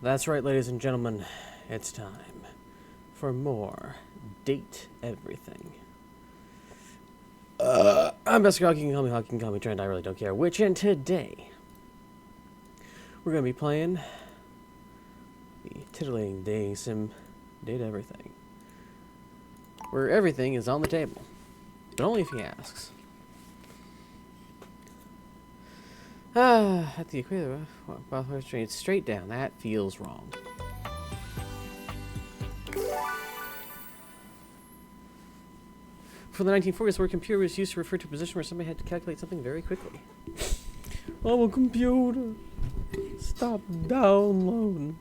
That's right, ladies and gentlemen. It's time for more Date Everything. I'm Bester Hawk. You can call me Trent. I really don't care which. And today, we're going to be playing the titillating dating sim Date Everything, where everything is on the table, but only if he asks. At the equator, straight down. That feels wrong. For the 1940s, where computer was used to refer to a position where somebody had to calculate something very quickly. I'm a computer. Stop downloading.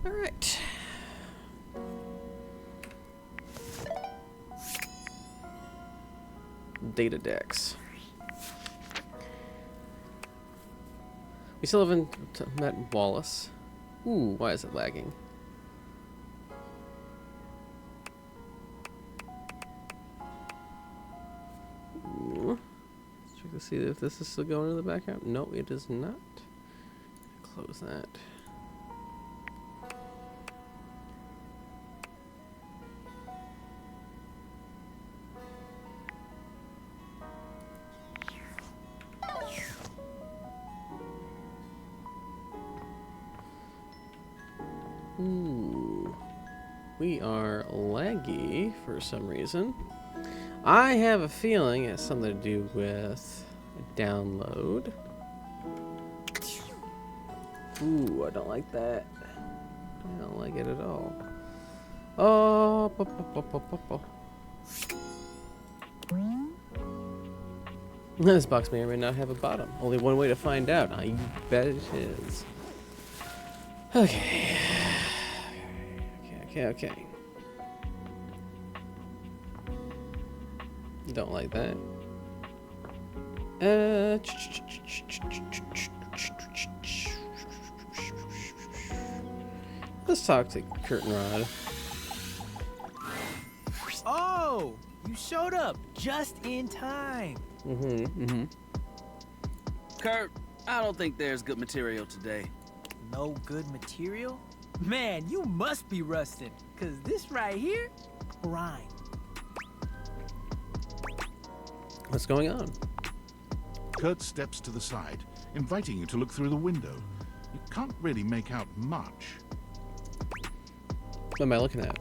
All right. Data decks. We still haven't met Wallace. Ooh, why is it lagging? Ooh. Let's check to see if this is still going in the background. No, it is not. Close that. Ooh. We are laggy for some reason. I have a feeling it has something to do with a download. Ooh, I don't like that. I don't like it at all. Oh, this box may or may not have a bottom. Only one way to find out. I bet it is. Okay. Okay. Don't like that. Let's talk to Curtain Rod. Oh, you showed up just in time. Kurt, I don't think there's good material today. No good material? Man, you must be rusted, cause this right here, prime. What's going on? Kurt steps to the side, inviting you to look through the window. You can't really make out much. What am I looking at?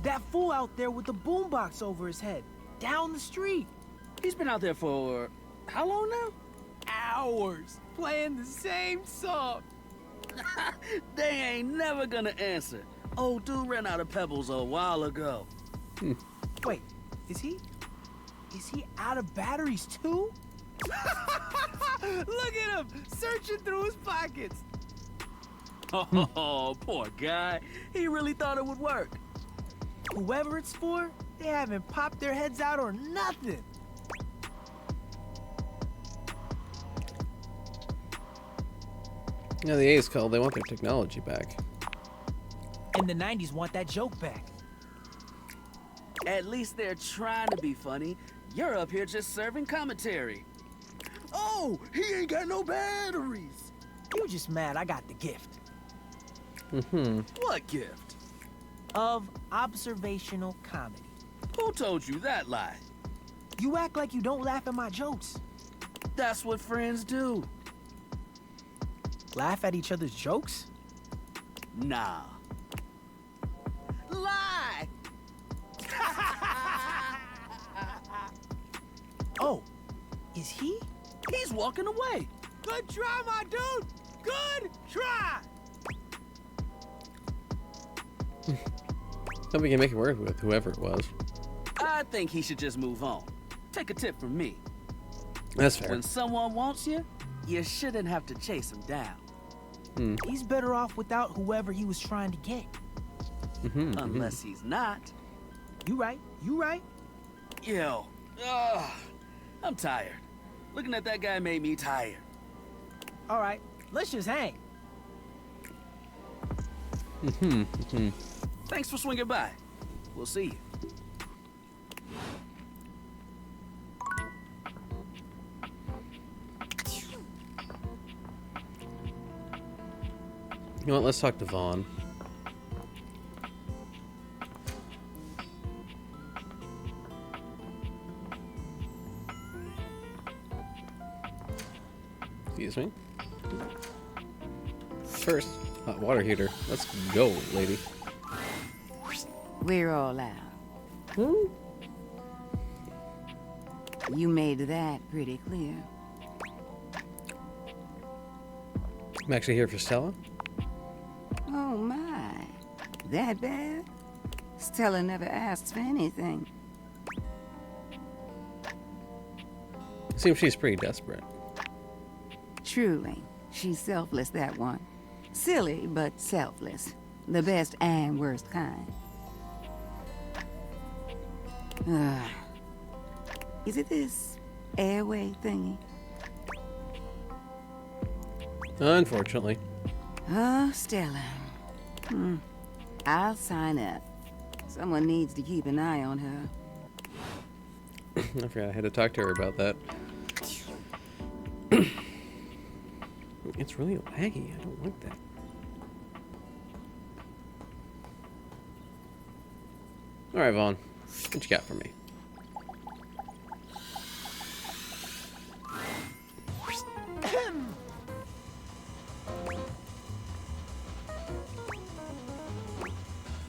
That fool out there with the boombox over his head, down the street. He's been out there for how long now? Hours, playing the same song. They ain't never gonna answer. Old dude ran out of pebbles a while ago. Wait, is he out of batteries too? Look at him, searching through his pockets. Oh, poor guy. He really thought it would work. Whoever it's for, they haven't popped their heads out or nothing. Yeah, the A's called. They want their technology back. And the 90s want that joke back. At least they're trying to be funny. You're up here just serving commentary. Oh, he ain't got no batteries. You just mad I got the gift. What gift? Of observational comedy. Who told you that lie? You act like you don't laugh at my jokes. That's what friends do. Laugh at each other's jokes? Nah. Lie! Oh, is he? He's walking away. Good try, my dude! Good try! Hope we can make it work with whoever it was. I think he should just move on. Take a tip from me. That's fair. When someone wants you, you shouldn't have to chase them down. He's better off without whoever he was trying to get. Unless he's not. You right. Yo, I'm tired. Looking at that guy made me tired. All right, let's just hang. Thanks for swinging by. We'll see you. know what? Let's talk to Vaughn. Excuse me. First, hot water heater. Let's go, lady. We're all out. Hmm? You made that pretty clear. I'm actually here for Stella. Oh my. That bad? Stella never asks for anything. Seems she's pretty desperate. Truly. She's selfless, that one. Silly, but selfless. The best and worst kind. Is it this airway thingy? Unfortunately. Oh, Stella. I'll sign up. Someone needs to keep an eye on her. I forgot I had to talk to her about that. It's really laggy. I don't like that. Alright, Vaughn. What you got for me?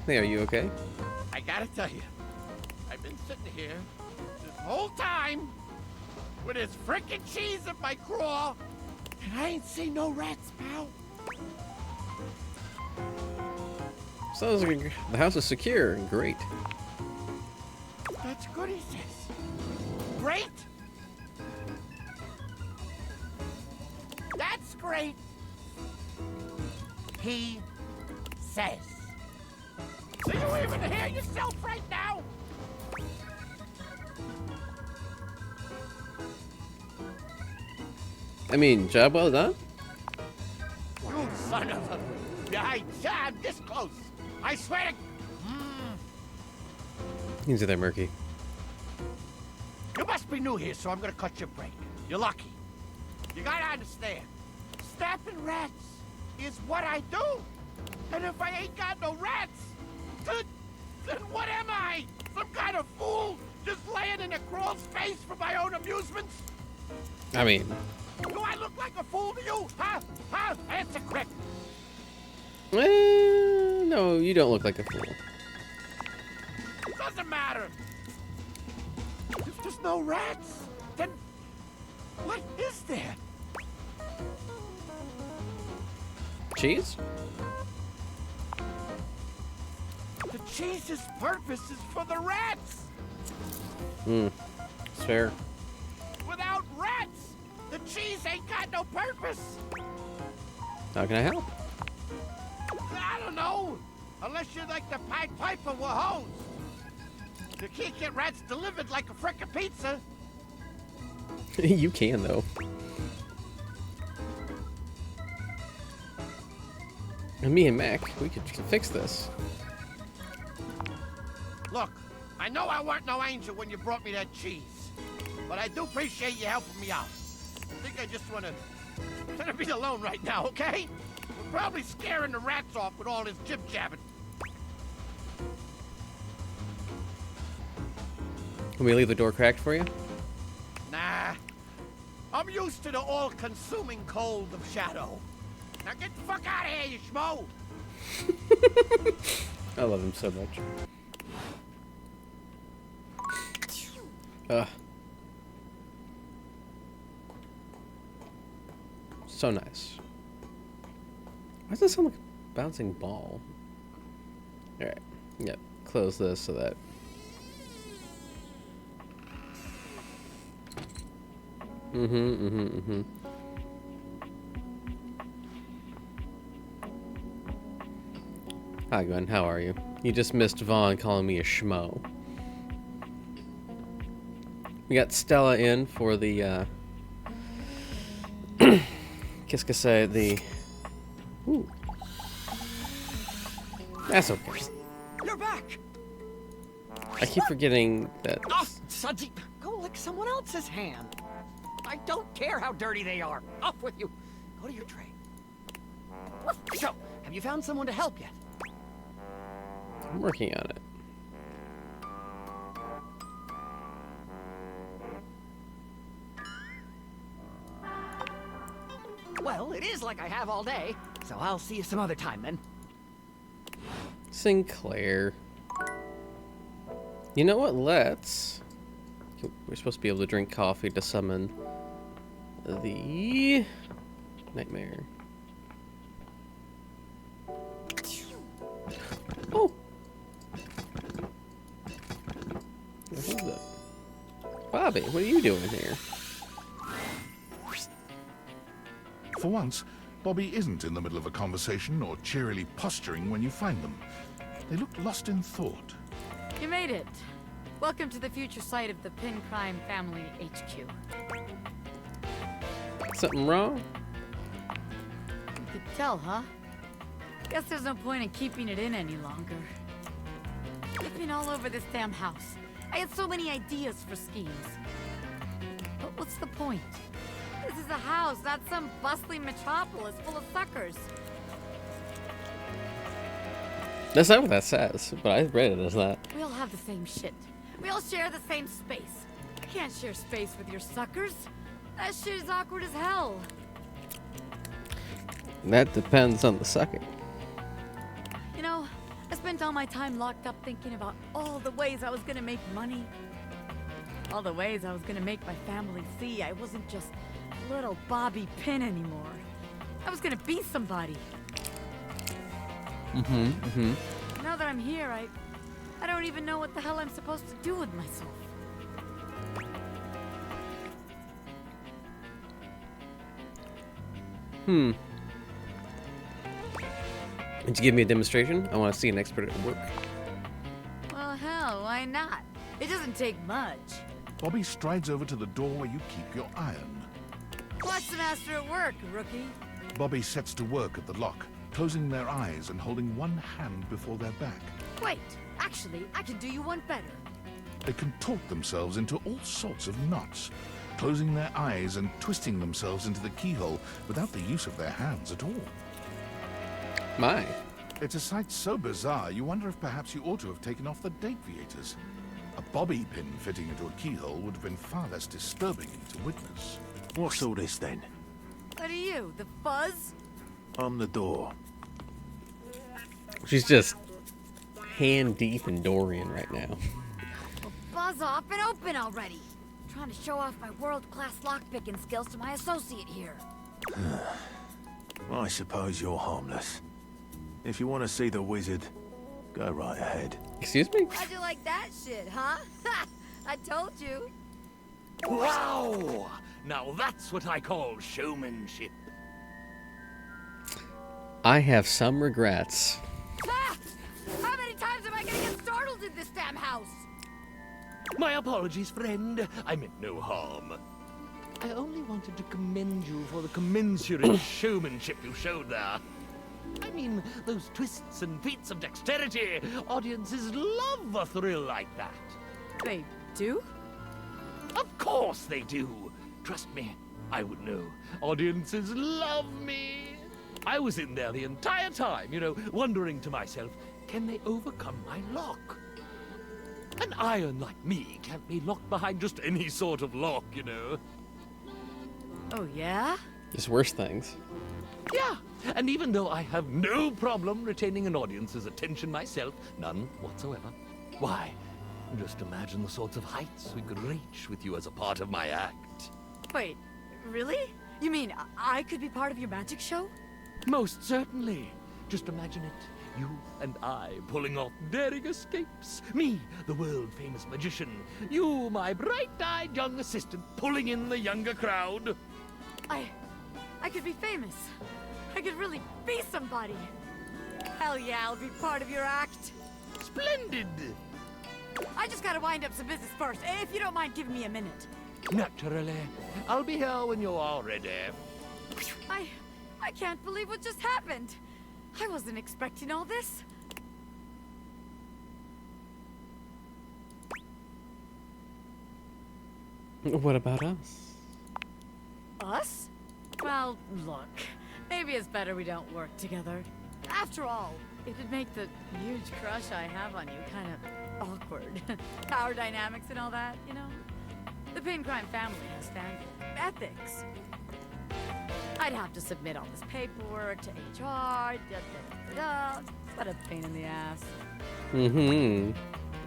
Hey, are you okay? I gotta tell you, I've been sitting here this whole time with this frickin' cheese in my craw, and I ain't seen no rats, pal. Sounds like the house is secure and great. That's good, he says. Great? That's great. He says. So you even hear yourself right now? I mean, job well done? You son of a... Yeah, I'm this close. I swear to... Things are there, Murky. You must be new here, so I'm gonna cut your break. You're lucky. You gotta understand, snapping rats is what I do. And if I ain't got no rats, then what am I? Some kind of fool just laying in a crawl's face for my own amusements? I mean... Do I look like a fool to you? Huh? Huh? Answer quick. No, you don't look like a fool. Doesn't matter. If there's no rats, then what is there? Cheese? The cheese's purpose is for the rats. It's fair. Without rats, the cheese ain't got no purpose. How can I help? I don't know. Unless you're like the Pied Piper with hose. You can't get rats delivered like a frickin' pizza. You can, though. And me and Mac, we could fix this. Look, I know I weren't no angel when you brought me that cheese. But I do appreciate you helping me out. I think I just wanna be alone right now, okay? We're probably scaring the rats off with all this jib-jabbing. Can we leave the door cracked for you? Nah. I'm used to the all-consuming cold of shadow. Now get the fuck out of here, you schmo! I love him so much. So nice. Why does that sound like a bouncing ball? Alright. Yep. Close this so that... Hi, Gwen. How are you? You just missed Vaughn calling me a schmo. We got Stella in for the, qu'est-ce que c'est, the... Ooh. That's okay. You're back! I keep forgetting that... Oh, Sudsy, go lick someone else's hand. I don't care how dirty they are. Off with you. Go to your tray. So, have you found someone to help yet? I'm working on it. Well, it is like I have all day, so I'll see you some other time then. Sinclair. You know what? Let's. We're supposed to be able to drink coffee to summon the nightmare. Oh! What is that? Bobby, what are you doing here? For once, Bobby isn't in the middle of a conversation or cheerily posturing when you find them. They look lost in thought. You made it. Welcome to the future site of the Pin Crime Family HQ. Something wrong? You could tell, huh? Guess there's no point in keeping it in any longer. I've been all over this damn house. I had so many ideas for schemes. But what's the point? This is a house, not some bustling metropolis full of suckers. That's not what that says, but I read it as that. We all have the same shit. We all share the same space. I can't share space with your suckers. That shit is awkward as hell. That depends on the sucking. You know, I spent all my time locked up thinking about all the ways I was gonna make money. All the ways I was gonna make my family see I wasn't just little Bobby Pin anymore. I was gonna be somebody. Now that I'm here, I don't even know what the hell I'm supposed to do with myself. Did you give me a demonstration? I want to see an expert at work. Well, hell, why not? It doesn't take much. Bobby strides over to the door where you keep your iron. Watch the master at work, rookie. Bobby sets to work at the lock, closing their eyes and holding one hand before their back. Wait, actually, I can do you one better. They contort themselves into all sorts of knots, closing their eyes and twisting themselves into the keyhole without the use of their hands at all. My. It's a sight so bizarre, you wonder if perhaps you ought to have taken off the date viators. A bobby pin fitting into a keyhole would have been far less disturbing to witness. What's all this then? What are you, the fuzz? I'm the door. She's just hand deep in Dorian right now. Well, buzz off and open already. I'm trying to show off my world-class lockpicking skills to my associate here. I suppose you're harmless. If you want to see the wizard, go right ahead. Excuse me? How'd you like that shit, huh? Ha! I told you. Wow! Now that's what I call showmanship. I have some regrets. Ah! How many times am I gonna get startled in this damn house? My apologies, friend. I meant no harm. I only wanted to commend you for the commensurate showmanship you showed there. I mean, those twists and feats of dexterity. Audiences love a thrill like that. They do? Of course they do. Trust me, I would know. Audiences love me. I was in there the entire time, you know, wondering to myself, can they overcome my lock? An iron like me can't be locked behind just any sort of lock, you know. Oh, yeah? There's worse things. Yeah, and even though I have no problem retaining an audience's attention myself, none whatsoever, why, just imagine the sorts of heights we could reach with you as a part of my act. Wait, really? You mean I could be part of your magic show? Most certainly. Just imagine it. You and I pulling off daring escapes. Me, the world-famous magician. You, my bright-eyed young assistant, pulling in the younger crowd. I could be famous. I could really be somebody. Hell yeah, I'll be part of your act. Splendid! I just gotta wind up some business first, if you don't mind giving me a minute. Naturally. I'll be here when you are ready. I can't believe what just happened. I wasn't expecting all this. What about us? Us? Well, look. Maybe it's better we don't work together. After all, it'd make the huge crush I have on you kind of awkward. Power dynamics and all that, you know? The Pin Crime family has standard ethics. I'd have to submit all this paperwork to HR, What a pain in the ass.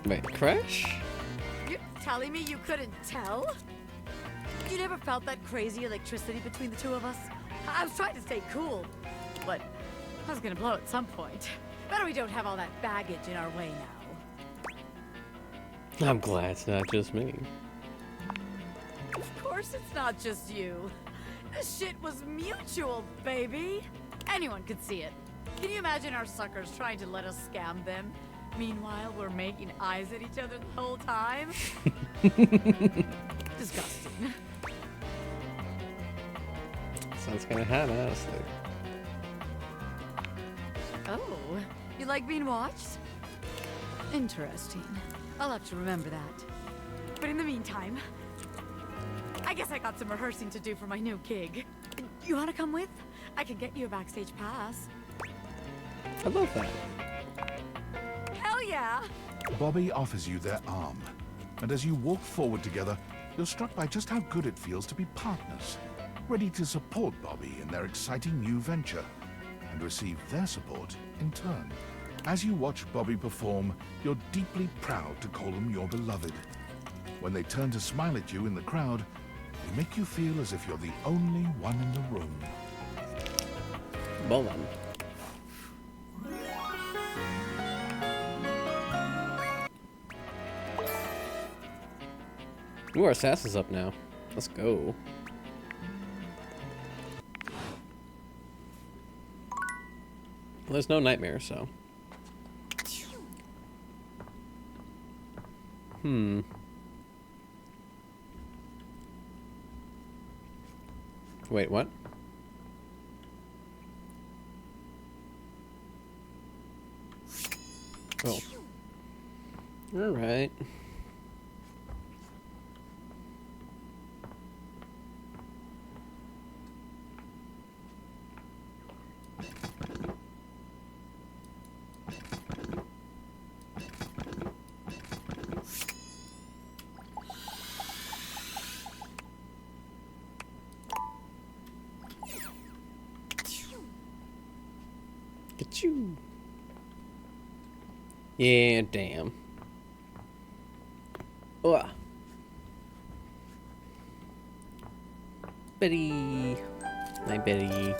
Wait, crush? You're telling me you couldn't tell? You never felt that crazy electricity between the two of us? I was trying to stay cool, but I was gonna blow at some point. Better we don't have all that baggage in our way now. I'm glad it's not just me. Of course it's not just you. This shit was mutual, baby. Anyone could see it. Can you imagine our suckers trying to let us scam them? Meanwhile, we're making eyes at each other the whole time? Disgusting. Sounds kind of hot, honestly. Oh, you like being watched? Interesting. I'll have to remember that. But in the meantime, I guess I got some rehearsing to do for my new gig. You want to come with? I can get you a backstage pass. I love that. Hell yeah! Bobby offers you their arm, and as you walk forward together, you're struck by just how good it feels to be partners, ready to support Bobby in their exciting new venture, and receive their support in turn. As you watch Bobby perform, you're deeply proud to call them your beloved. When they turn to smile at you in the crowd, they make you feel as if you're the only one in the room. Well then. Ooh, our sass is up now. Let's go. Well, there's no nightmare, so. Wait, what? Oh. Alright. Get you. Yeah, damn. Ugh. Betty. Night, Betty.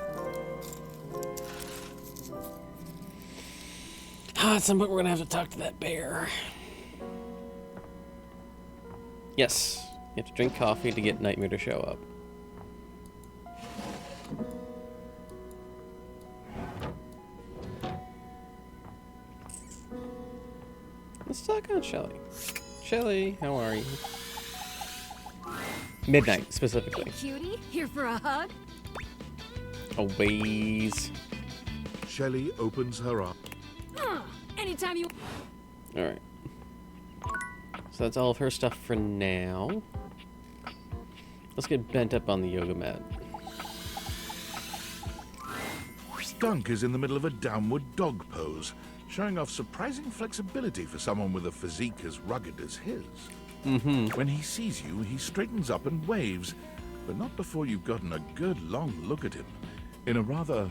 At some point we're gonna have to talk to that bear. Yes. You have to drink coffee to get Nightmare to show up. Let's talk on Shelly. Shelly, how are you? Midnight, specifically. Cutie, here for a hug? Always. Shelly opens her up. Anytime you... Alright. So that's all of her stuff for now. Let's get bent up on the yoga mat. Dunk is in the middle of a downward dog pose, showing off surprising flexibility for someone with a physique as rugged as his. When he sees you, he straightens up and waves, but not before you've gotten a good long look at him, in a rather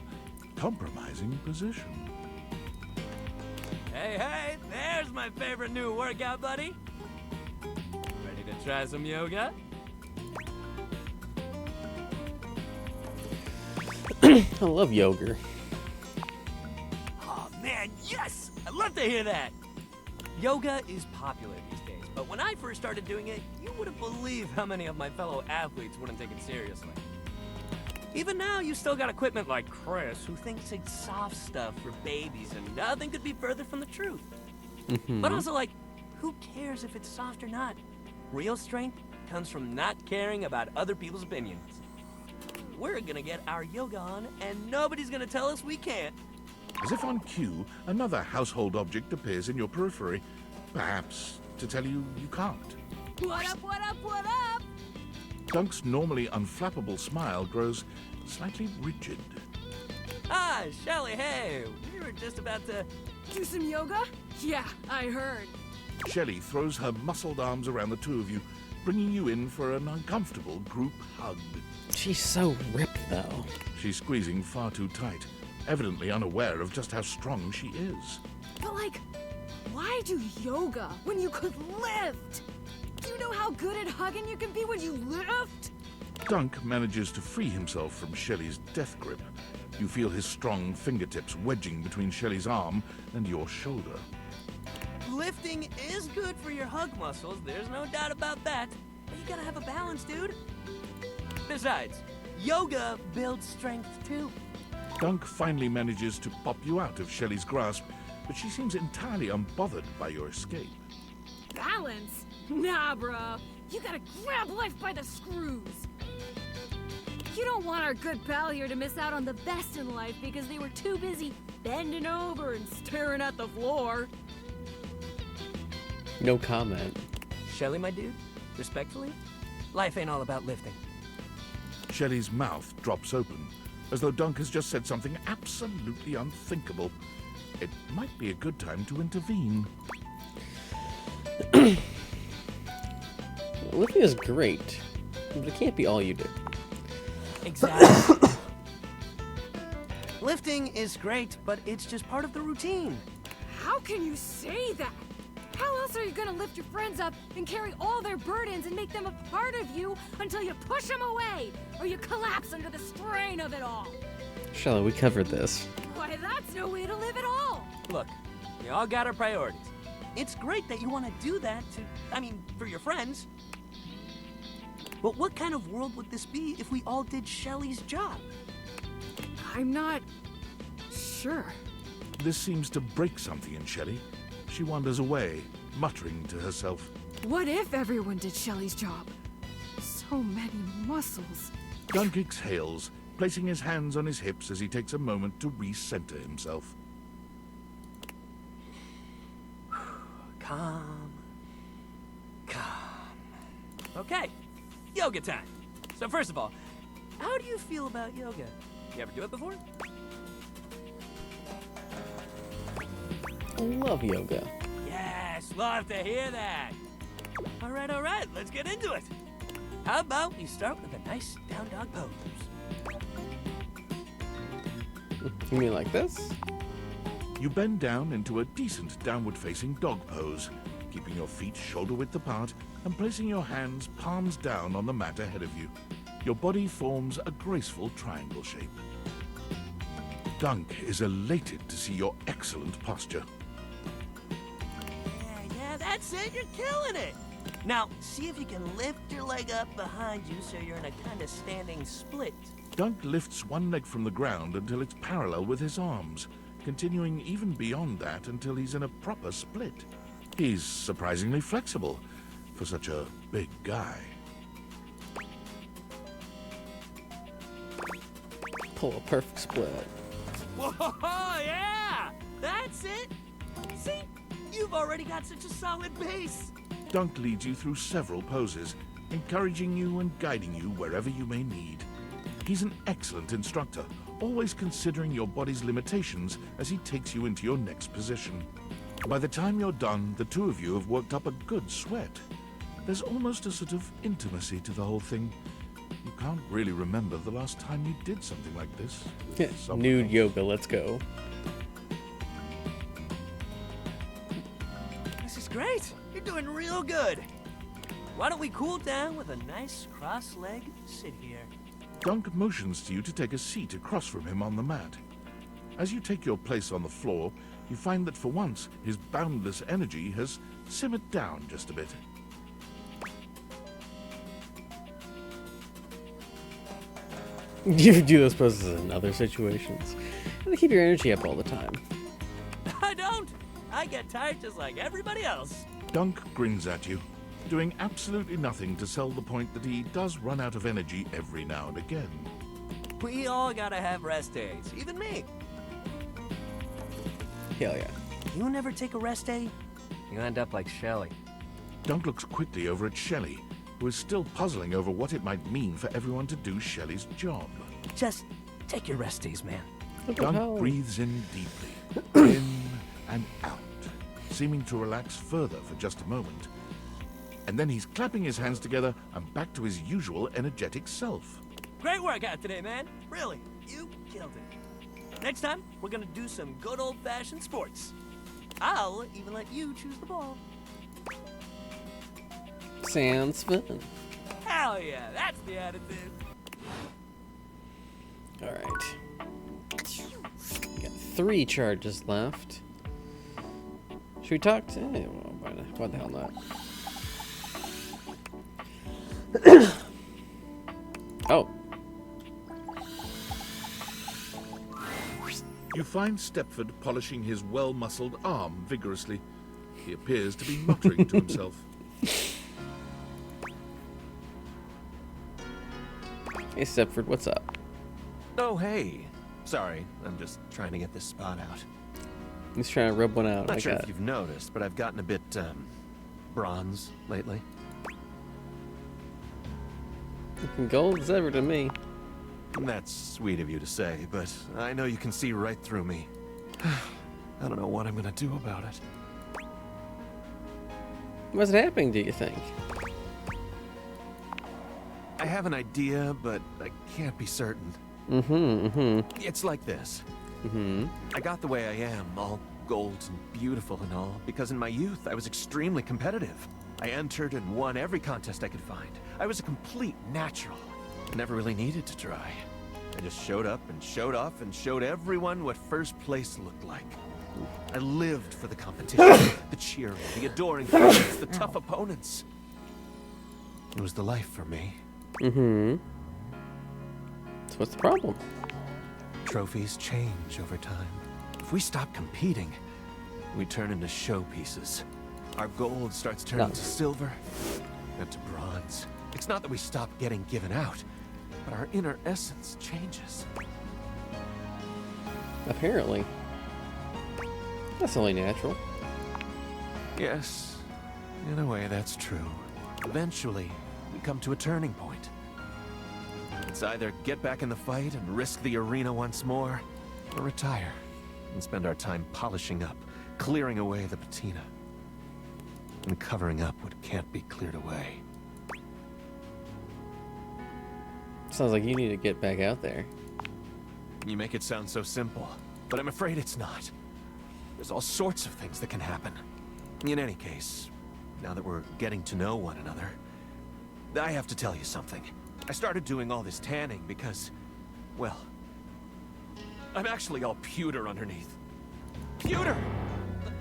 compromising position. Hey, hey, there's my favorite new workout buddy. Ready to try some yoga? I love yoga. Oh man, yes! I'd love to hear that! Yoga is popular these days, but when I first started doing it, you wouldn't believe how many of my fellow athletes wouldn't take it seriously. Even now, you still got equipment like Chris, who thinks it's soft stuff for babies, and nothing could be further from the truth. But also, like, who cares if it's soft or not? Real strength comes from not caring about other people's opinions. We're gonna get our yoga on, and nobody's gonna tell us we can't. As if on cue, another household object appears in your periphery, perhaps to tell you you can't. What up, what up, what up? Dunk's normally unflappable smile grows slightly rigid. Ah, Shelly, hey. We were just about to... Do some yoga? Yeah, I heard. Shelley throws her muscled arms around the two of you, bringing you in for an uncomfortable group hug. She's so ripped, though. She's squeezing far too tight, evidently unaware of just how strong she is. But like, why do yoga when you could lift? Do you know how good at hugging you can be when you lift? Dunk manages to free himself from Shelley's death grip. You feel his strong fingertips wedging between Shelley's arm and your shoulder. Lifting is good for your hug muscles, there's no doubt about that. But you gotta have a balance, dude. Besides, yoga builds strength too. Dunk finally manages to pop you out of Shelley's grasp, but she seems entirely unbothered by your escape. Balance? Nah, bro. You gotta grab life by the screws. You don't want our good pal here to miss out on the best in life because they were too busy bending over and staring at the floor. No comment. Shelly, my dude, respectfully, life ain't all about lifting. Shelley's mouth drops open, as though Dunk has just said something absolutely unthinkable. It might be a good time to intervene. Lifting is great, but it can't be all you do. Exactly. Lifting is great, but it's just part of the routine. How can you say that? How else are you gonna lift your friends up and carry all their burdens and make them a part of you until you push them away or you collapse under the strain of it all? Shelly, we covered this. Why, that's no way to live at all. Look, we all got our priorities. It's great that you want to do that for your friends. But what kind of world would this be if we all did Shelly's job? I'm not sure. This seems to break something in Shelley. She wanders away, muttering to herself. What if everyone did Shelly's job? So many muscles. Dunk exhales, placing his hands on his hips as he takes a moment to recenter himself. Calm. Okay, yoga time. So first of all, how do you feel about yoga? You ever do it before? Love yoga. Yes, love to hear that. All right, let's get into it. How about we start with a nice down dog pose? You mean like this? You bend down into a decent downward-facing dog pose, keeping your feet shoulder-width apart and placing your hands palms down on the mat ahead of you. Your body forms a graceful triangle shape. Dunk is elated to see your excellent posture. Yeah, that's it. You're killing it. Now, see if you can lift your leg up behind you so you're in a kind of standing split. Dunk lifts one leg from the ground until it's parallel with his arms, continuing even beyond that until he's in a proper split. He's surprisingly flexible for such a big guy. Pull a perfect split. Whoa, yeah! That's it! See? You've already got such a solid base. Dunk leads you through several poses, encouraging you and guiding you wherever you may need. He's an excellent instructor, always considering your body's limitations as he takes you into your next position. By the time you're done, the two of you have worked up a good sweat. There's almost a sort of intimacy to the whole thing. You can't really remember the last time you did something like this. Nude yoga, let's go. This is great. You're doing real good. Why don't we cool down with a nice cross-leg sit here? Dunk motions to you to take a seat across from him on the mat. As you take your place on the floor, you find that for once, his boundless energy has simmered down just a bit. You do those poses in other situations. And they keep your energy up all the time. I don't. I get tired just like everybody else. Dunk grins at you, doing absolutely nothing to sell the point that he does run out of energy every now and again. We all gotta have rest days, even me. Hell yeah. You never take a rest day, you end up like Shelly. Dunk looks quickly over at Shelley, who is still puzzling over what it might mean for everyone to do Shelley's job. Just take your rest days, man. What the Gunk hell? breathes in deeply, in and out, seeming to relax further for just a moment. And then he's clapping his hands together and back to his usual energetic self. Great workout today, man. Really, you killed it. Next time, we're gonna do some good old-fashioned sports. I'll even let you choose the ball. Sounds fun. Hell yeah, that's the attitude. Alright. Got 3 charges left. Should we talk to... well, why the hell not? Oh. You find Stepford polishing his well-muscled arm vigorously. He appears to be muttering to himself. Hey, Stepford, what's up? Oh, hey. Sorry, I'm just trying to get this spot out. He's trying to rub one out. Not sure if you've noticed, but I've gotten a bit, bronze lately. Looking gold as ever to me. That's sweet of you to say, but I know you can see right through me. I don't know what I'm gonna do about it. What's happening, do you think? I have an idea, but I can't be certain. It's like this. I got the way I am, all gold and beautiful and all, because in my youth I was extremely competitive. I entered and won every contest I could find. I was a complete natural. I never really needed to try. I just showed up and showed off and showed everyone what first place looked like. I lived for the competition, the cheering, the adoring fans, the tough opponents. It was the life for me. So what's the problem? Trophies change over time. If we stop competing, we turn into showpieces. Our gold starts turning to silver, then to bronze. It's not that we stop getting given out, but our inner essence changes. Apparently. That's only natural. Yes, in a way that's true. Eventually, we come to a turning point. It's either get back in the fight and risk the arena once more, or retire and spend our time polishing up, clearing away the patina, and covering up what can't be cleared away. Sounds like you need to get back out there. You make it sound so simple, but I'm afraid it's not. There's all sorts of things that can happen. In any case, now that we're getting to know one another, I have to tell you something. I started doing all this tanning because, well, I'm actually all pewter underneath. Pewter!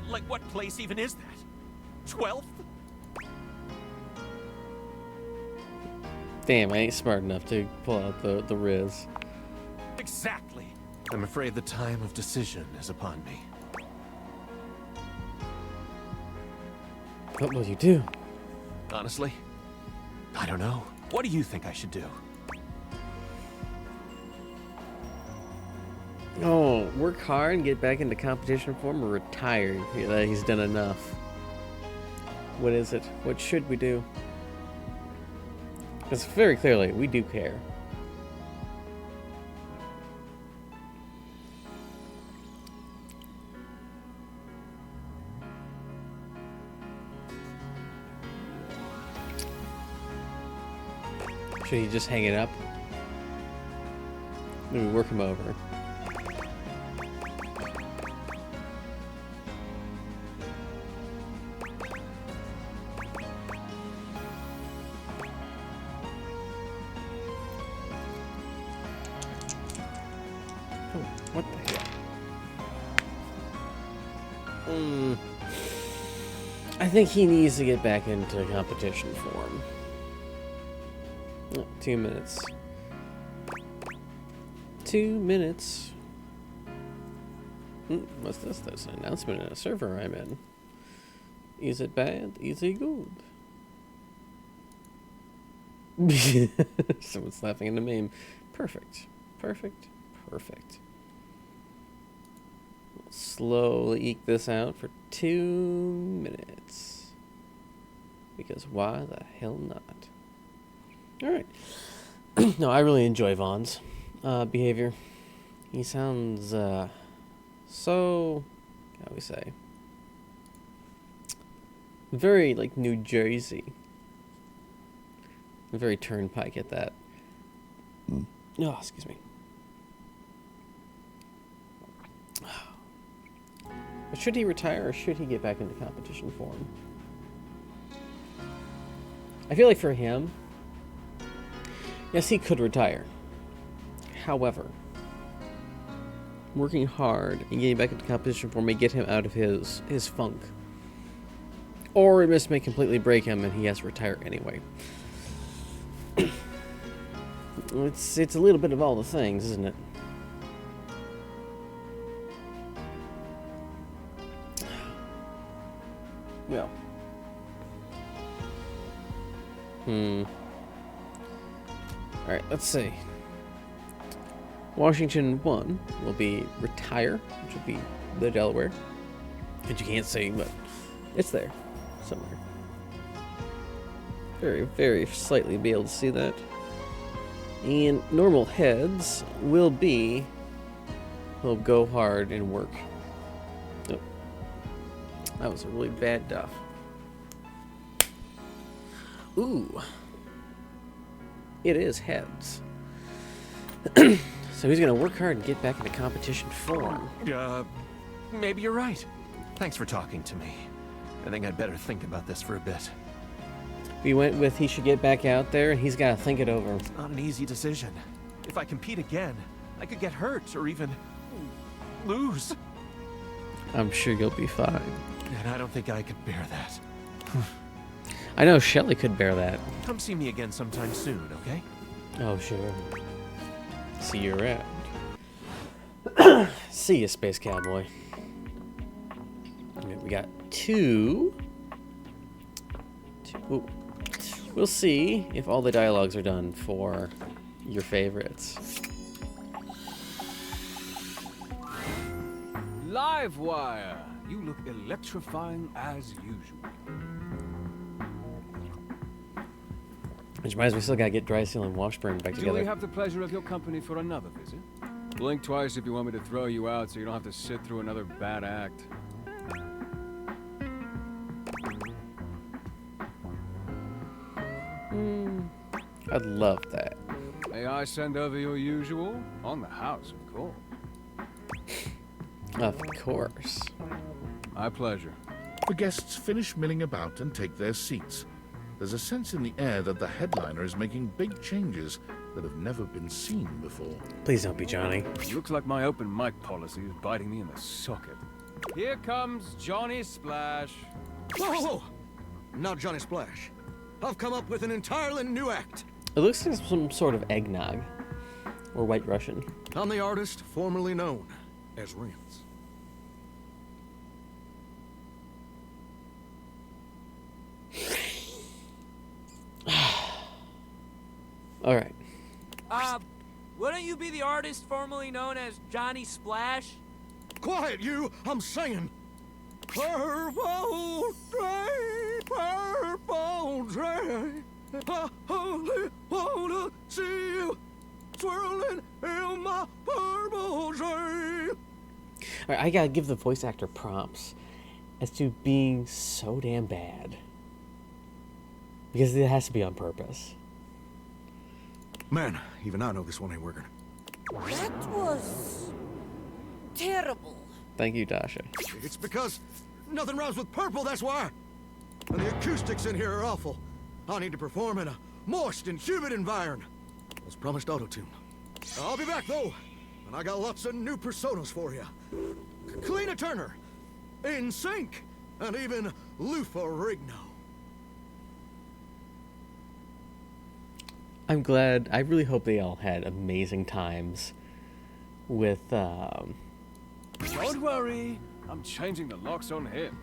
Like what place even is that? 12th? Damn, I ain't smart enough to pull out the Riz. Exactly. I'm afraid the time of decision is upon me. What will you do? Honestly, I don't know. What do you think I should do? Oh, work hard and get back into competition form or retire? He's done enough. What is it? What should we do? Because very clearly, we do care. Should he just hang it up? Maybe work him over. Oh, what the hell? I think he needs to get back into competition form. 2 minutes. 2 minutes. What's this? There's an announcement in a server I'm in. Is it bad? Is it good? Someone's laughing at the meme. Perfect. Perfect. Perfect. We'll slowly eke this out for 2 minutes. Because why the hell not? Alright. No, I really enjoy Vaughn's behavior. He sounds, so, how do we say? Very, like, New Jersey. Very turnpike at that. Oh, excuse me. But should he retire or should he get back into competition form? I feel like for him, yes, he could retire. However, working hard and getting back into competition form may get him out of his funk. Or it just may completely break him and he has to retire anyway. It's a little bit of all the things, isn't it? Well. Alright, let's see. Washington 1 will be retire, which will be the Delaware. Which you can't see, but it's there somewhere. Very, very slightly be able to see that. And normal heads will go hard and work. Oh, that was a really bad duff. Ooh. It is heads. So he's gonna work hard and get back into competition form. Maybe you're right. Thanks for talking to me. I think I'd better think about this for a bit. We went with he should get back out there, and he's got to think it over. It's not an easy decision. If I compete again, I could get hurt or even lose. I'm sure you'll be fine. And I don't think I could bear that. I know Shelly could bear that. Come see me again sometime soon, okay? Oh, sure. See you around. See you, Space Cowboy. Okay, we got two. Ooh. We'll see if all the dialogues are done for your favorites. Livewire! You look electrifying as usual. Which reminds me, we still gotta get Dry Seal and Washburn back Do together. we have the pleasure of your company for another visit? Blink twice if you want me to throw you out so you don't have to sit through another bad act. I'd love that. May I send over your usual? On the house, of course. Of course. My pleasure. The guests finish milling about and take their seats. There's a sense in the air that the headliner is making big changes that have never been seen before. Please don't be Johnny. Looks like my open mic policy is biting me in the socket. Here comes Johnny Splash. Whoa, whoa, whoa! Not Johnny Splash. I've come up with an entirely new act. It looks like some sort of eggnog. Or White Russian. I'm the artist formerly known as Rince. Alright. Wouldn't you be the artist formerly known as Johnny Splash? Quiet, you! I'm singing. Purple train, purple train. I only wanna see you swirling in my purple train. Alright, I gotta give the voice actor prompts as to being so damn bad. Because it has to be on purpose. Man, even I know this one ain't working. That was terrible. Thank you, Dasha. It's because nothing rhymes with purple, that's why. And the acoustics in here are awful. I need to perform in a moist and humid environment. As promised, auto-tune. I'll be back, though. And I got lots of new personas for you. Kalina Turner, In Sync, and even Lufa Rigno. I'm glad. I really hope they all had amazing times with, Don't worry. I'm changing the locks on him.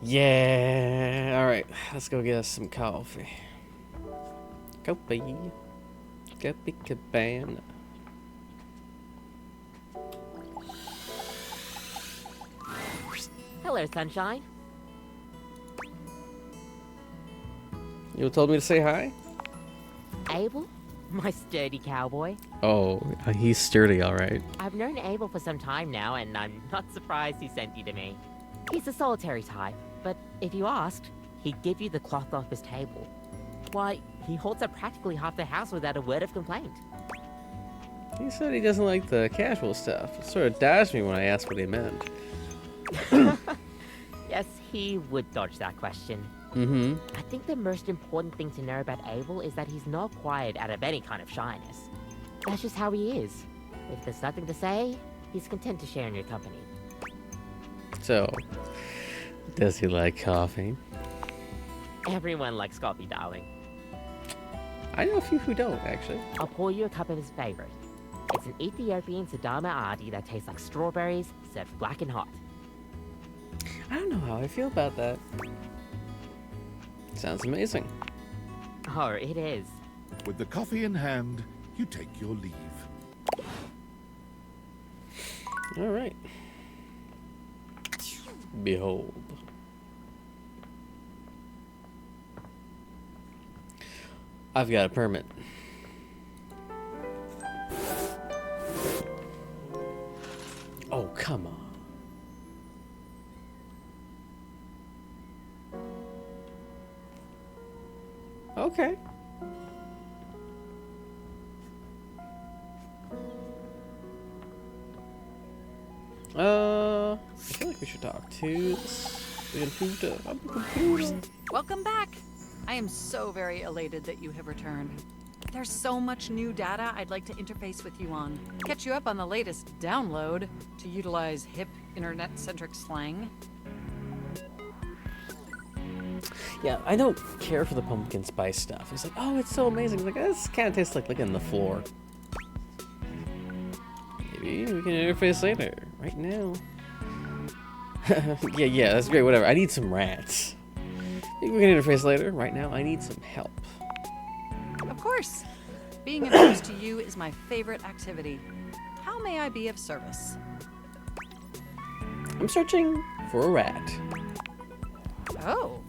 Yeah. Alright, let's go get us some coffee. Coffee. Cabana. Hello, sunshine. You told me to say hi? Abel? My sturdy cowboy. Oh, he's sturdy, all right. I've known Abel for some time now, and I'm not surprised he sent you to me. He's a solitary type, but if you asked, he'd give you the cloth off his table. Why, he holds up practically half the house without a word of complaint. He said he doesn't like the casual stuff. It sort of dodged me when I asked what he meant. Yes, he would dodge that question. Mm-hmm. I think the most important thing to know about Abel is that he's not quiet out of any kind of shyness. That's just how he is. If there's nothing to say, he's content to share in your company. So, does he like coffee? Everyone likes coffee, darling. I know a few who don't, actually. I'll pour you a cup of his favorite. It's an Ethiopian Sidama Adi that tastes like strawberries, served black and hot. I don't know how I feel about that. Sounds amazing. Oh, it is. With the coffee in hand, you take your leave. All right. Behold. I've got a permit. Oh, come on. Okay. I feel like we should talk to the computer. Welcome back. I am so very elated that you have returned. There's so much new data I'd like to interface with you on. Catch you up on the latest download, to utilize hip internet-centric slang. Yeah, I don't care for the pumpkin spice stuff. It's like, oh, it's so amazing. It's like, this kind of tastes like licking the floor. Maybe we can interface later. Right now. yeah, that's great. Whatever. I need some rats. Maybe we can interface later. Right now, I need some help. Of course. Being of use to you is my favorite activity. How may I be of service? I'm searching for a rat. Oh,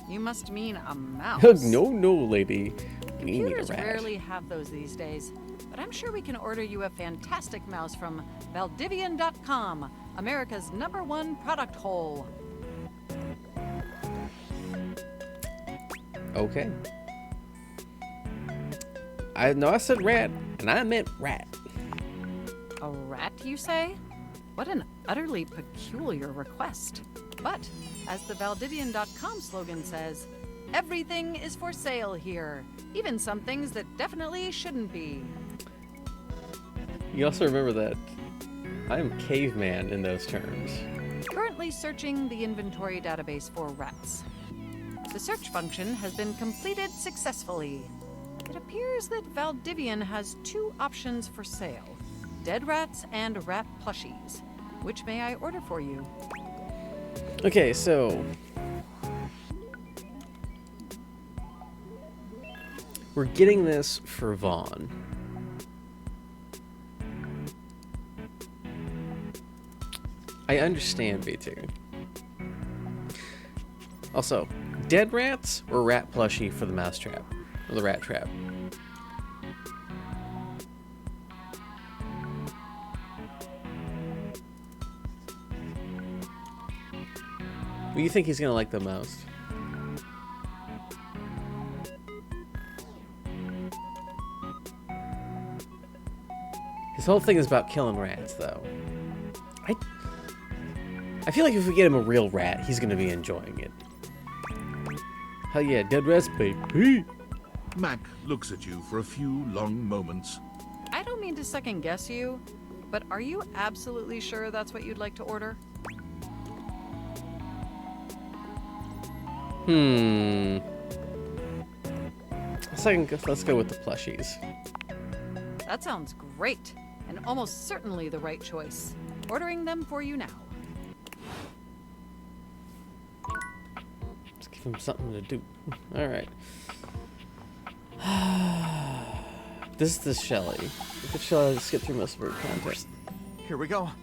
you must mean a mouse. No, lady. We need a Computers rat. rarely have those these days, but I'm sure we can order you a fantastic mouse from Valdivian.com, America's #1 product hole. Okay. I know I said rat, and I meant rat. A rat, you say? What an utterly peculiar request. But, as the Valdivian.com slogan says, everything is for sale here, even some things that definitely shouldn't be. You also remember that I'm caveman in those terms. Currently searching the inventory database for rats. The search function has been completed successfully. It appears that Valdivian has 2 options for sale: dead rats and rat plushies. Which may I order for you? Okay, so we're getting this for Vaughn. I understand, V2. Also, dead rats or rat plushie for the mousetrap? Or the rat trap? What do you think he's gonna like the most? His whole thing is about killing rats, though. I feel like if we get him a real rat, he's gonna be enjoying it. Hell yeah, dead rats, baby. Mac looks at you for a few long moments. I don't mean to second guess you, but are you absolutely sure that's what you'd like to order? Let's go with the plushies. That sounds great, and almost certainly the right choice. Ordering them for you now. Let's give him something to do. Alright. This is the Shelly. Shall I skip through most of her content? Here we go. I'm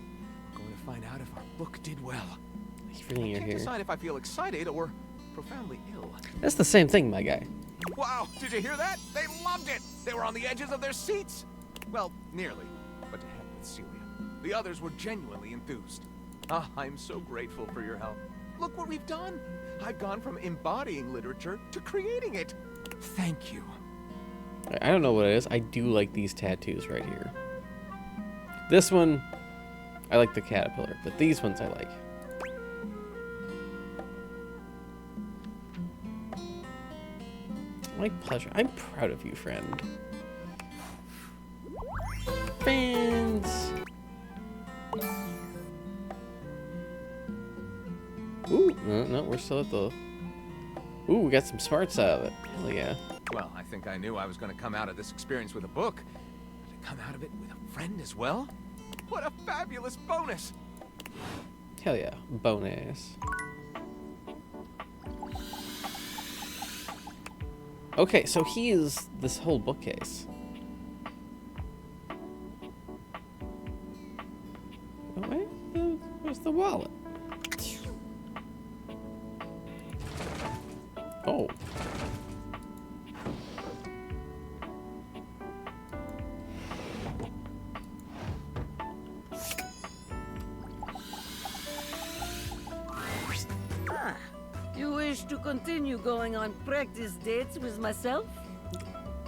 going to find out if our book did well. Thank you for being I can't here. decide if I feel excited or profoundly ill. That's the same thing, my guy. Wow, did you hear that? They loved it! They were on the edges of their seats! Well, nearly. But to heck with Celia. The others were genuinely enthused. Ah, I'm so grateful for your help. Look what we've done! I've gone from embodying literature to creating it. Thank you. I don't know what it is. I do like these tattoos right here. This one, I like the caterpillar, but these ones I like. My pleasure. I'm proud of you, friend. Fans. Ooh, no, we're still at the... Ooh, we got some smarts out of it. Hell yeah. Well, I think I knew I was going to come out of this experience with a book. But to come out of it with a friend as well? What a fabulous bonus! Hell yeah, bonus. Okay, so he is this whole bookcase. Oh, wait, where's the wallet? Oh. You wish to continue going on practice dates with myself?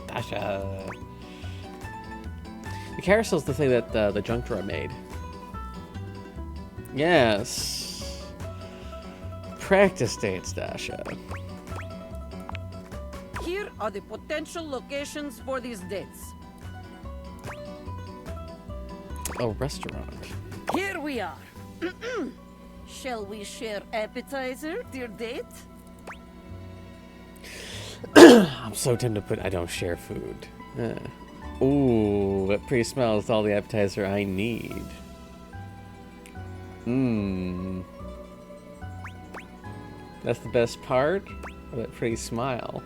Dasha. The carousel's the thing that the junk drawer made. Yes. Practice dates, Dasha. Here are the potential locations for these dates. A restaurant. Here we are. Shall we share appetizer, dear date? I'm so tempted to put I don't share food. Ooh, that pretty smells all the appetizer I need. Mmm. That's the best part? Or that pretty smile?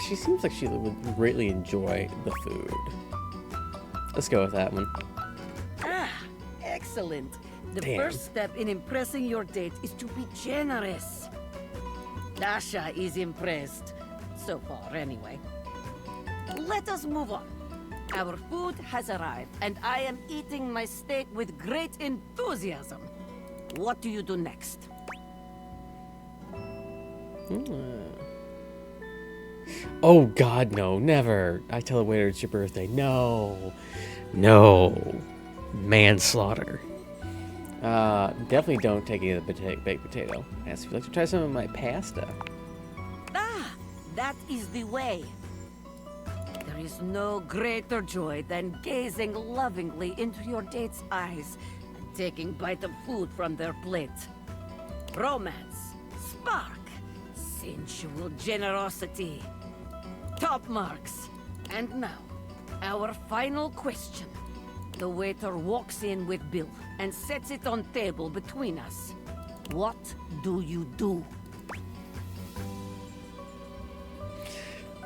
She seems like she would greatly enjoy the food. Let's go with that one. Ah, excellent. The Damn. first step in impressing your date is to be generous. Dasha is impressed. So far, anyway. Let us move on. Our food has arrived, and I am eating my steak with great enthusiasm. What do you do next? Oh god, no, never. I tell the waiter it's your birthday. No. No. Manslaughter. Definitely don't take any of the baked potato. Ask if you'd like to try some of my pasta. Ah, that is the way. There is no greater joy than gazing lovingly into your date's eyes and taking bite of food from their plate. Romance, spark, sensual generosity, top marks. And now, our final question. The waiter walks in with bill and sets it on table between us. What do you do?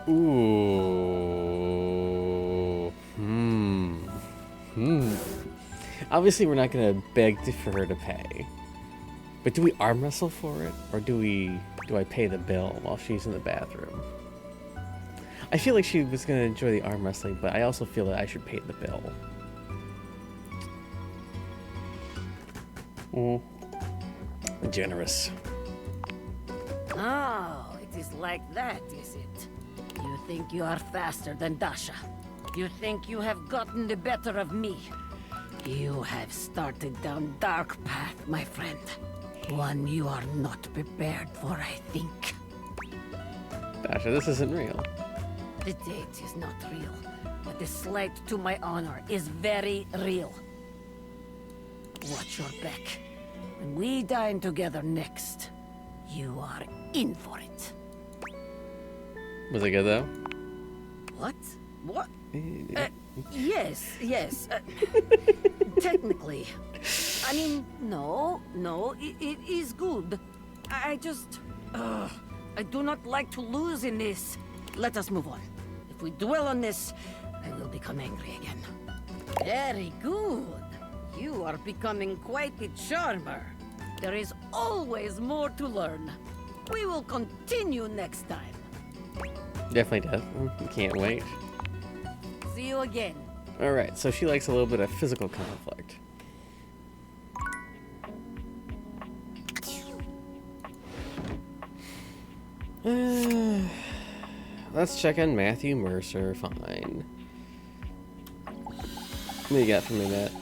Ooh. Obviously, we're not gonna beg for her to pay. But do we arm wrestle for it, or do I pay the bill while she's in the bathroom? I feel like she was gonna enjoy the arm wrestling, but I also feel that I should pay the bill. Generous. Oh, it is like that, is it? You think you are faster than Dasha? You think you have gotten the better of me? You have started down dark path, my friend. One you are not prepared for, I think. Dasha, this isn't real. The date is not real, but the slight to my honor is very real. Watch your back. When we dine together next, you are in for it. Was it good though? What? What? Yes. Technically. I mean, no, it is good. I just... I do not like to lose in this. Let us move on. If we dwell on this, I will become angry again. Very good. You are becoming quite the charmer. There is always more to learn. We will continue next time. Definitely does. Can't wait. See you again. Alright, so she likes a little bit of physical conflict. Let's check on Matthew Mercer. Fine. What do you got for me, Matt?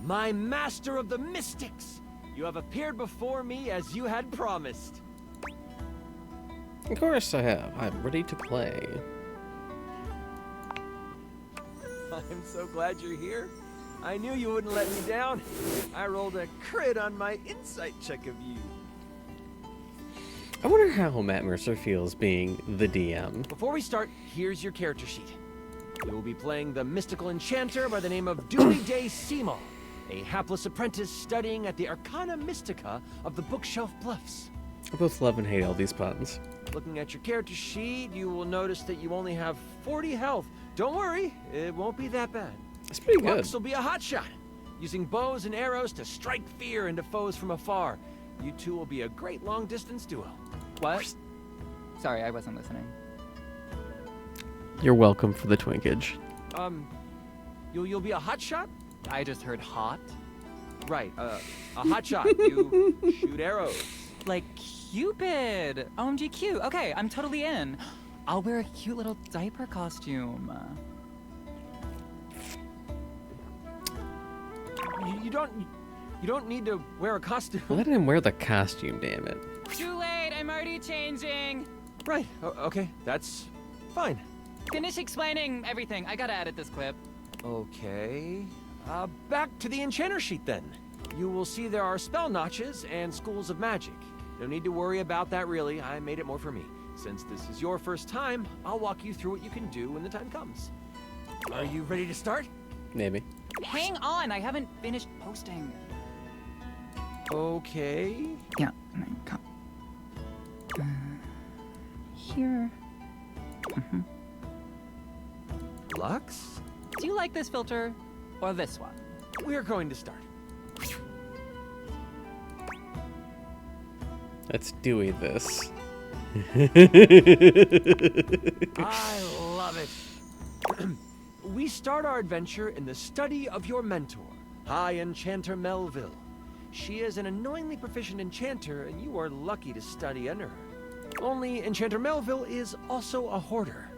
My master of the mystics! You have appeared before me as you had promised. Of course I have. I'm ready to play. I'm so glad you're here. I knew you wouldn't let me down. I rolled a crit on my insight check of you. I wonder how Matt Mercer feels being the DM. Before we start, here's your character sheet. You will be playing the mystical enchanter by the name of Dooley Day Seamal, a hapless apprentice studying at the Arcana Mystica of the Bookshelf Bluffs. I both love and hate all these puns. Looking at your character sheet, you will notice that you only have 40 health. Don't worry, it won't be that bad. That's pretty good. Lux will be a hotshot, using bows and arrows to strike fear into foes from afar. You two will be a great long-distance duo. What? Sorry, I wasn't listening. You're welcome for the twinkage. You'll be a hotshot? I just heard hot. Right, a hotshot. You shoot arrows. Like Cupid! OMG cute. Okay, I'm totally in. I'll wear a cute little diaper costume. You don't need to wear a costume. Let him wear the costume, damn it. Too late, I'm already changing. Right, okay, that's fine. Finish explaining everything. I gotta edit this clip. Okay. Back to the enchanter sheet then. You will see there are spell notches and schools of magic. No need to worry about that really, I made it more for me. Since this is your first time, I'll walk you through what you can do when the time comes. Are you ready to start? Maybe. Hang on, I haven't finished posting. Okay. Yeah, come. Here. Lux? Do you like this filter or this one? We're going to start. Let's Dewey this. I love it. We start our adventure in the study of your mentor, High Enchanter Melville. She is an annoyingly proficient enchanter, and you are lucky to study under her. Only Enchanter Melville is also a hoarder.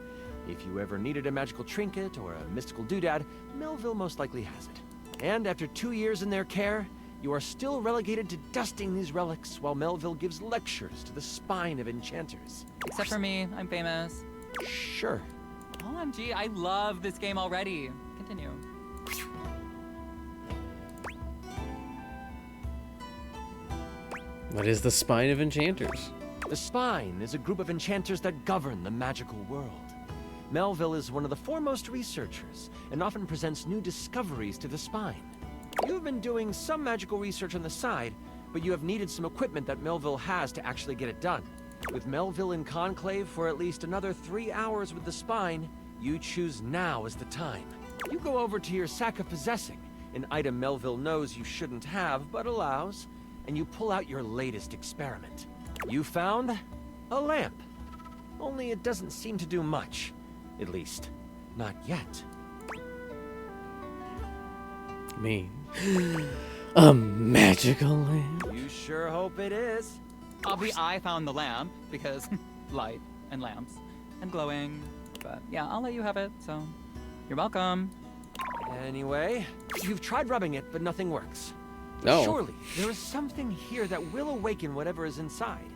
If you ever needed a magical trinket or a mystical doodad, Melville most likely has it. And after 2 years in their care, you are still relegated to dusting these relics while Melville gives lectures to the spine of enchanters. Except for me, I'm famous. Sure. OMG, I love this game already. Continue. What is the spine of enchanters? The Spine is a group of enchanters that govern the magical world. Melville is one of the foremost researchers, and often presents new discoveries to the Spine. You've been doing some magical research on the side, but you have needed some equipment that Melville has to actually get it done. With Melville in conclave for at least another 3 hours with the Spine, you choose now as the time. You go over to your sack of possessing, an item Melville knows you shouldn't have, but allows, and you pull out your latest experiment. You found a lamp. Only it doesn't seem to do much. At least, not yet. Me. A magical lamp? You sure hope it is. I found the lamp, because light and lamps and glowing. But yeah, I'll let you have it, so you're welcome. Anyway, you've tried rubbing it, but nothing works. No. Surely, there is something here that will awaken whatever is inside.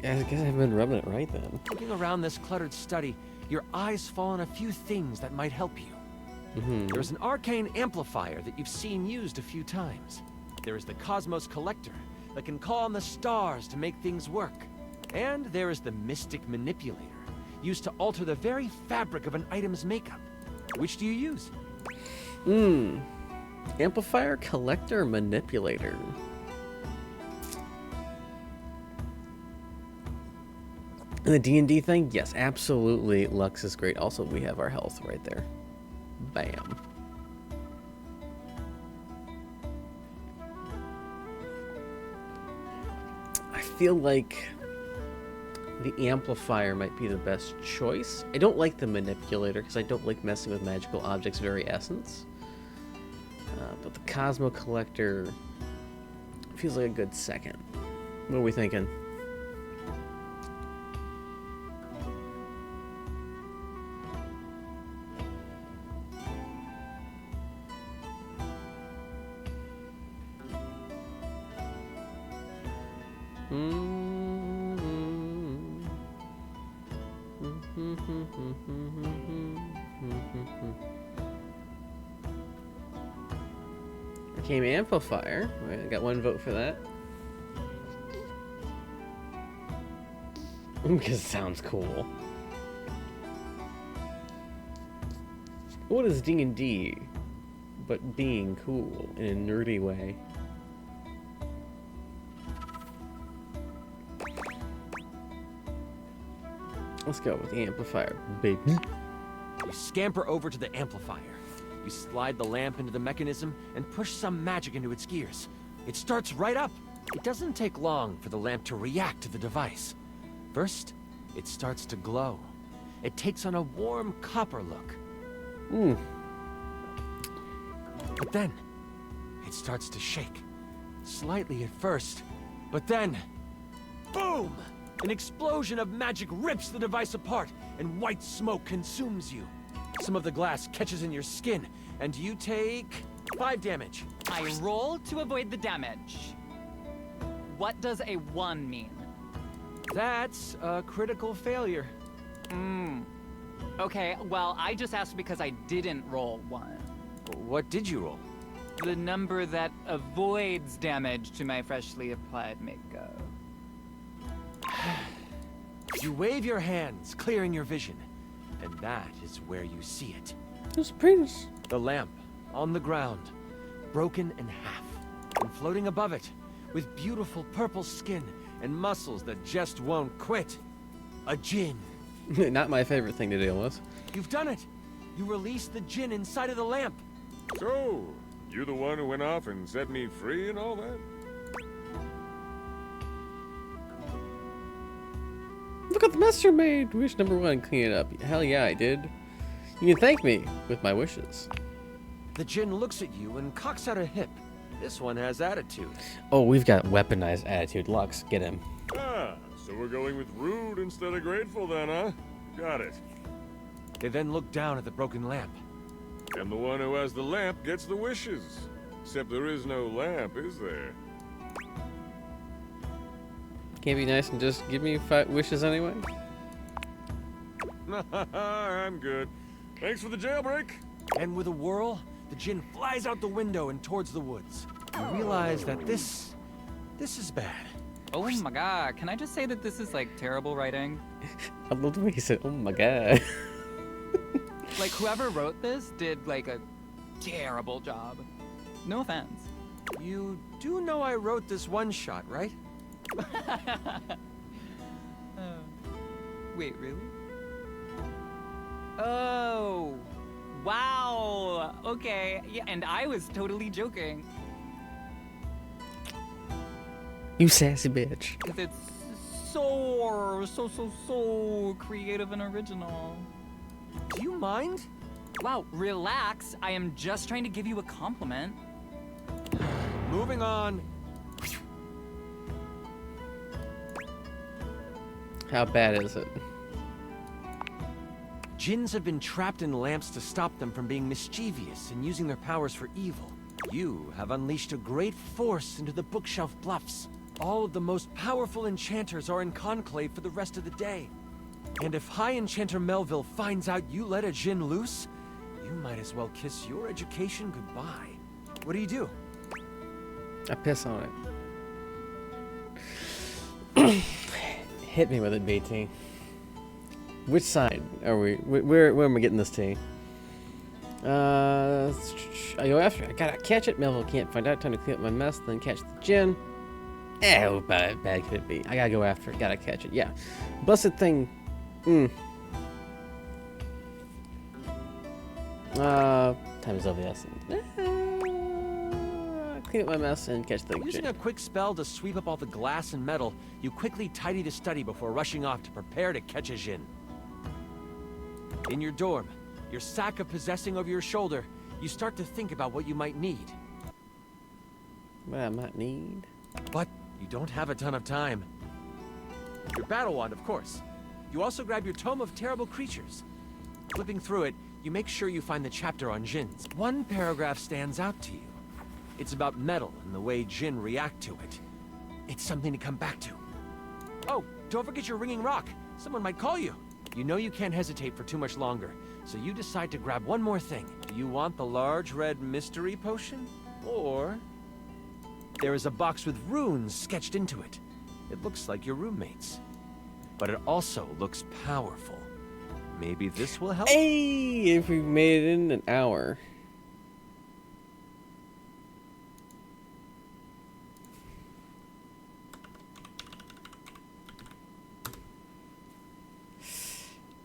Yeah, I guess I've been rubbing it right then. Looking around this cluttered study, your eyes fall on a few things that might help you. There's an arcane amplifier that you've seen used a few times. There is the Cosmos Collector that can call on the stars to make things work. And there is the Mystic Manipulator, used to alter the very fabric of an item's makeup. Which do you use? Amplifier, collector, manipulator. And the D&D thing? Yes, absolutely. Lux is great. Also, we have our health right there. Bam. I feel like the amplifier might be the best choice. I don't like the manipulator because I don't like messing with magical objects' very essence. But the Cosmo Collector feels like a good second. What are we thinking? Arcane Amplifier. I got one vote for that. Because it sounds cool. What is D&D but being cool in a nerdy way? Let's go with the amplifier, baby. You scamper over to the amplifier. You slide the lamp into the mechanism and push some magic into its gears. It starts right up. It doesn't take long for the lamp to react to the device. First, it starts to glow. It takes on a warm copper look. But then, it starts to shake. Slightly at first, but then, boom! An explosion of magic rips the device apart, and white smoke consumes you. Some of the glass catches in your skin, and you take 5 damage. I roll to avoid the damage. What does a 1 mean? That's a critical failure. Okay, well, I just asked because I didn't roll 1. What did you roll? The number that avoids damage to my freshly applied makeup. You wave your hands, clearing your vision. And that is where you see it. It's Prince. The lamp, on the ground, broken in half. And floating above it, with beautiful purple skin and muscles that just won't quit. A djinn. Not my favorite thing to deal with. You've done it! You released the djinn inside of the lamp. So, you the one who went off and set me free and all that? Look at the mess you made! Wish number 1, clean it up. Hell yeah, I did. You can thank me with my wishes. The djinn looks at you and cocks out a hip. This one has attitude. Oh, we've got weaponized attitude. Lux, get him. Ah, so we're going with rude instead of grateful then, huh? Got it. They then look down at the broken lamp. And the one who has the lamp gets the wishes. Except there is no lamp, is there? Can't be nice and just give me 5 wishes anyway? I'm good. Thanks for the jailbreak. And with a whirl, the djinn flies out the window and towards the woods. You realize that this is bad. Oh my god, can I just say that this is like terrible writing? I love the way he said, oh my god. Like whoever wrote this did like a terrible job. No offense. You do know I wrote this one shot, right? Wait, really? Oh, wow. Okay, yeah, and I was totally joking. You sassy bitch. Because it's so creative and original. Do you mind? Wow, relax. I am just trying to give you a compliment. Moving on. How bad is it? Djinns have been trapped in lamps to stop them from being mischievous and using their powers for evil. You have unleashed a great force into the bookshelf bluffs. All of the most powerful enchanters are in conclave for the rest of the day. And if High Enchanter Melville finds out you let a djinn loose, you might as well kiss your education goodbye. What do? I piss on it. Hit me with it, BT. Which side are we? Where am I getting this tea? I go after it. I gotta catch it. Melville can't find out. Time to clean up my mess. Then catch the djinn. How bad could it be? I gotta go after it. Gotta catch it. Yeah. Blessed thing. Time is of the essence. Clean up my mess and catch the Using a quick spell to sweep up all the glass and metal, you quickly tidy the study before rushing off to prepare to catch a Jinn. In your dorm, your sack of possessing over your shoulder, you start to think about what you might need. What I might need? But you don't have a ton of time. Your battle wand, of course. You also grab your Tome of Terrible Creatures. Flipping through it, you make sure you find the chapter on Jinns. One paragraph stands out to you. It's about metal and the way Jinn react to it. It's something to come back to. Oh, don't forget your ringing rock. Someone might call you. You know you can't hesitate for too much longer, so you decide to grab one more thing. Do you want the large red mystery potion? Or there is a box with runes sketched into it. It looks like your roommate's. But it also looks powerful. Maybe this will help? Hey, if we made it in an hour.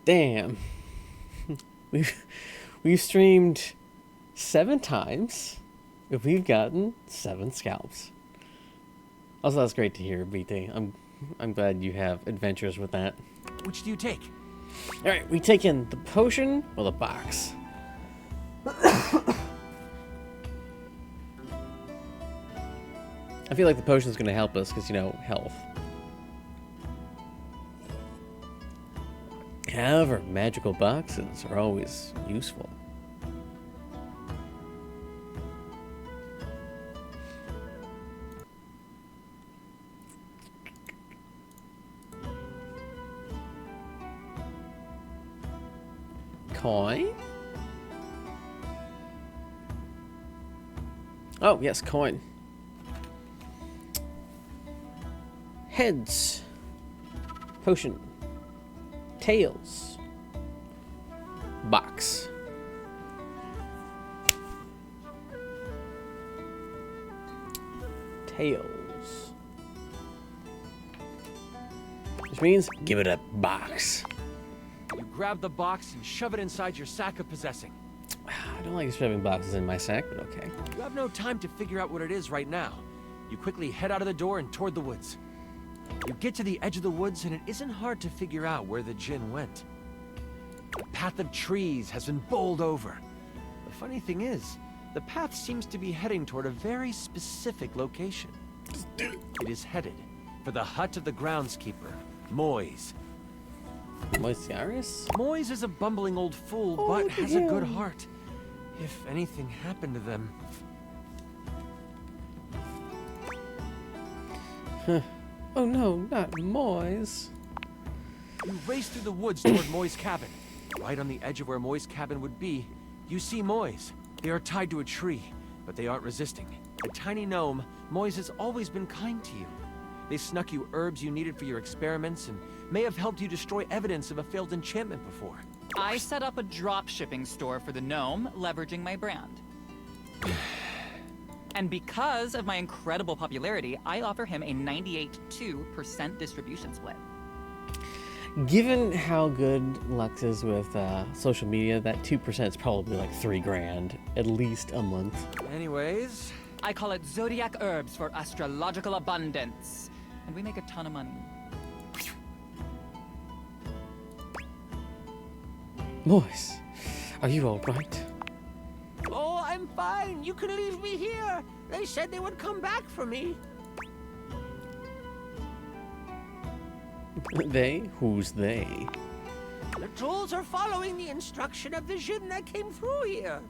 Damn. We've streamed 7 times. If we've gotten 7 scalps. Also, that's great to hear, BT. I'm glad you have adventures with that. Which do you take? All right, we take in the potion or the box. I feel like the potion is going to help us because, you know, health. However, magical boxes are always useful. Coin? Oh, yes, coin. Heads. Potion. Tails. Box. Tails. Which means give it a box. You grab the box and shove it inside your sack of possessing. I don't like shoving boxes in my sack, but okay. You have no time to figure out what it is right now. You quickly head out of the door and toward the woods. You get to the edge of the woods and it isn't hard to figure out where the Jinn went. A path of trees has been bowled over. The funny thing is, the path seems to be heading toward a very specific location. It is headed for the hut of the groundskeeper, Moise. Moisiaris? Moise is a bumbling old fool, but has a good heart. If anything happened to them... Huh. Oh no, not Moise. You race through the woods toward Moi's cabin. Right on the edge of where Moi's cabin would be, you see Moise. They are tied to a tree, but they aren't resisting. A tiny gnome, Moise has always been kind to you. They snuck you herbs you needed for your experiments and may have helped you destroy evidence of a failed enchantment before. I set up a drop shipping store for the gnome, leveraging my brand. And because of my incredible popularity, I offer him a 98.2% distribution split. Given how good Lux is with social media, that 2% is probably like $3 grand, at least a month. Anyways... I call it Zodiac Herbs for astrological abundance. And we make a ton of money. Moise, are you alright? Oh, I'm fine. You can leave me here. They said they would come back for me. They? Who's they? The trolls are following the instruction of the Jinn that came through here.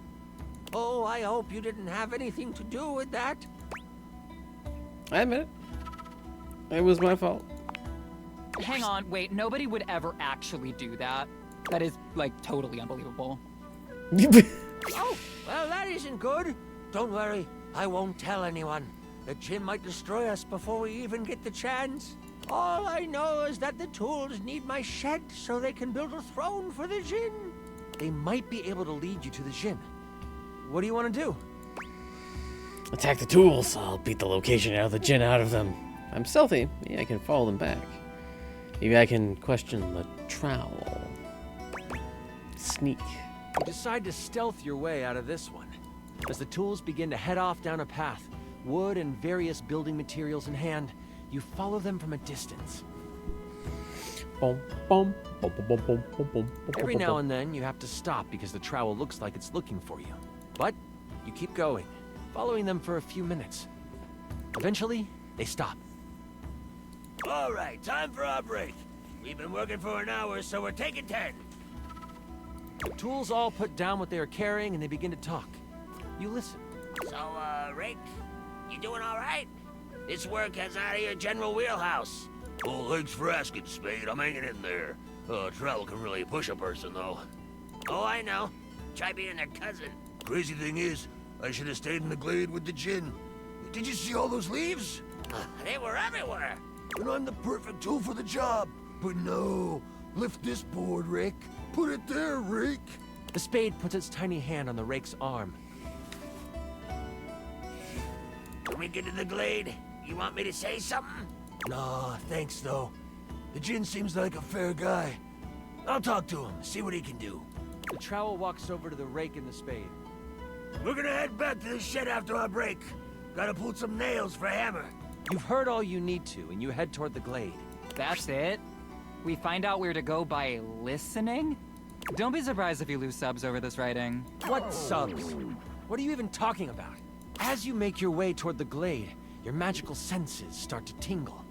Oh, I hope you didn't have anything to do with that. I admit it. It was my fault. Hang on, wait, nobody would ever actually do that. That is, like, totally unbelievable. Oh, well, that isn't good. Don't worry, I won't tell anyone. The Jinn might destroy us before we even get the chance. All I know is that the tools need my shed so they can build a throne for the Jinn. They might be able to lead you to the Jinn. What do you want to do? Attack the tools. I'll beat the location out of the Jinn out of them. I'm stealthy. Yeah, I can follow them back. Maybe I can question the trowel. Sneak. You decide to stealth your way out of this one. As the tools begin to head off down a path, wood and various building materials in hand, you follow them from a distance. Every now and then, you have to stop because the trowel looks like it's looking for you. But you keep going, following them for a few minutes. Eventually, they stop. All right, time for our break. We've been working for an hour, so we're taking 10. The tools all put down what they are carrying and they begin to talk. You listen. So, Rick, you doing all right? This work has out of your general wheelhouse. Oh, thanks for asking, Spade. I'm hanging in there. Travel can really push a person, though. Oh, I know. Try being their cousin. Crazy thing is, I should have stayed in the glade with the gin. Did you see all those leaves? They were everywhere. And I'm the perfect tool for the job. But no. Lift this board, Rick. Put it there, Rick. The spade puts its tiny hand on the rake's arm. When we get to the glade, you want me to say something? Nah, thanks, though. The gin seems like a fair guy. I'll talk to him, see what he can do. The trowel walks over to the rake and the spade. We're gonna head back to the shed after our break. Gotta pull some nails for Hammer. You've heard all you need to, and you head toward the glade. That's it? We find out where to go by listening? Don't be surprised if you lose subs over this writing. What subs? What are you even talking about? As you make your way toward the glade, your magical senses start to tingle.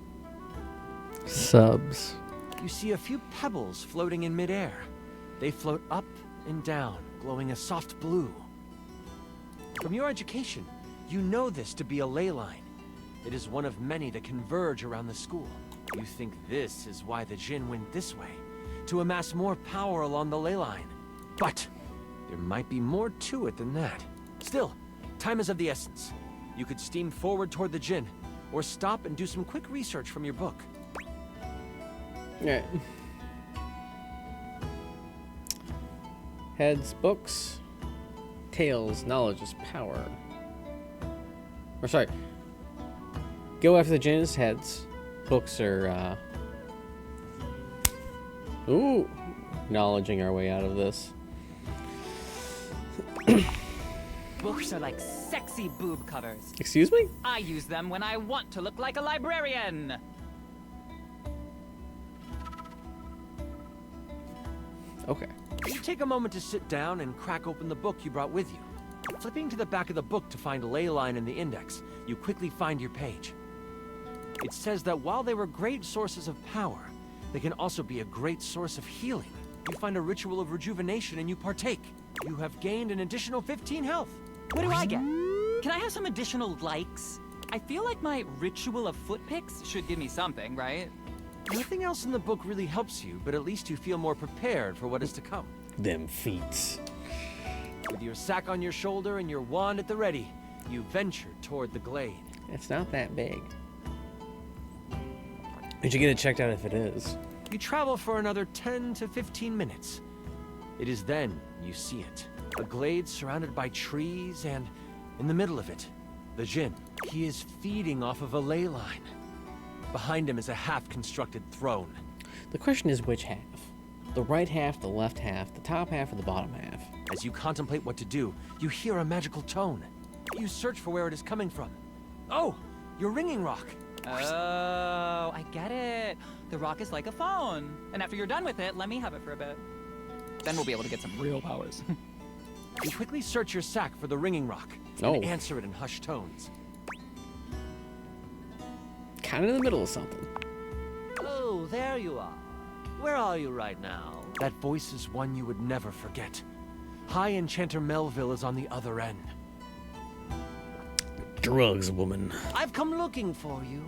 Subs. You see a few pebbles floating in midair. They float up and down, glowing a soft blue. From your education, you know this to be a ley line. It is one of many that converge around the school. You think this is why the Jinn went this way, to amass more power along the ley line. But there might be more to it than that. Still, time is of the essence. You could steam forward toward the Jinn, or stop and do some quick research from your book. Alright. Heads, books. Tails, knowledge is power. Or sorry. Go after the Jinn's heads. Books are, ooh. Acknowledging our way out of this. Books are like sexy boob covers. Excuse me? I use them when I want to look like a librarian. Okay. You take a moment to sit down and crack open the book you brought with you. Flipping to the back of the book to find a ley line in the index, you quickly find your page. It says that while they were great sources of power, they can also be a great source of healing. You find a ritual of rejuvenation and you partake. You have gained an additional 15 health. What do I get? Can I have some additional likes? I feel like my ritual of foot picks should give me something, right? Nothing else in the book really helps you, but at least you feel more prepared for what is to come. Them feats. With your sack on your shoulder and your wand at the ready, you venture toward the glade. It's not that big. We should get it checked out if it is. You travel for another 10 to 15 minutes. It is then you see it. A glade surrounded by trees and, in the middle of it, the Jinn. He is feeding off of a ley line. Behind him is a half-constructed throne. The question is which half? The right half, the left half, the top half, or the bottom half? As you contemplate what to do, you hear a magical tone. You search for where it is coming from. Oh, your ringing rock. Oh, I get it. The rock is like a phone. And after you're done with it, let me have it for a bit. Then we'll be able to get some real powers. You quickly search your sack for the ringing rock and answer it in hushed tones. Kind of in the middle of something. Oh, there you are. Where are you right now? That voice is one you would never forget. High Enchanter Melville is on the other end. Drugs, woman. I've come looking for you.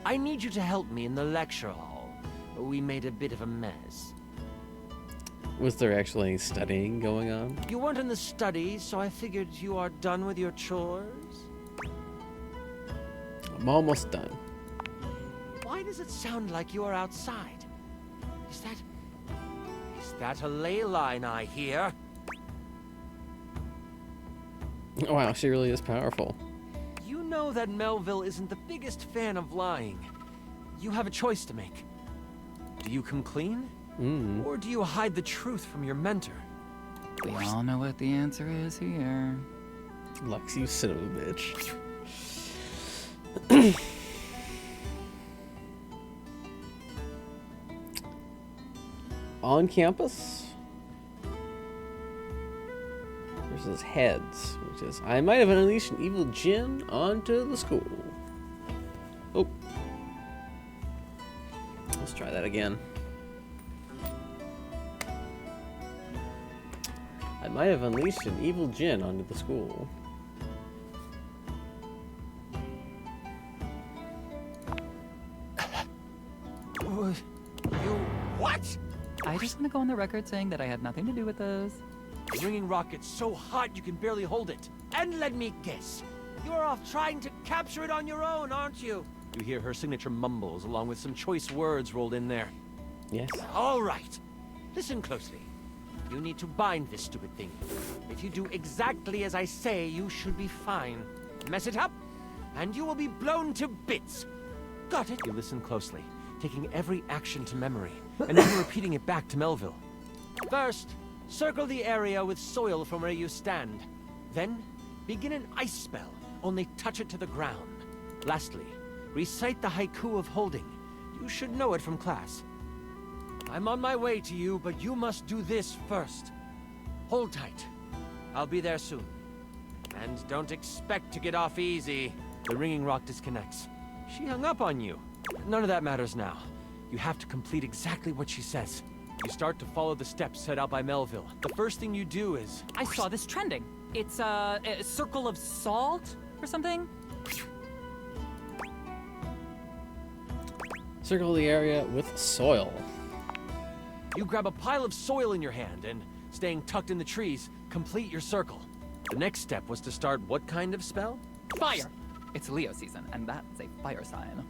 I need you to help me in the lecture hall. We made a bit of a mess. Was there actually any studying going on? You weren't in the study, so I figured you are done with your chores. I'm almost done. Why does it sound like you are outside? Is that a ley line I hear? Wow, she really is powerful. You know that Melville isn't the biggest fan of lying. You have a choice to make. Do you come clean? Or do you hide the truth from your mentor? We all know what the answer is here. Lux, you son of a bitch. On campus versus heads, which is I might have unleashed an evil djinn onto the school. Oh, let's try that again. I might have unleashed an evil djinn onto the school. You what? I just want to go on the record saying that I had nothing to do with those. The ringing rocket's so hot you can barely hold it. And let me guess, you're off trying to capture it on your own, aren't you? You hear her signature mumbles along with some choice words rolled in there. Yes. All right. Listen closely. You need to bind this stupid thing. If you do exactly as I say, you should be fine. Mess it up, and you will be blown to bits. Got it? You listen closely, taking every action to memory, and then repeating it back to Melville. First, circle the area with soil from where you stand. Then, begin an ice spell, only touch it to the ground. Lastly, recite the haiku of holding. You should know it from class. I'm on my way to you, but you must do this first. Hold tight. I'll be there soon. And don't expect to get off easy. The ringing rock disconnects. She hung up on you. None of that matters now. You have to complete exactly what she says. You start to follow the steps set out by Melville. The first thing you do is... I saw this trending. It's a circle of salt or something? Circle the area with soil. You grab a pile of soil in your hand and, staying tucked in the trees, complete your circle. The next step was to start what kind of spell? Fire! It's Leo season, and that's a fire sign.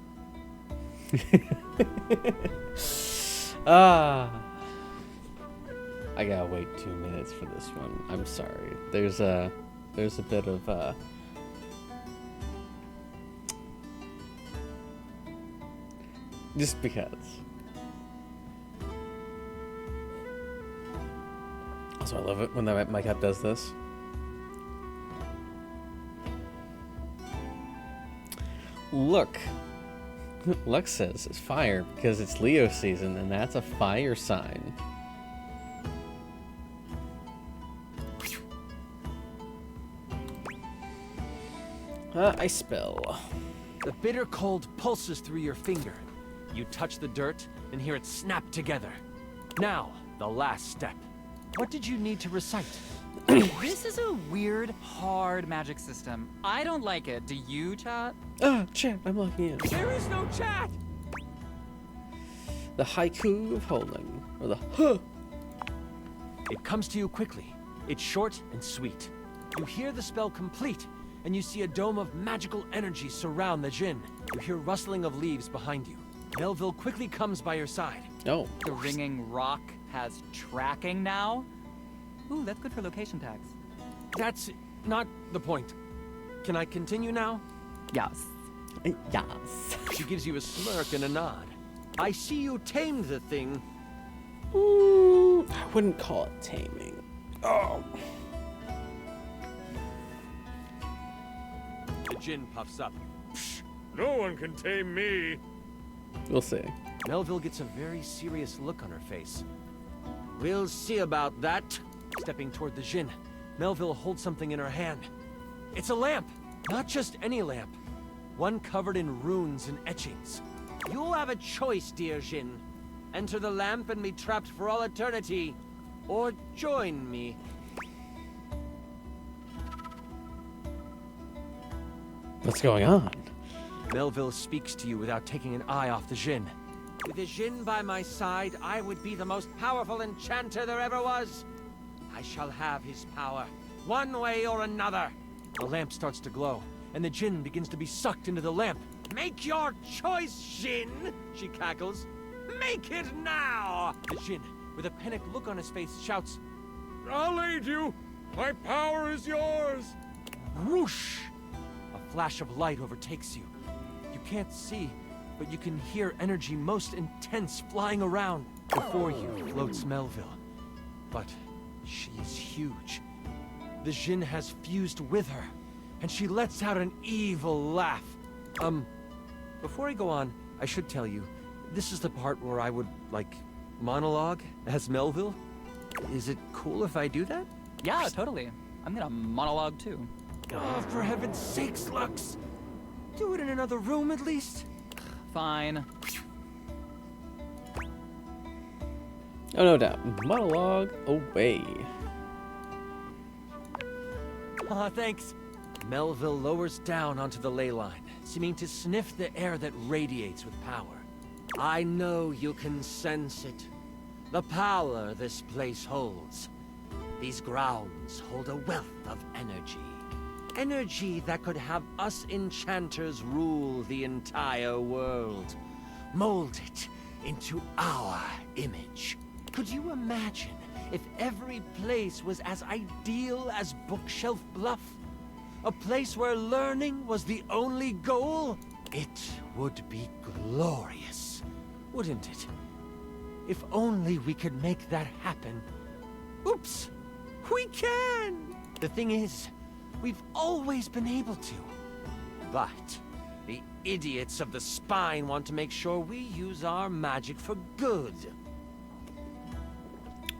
I gotta wait 2 minutes for this one. I'm sorry. There's a bit of just because. Also, I love it when my cat does this. Look, Lux says it's fire because it's Leo season, and that's a fire sign. Ice spell. The bitter cold pulses through your finger. You touch the dirt and hear it snap together. Now, the last step. What did you need to recite? This is a weird, hard magic system. I don't like it. Do you, chat? Chat, I'm logging in. There is no chat! The haiku of holding, or the huh. It comes to you quickly. It's short and sweet. You hear the spell complete, and you see a dome of magical energy surround the djinn. You hear rustling of leaves behind you. Melville quickly comes by your side. Oh. The ringing rock has tracking now? Ooh, that's good for location tags. That's not the point. Can I continue now? Yes. Yes. She gives you a smirk and a nod. I see you tamed the thing. I wouldn't call it taming. Oh. The djinn puffs up. Psh, no one can tame me. We'll see. Melville gets a very serious look on her face. We'll see about that. Stepping toward the djinn, Melville holds something in her hand. It's a lamp. Not just any lamp. One covered in runes and etchings. You'll have a choice, dear djinn. Enter the lamp and be trapped for all eternity. Or join me. What's going on? Melville speaks to you without taking an eye off the djinn. With the djinn by my side, I would be the most powerful enchanter there ever was. I shall have his power, one way or another. The lamp starts to glow, and the djinn begins to be sucked into the lamp. Make your choice, djinn, she cackles. Make it now! The djinn, with a panicked look on his face, shouts, I'll aid you. My power is yours. Whoosh! A flash of light overtakes you. You can't see, but you can hear energy most intense flying around. Before you floats Melville. But She is huge. The Jinn has fused with her, and she lets out an evil laugh. Before I go on, I should tell you, this is the part where I would, like, monologue as Melville. Is it cool if I do that? Yeah, totally. I'm gonna monologue too. Oh, for heaven's sakes, Lux! Do it in another room at least. Fine. Oh, no doubt. Monologue away. Ah, thanks. Melville lowers down onto the ley line, seeming to sniff the air that radiates with power. I know you can sense it. The power this place holds. These grounds hold a wealth of energy. Energy that could have us enchanters rule the entire world. Mold it into our image. Could you imagine if every place was as ideal as Bookshelf Bluff? A place where learning was the only goal? It would be glorious, wouldn't it? If only we could make that happen. Oops! We can! The thing is, we've always been able to. But the idiots of the Spine want to make sure we use our magic for good.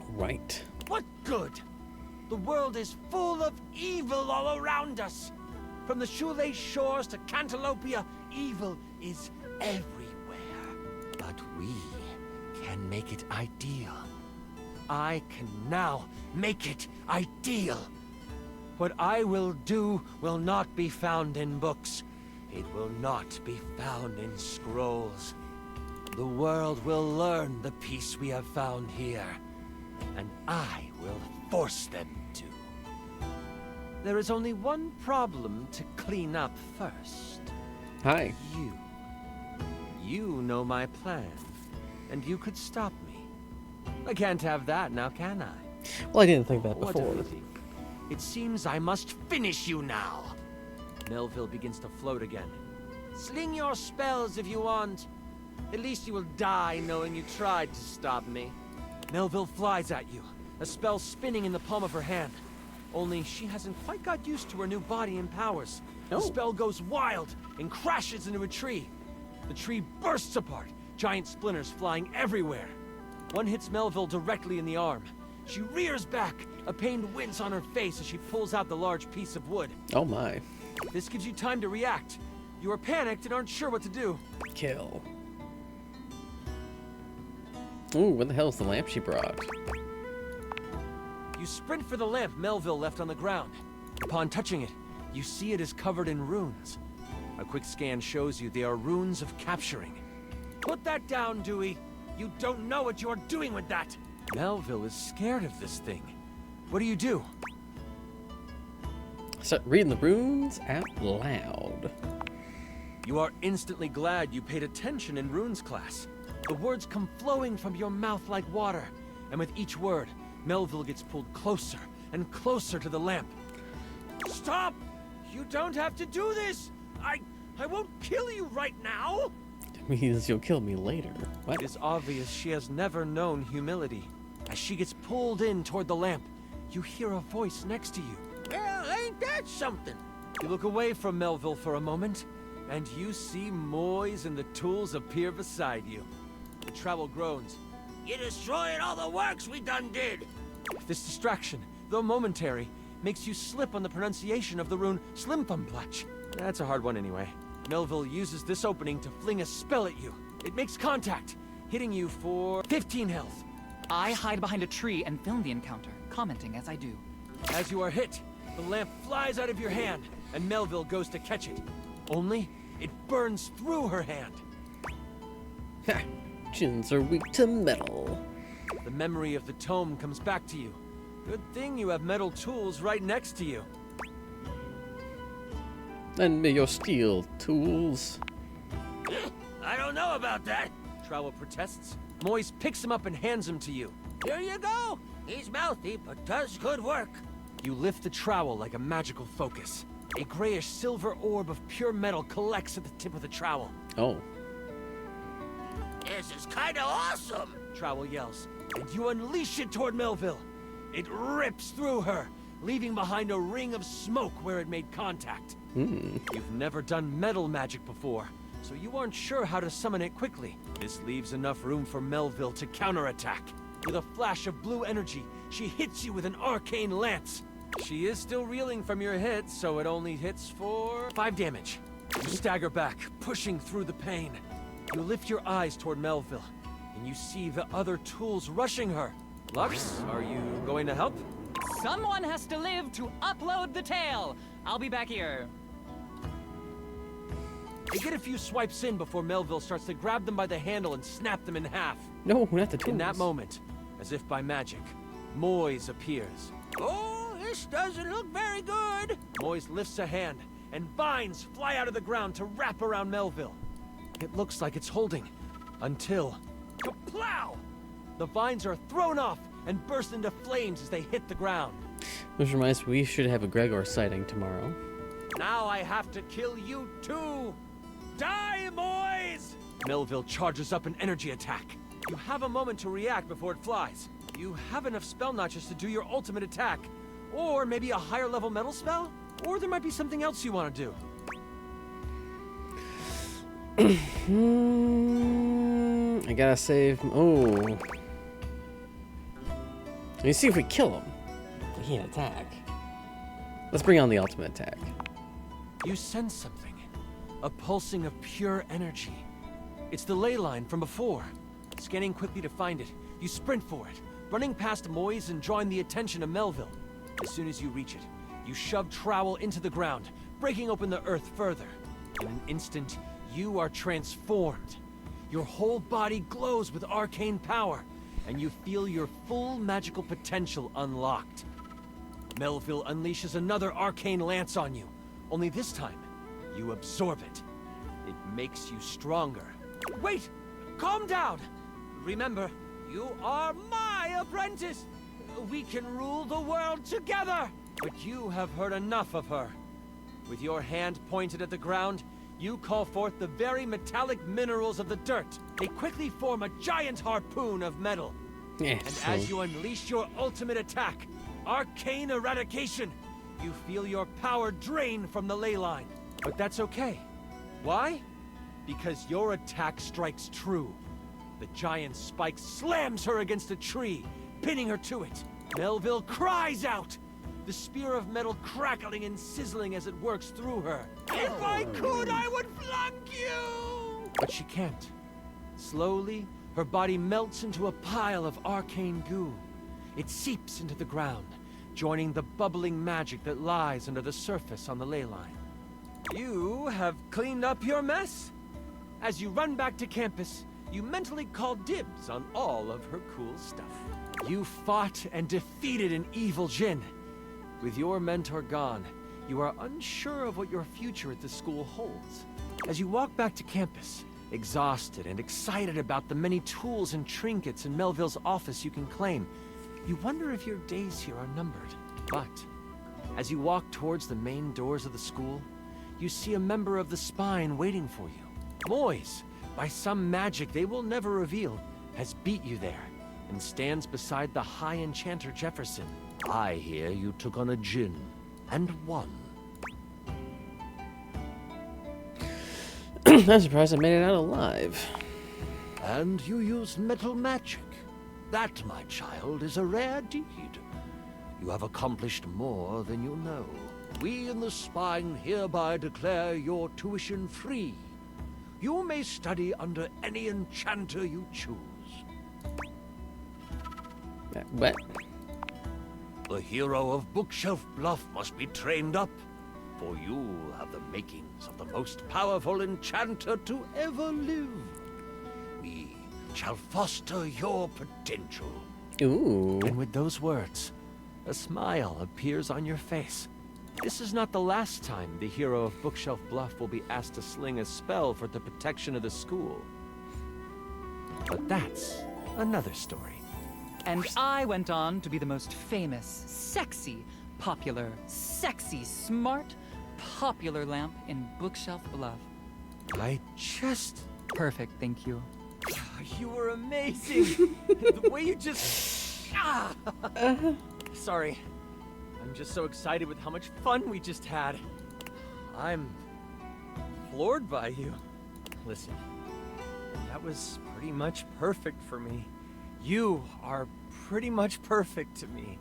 Right. What good? The world is full of evil all around us. From the Shoelace Shores to Cantalopia, evil is everywhere. But we can make it ideal. I can now make it ideal. What I will do will not be found in books. It will not be found in scrolls. The world will learn the peace we have found here, and I will force them to. There is only one problem to clean up first. Hi. You. You know my plan, and you could stop me. I can't have that now, can I? Well, I didn't think that What before. a pity. It seems I must finish you now. Melville begins to float again. Sling your spells if you want. At least you will die knowing you tried to stop me. Melville flies at you, a spell spinning in the palm of her hand. Only she hasn't quite got used to her new body and powers. The spell goes wild and crashes into a tree. The tree bursts apart, giant splinters flying everywhere. One hits Melville directly in the arm. She rears back, a pained wince on her face as she pulls out the large piece of wood. Oh my. This gives you time to react. You are panicked and aren't sure what to do. Kill. Ooh, what the hell is the lamp she brought? You sprint for the lamp Melville left on the ground. Upon touching it, you see it is covered in runes. A quick scan shows you they are runes of capturing. Put that down, Dewey. You don't know what you're doing with that. Melville is scared of this thing. What do? Start reading the runes out loud. You are instantly glad you paid attention in runes class. The words come flowing from your mouth like water, and with each word, Melville gets pulled closer and closer to the lamp. Stop! You don't have to do this! I won't kill you right now! That means you'll kill me later. What? It is obvious she has never known humility. As she gets pulled in toward the lamp, you hear a voice next to you. Well, ain't that something? You look away from Melville for a moment, and you see Moise and the tools appear beside you. The travel groans. You destroyed all the works we done did! This distraction, though momentary, makes you slip on the pronunciation of the rune Slimthumplach. That's a hard one anyway. Melville uses this opening to fling a spell at you. It makes contact, hitting you for 15 health. I hide behind a tree and film the encounter, commenting as I do. As you are hit, the lamp flies out of your hand, and Melville goes to catch it. Only, it burns through her hand. Ha! Jinns are weak to metal. The memory of the tome comes back to you. Good thing you have metal tools right next to you. Lend me your steel tools. I don't know about that, Trowel protests. Moise picks him up and hands him to you. Here you go. He's mouthy, but does good work. You lift the trowel like a magical focus. A grayish silver orb of pure metal collects at the tip of the trowel. Oh. This is kinda awesome, Trowel yells. And you unleash it toward Melville. It rips through her, leaving behind a ring of smoke where it made contact. You've never done metal magic before, so you aren't sure how to summon it quickly. This leaves enough room for Melville to counterattack. With a flash of blue energy, she hits you with an arcane lance. She is still reeling from your hit, so it only hits for 5 damage. You stagger back, pushing through the pain. You lift your eyes toward Melville, and you see the other tools rushing her. Lux, are you going to help? Someone has to live to upload the tale. I'll be back here. They get a few swipes in before Melville starts to grab them by the handle and snap them in half. No, not the tools. In that moment, as if by magic, Moise appears. Oh, this doesn't look very good. Moise lifts a hand, and vines fly out of the ground to wrap around Melville. It looks like it's holding, until... Kaplow! The vines are thrown off and burst into flames as they hit the ground. Which reminds me, we should have a Gregor sighting tomorrow. Now I have to kill you too! Die, Moise! Melville charges up an energy attack. You have a moment to react before it flies. You have enough spell notches to do your ultimate attack. Or maybe a higher level metal spell? Or there might be something else you want to do. I gotta save... Oh. Let me see if we kill him. He can't attack. Let's bring on the ultimate attack. You sense something. A pulsing of pure energy. It's the ley line from before. Scanning quickly to find it, you sprint for it, running past Moise and drawing the attention of Melville. As soon as you reach it, you shove Trowel into the ground, breaking open the earth further. In an instant, you are transformed. Your whole body glows with arcane power, and you feel your full magical potential unlocked. Melville unleashes another arcane lance on you, only this time, you absorb it. It makes you stronger. Wait! Calm down! Remember, you are my apprentice! We can rule the world together! But you have heard enough of her. With your hand pointed at the ground, you call forth the very metallic minerals of the dirt. They quickly form a giant harpoon of metal. Yeah, and as you unleash your ultimate attack, Arcane Eradication, you feel your power drain from the ley line. But that's okay. Why? Because your attack strikes true. The giant spike slams her against a tree, pinning her to it. Melville cries out, the spear of metal crackling and sizzling as it works through her. If I could, I would flunk you! But she can't. Slowly, her body melts into a pile of arcane goo. It seeps into the ground, joining the bubbling magic that lies under the surface on the ley line. You have cleaned up your mess. As you run back to campus, you mentally call dibs on all of her cool stuff. You fought and defeated an evil djinn. With your mentor gone, you are unsure of what your future at the school holds. As you walk back to campus, exhausted and excited about the many tools and trinkets in Melville's office you can claim, you wonder if your days here are numbered. But as you walk towards the main doors of the school, you see a member of the Spine waiting for you. Moise, by some magic they will never reveal, has beat you there and stands beside the High Enchanter Jefferson. I hear you took on a djinn and won. I'm surprised I made it out alive. And you used metal magic. That, my child, is a rare deed. You have accomplished more than you know. We in the Spine hereby declare your tuition free. You may study under any enchanter you choose. What? The hero of Bookshelf Bluff must be trained up, for you have the makings of the most powerful enchanter to ever live. We shall foster your potential. Ooh. And with those words, a smile appears on your face. This is not the last time the hero of Bookshelf Bluff will be asked to sling a spell for the protection of the school. But that's another story. And I went on to be the most famous, sexy, popular, sexy, smart, popular lamp in Bookshelf Bluff. I just... Perfect, thank you. You were amazing! The way you just... Sorry. I'm just so excited with how much fun we just had. I'm floored by you. Listen, that was pretty much perfect for me. You are pretty much perfect to me.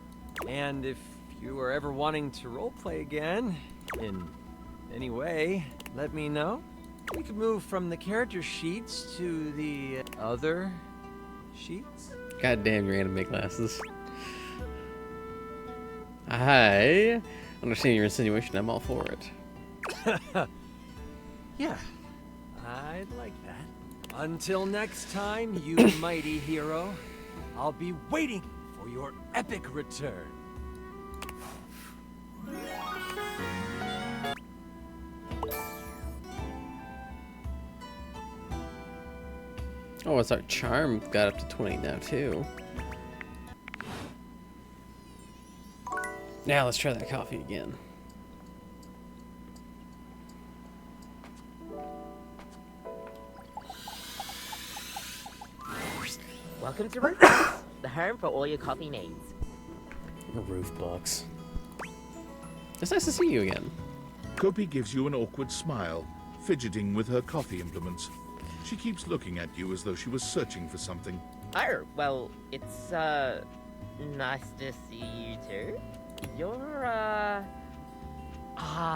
And if you were ever wanting to roleplay again, in any way, let me know. We could move from the character sheets to the other sheets. God damn your anime glasses. I understand your insinuation. I'm all for it. Yeah, I'd like that. Until next time, you mighty hero, I'll be waiting for your epic return. Oh, it's our charm got up to 20 now too. Now let's try that coffee again. Welcome to Roof Box, the home for all your coffee needs. Roof Box. It's nice to see you again. Kopi gives you an awkward smile, fidgeting with her coffee implements. She keeps looking at you as though she was searching for something. Oh, well, it's, nice to see you too. You're,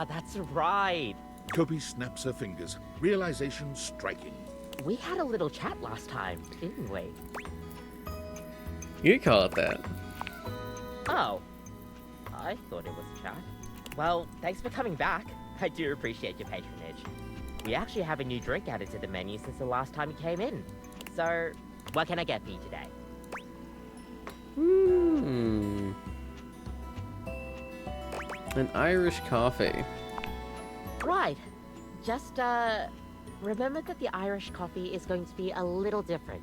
that's right. Kopi snaps her fingers, realization striking. We had a little chat last time, didn't we? You call it that. Oh, I thought it was a chat. Well, thanks for coming back. I do appreciate your patronage. We actually have a new drink added to the menu since the last time you came in. So, what can I get for you today? An Irish coffee. Right. Just, remember that the Irish coffee is going to be a little different.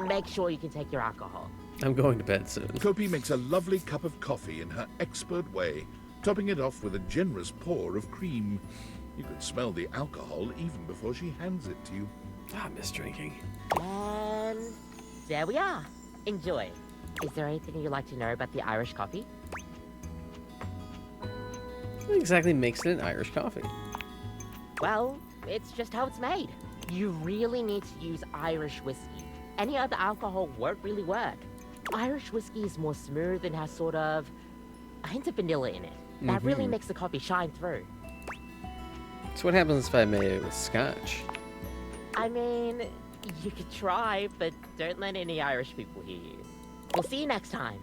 Make sure you can take your alcohol. I'm going to bed soon. Kopi makes a lovely cup of coffee in her expert way, topping it off with a generous pour of cream. You could smell the alcohol even before she hands it to you. I miss drinking. And there we are. Enjoy. Is there anything you'd like to know about the Irish coffee? What exactly makes it an Irish coffee? Well, it's just how it's made. You really need to use Irish whiskey. Any other alcohol won't really work. Irish whiskey is more smooth and has sort of a hint of vanilla in it. That really makes the coffee shine through. So what happens if I made it with scotch? I mean, you could try, but don't let any Irish people hear you. We'll see you next time.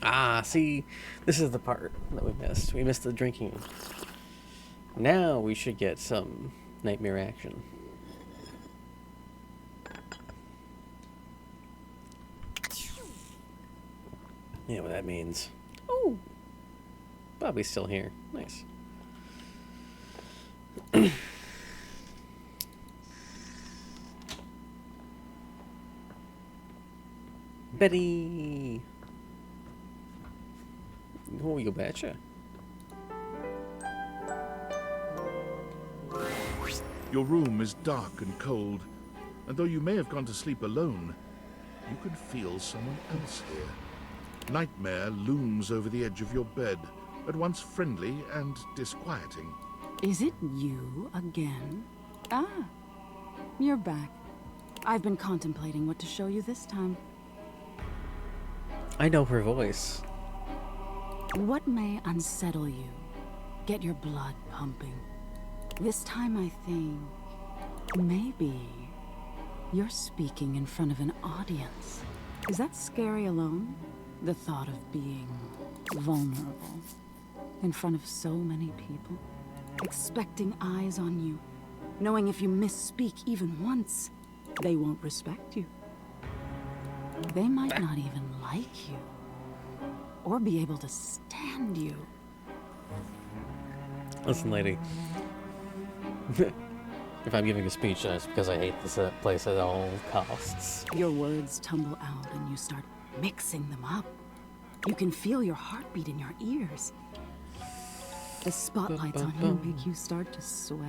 Ah, see, this is the part that we missed. We missed the drinking. Now we should get some nightmare action. You know what that means. Oh, Bobby's still here. Nice. Betty. Oh, you betcha. Your room is dark and cold, and though you may have gone to sleep alone, you can feel someone else here. Nightmare looms over the edge of your bed, at once friendly and disquieting. Is it you again? Ah, you're back. I've been contemplating what to show you this time. I know her voice. What may unsettle you? Get your blood pumping. This time I think maybe you're speaking in front of an audience. Is that scary alone? The thought of being vulnerable in front of so many people, expecting eyes on you, knowing if you misspeak even once, they won't respect you. They might not even like you, or be able to stand you. Listen, lady. If I'm giving a speech, it's because I hate this place at all costs. Your words tumble out and you start mixing them up. You can feel your heartbeat in your ears. The spotlights on you make you start to sweat.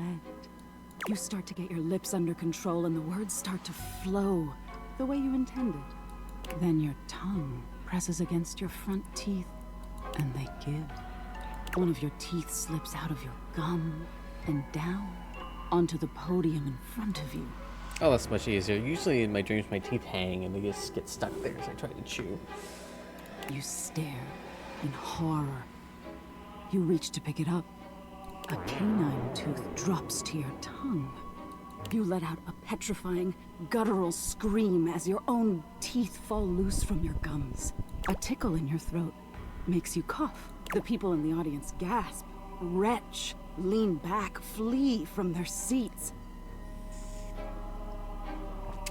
You start to get your lips under control and the words start to flow the way you intended. Then your tongue presses against your front teeth, and they give. One of your teeth slips out of your gum and down onto the podium in front of you. Oh, that's much easier. Usually in my dreams, my teeth hang and they just get stuck there as I try to chew. You stare in horror. You reach to pick it up. A canine tooth drops to your tongue. You let out a petrifying, guttural scream as your own teeth fall loose from your gums. A tickle in your throat makes you cough. The people in the audience gasp, retch, lean back, flee from their seats.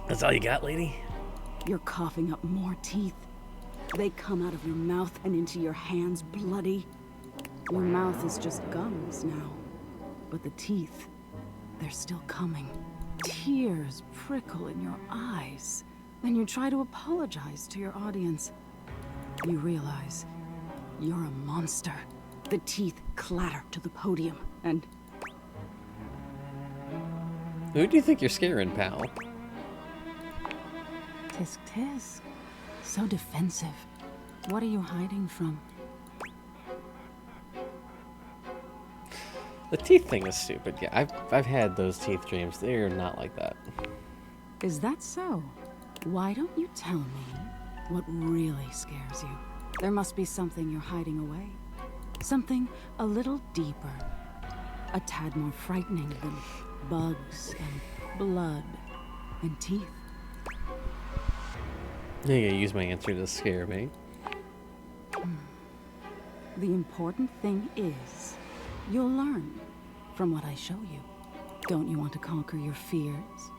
That's all you got, lady? You're coughing up more teeth. They come out of your mouth and into your hands bloody. Your mouth is just gums now. But the teeth, they're still coming. Tears prickle in your eyes. Then you try to apologize to your audience. You realize you're a monster. The teeth clatter to the podium, and... Who do you think you're scaring, pal? Tisk tisk. So defensive. What are you hiding from? The teeth thing is stupid. Yeah, I've had those teeth dreams. They're not like that. Is that so? Why don't you tell me what really scares you? There must be something you're hiding away. Something a little deeper. A tad more frightening than bugs and blood and teeth. You're gonna use my answer to scare me. The important thing is, you'll learn from what I show you. Don't you want to conquer your fears?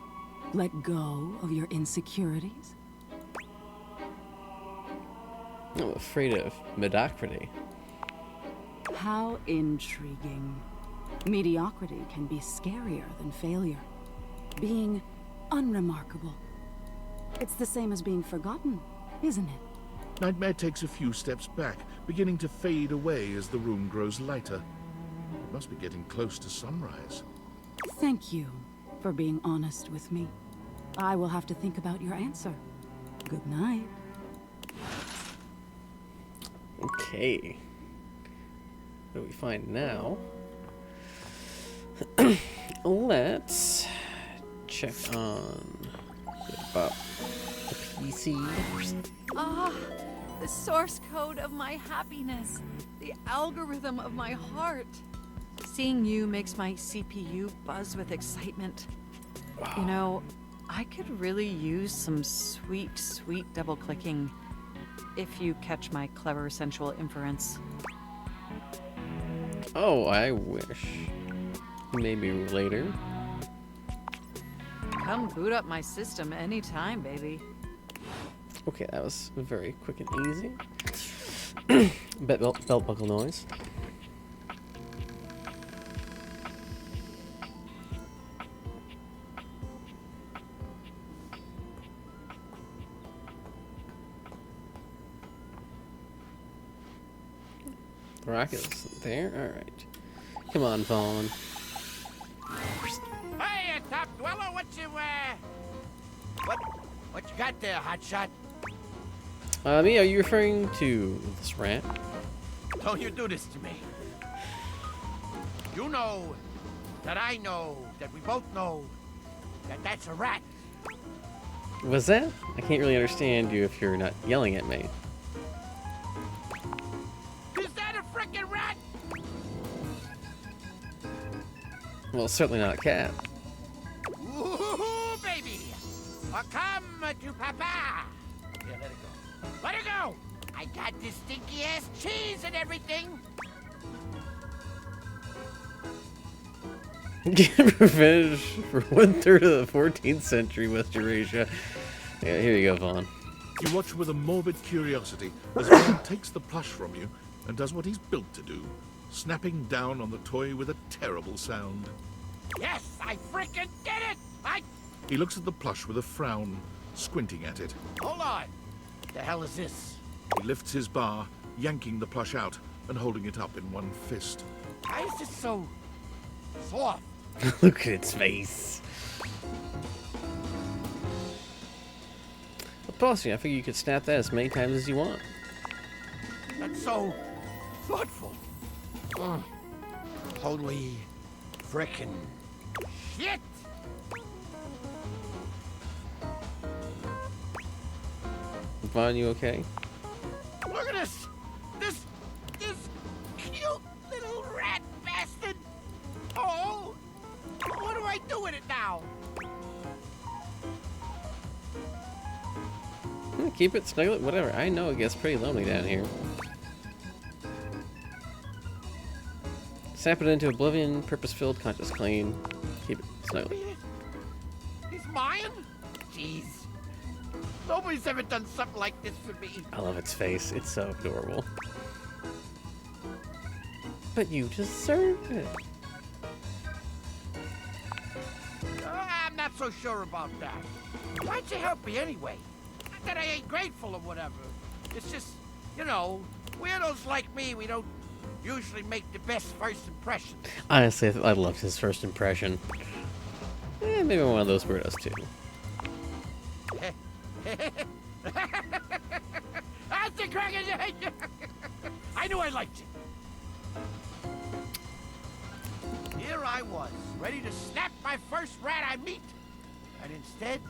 Let go of your insecurities? I'm afraid of mediocrity. How intriguing. Mediocrity can be scarier than failure. Being unremarkable. It's the same as being forgotten, isn't it? Nightmare takes a few steps back, beginning to fade away as the room grows lighter. It must be getting close to sunrise. Thank you for being honest with me. I will have to think about your answer. Good night. Okay. What do we find now? Let's check on about the PC. Ah, the source code of my happiness. The algorithm of my heart. Seeing you makes my CPU buzz with excitement. You know, I could really use some sweet, sweet double-clicking if you catch my clever sensual inference. Oh, I wish. Maybe later. Come boot up my system anytime, baby. Okay, that was very quick and easy. Belt buckle noise. The rocket isn't there. All right. Come on, Vaughn. Hey, top dweller, what you got there, hotshot? Me, are you referring to this rat? Don't you do this to me. You know that I know that we both know that that's a rat. Was that? I can't really understand you if you're not yelling at me. Is that a frickin' rat? Well, it's certainly not a cat. Ooh, baby! Come to Papa! Here, let it go. Let it go! I got this stinky-ass cheese and everything! Get revenge for 1/3 of the 14th century West Eurasia. Yeah, here you go, Vaughn. You watch with a morbid curiosity as Vaughn takes the plush from you and does what he's built to do, snapping down on the toy with a terrible sound. Yes, I frickin' did it! He looks at the plush with a frown, squinting at it. Hold on! The hell is this? He lifts his bar, yanking the plush out and holding it up in one fist. Why is this so soft? Look at its face. Plus, I figure you could snap that as many times as you want. That's so thoughtful. Holy frickin' shit! Vaughn, you okay? Look at this! This cute little rat bastard! Oh! What do I do with it now? Keep it, snuggle it, whatever. I know it gets pretty lonely down here. Sap it into oblivion, purpose-filled, conscious clean. Keep it, snuggle it. He's mine? Jeez. Nobody's ever done something like this for me. I love its face. It's so adorable. But you deserve it. I'm not so sure about that. Why'd you help me anyway? Not that I ain't grateful or whatever. It's just, you know, weirdos like me, we don't usually make the best first impressions. Honestly, I loved his first impression. Maybe one of those weirdos too. That's the crack. I knew I liked you. Here I was, ready to snap my first rat I meet. And instead,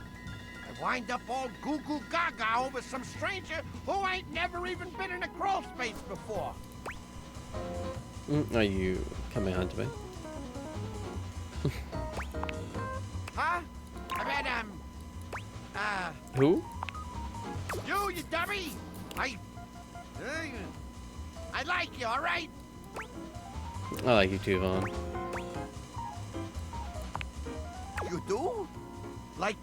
I wind up all goo-goo gaga over some stranger who ain't never even been in a crawl space before. Are you coming on to me? Huh? I mean, Who? You dummy! I like you, all right? I like you too, Vaughn. You do? Like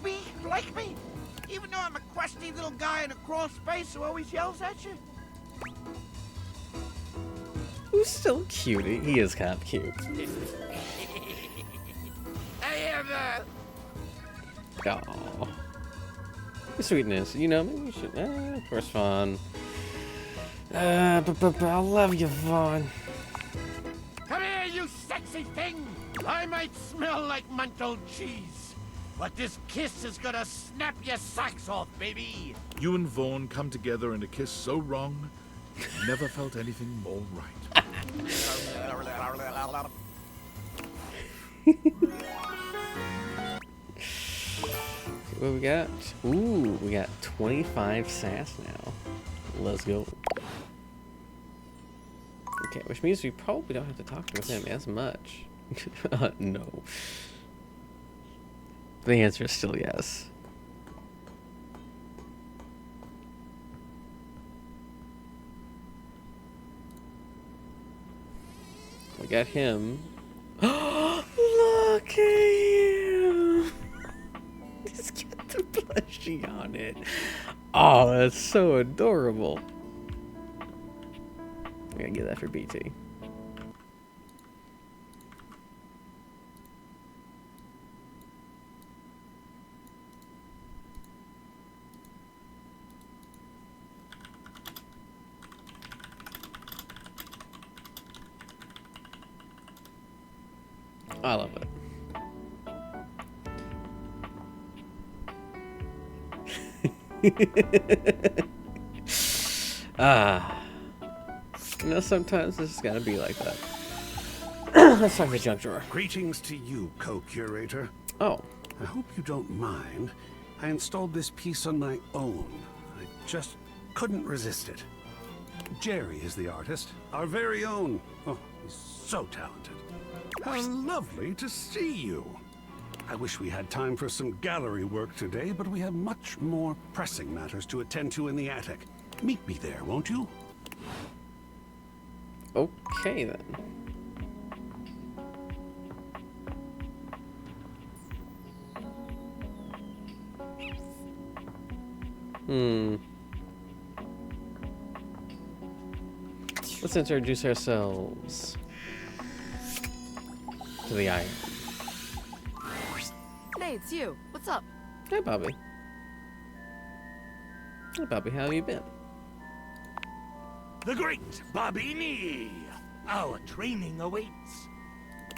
me? Like me? Even though I'm a crusty little guy in a crawl space who always yells at you? Who's still cute? He is kind of cute. I am, Oh, sweetness. You know, maybe we should. Of course, Vaughn. But I love you, Vaughn. Come here, you sexy thing! I might smell like Munto cheese, but this kiss is gonna snap your socks off, baby! You and Vaughn come together in a kiss so wrong, never felt anything more right. What we got? Ooh, we got 25 sass now. Let's go. Okay, which means we probably don't have to talk with him as much. No. The answer is still yes. We got him. Look at him! He's got the plushie on it. Oh, that's so adorable. I gotta get that for BT. I love it. You know, sometimes it's just gotta be like that. Let's talk to junk drawer. Greetings to you, co-curator. Oh. I hope you don't mind. I installed this piece on my own. I just couldn't resist it. Jerry is the artist, our very own. Oh, he's so talented. How lovely to see you. I wish we had time for some gallery work today, but we have much more pressing matters to attend to in the attic. Meet me there, won't you? Okay, then. Let's introduce ourselves to the eye. Hey, it's you. What's up? Hey, Bobby. Hey, Bobby, how have you been? The great Bobby Nee. Our training awaits.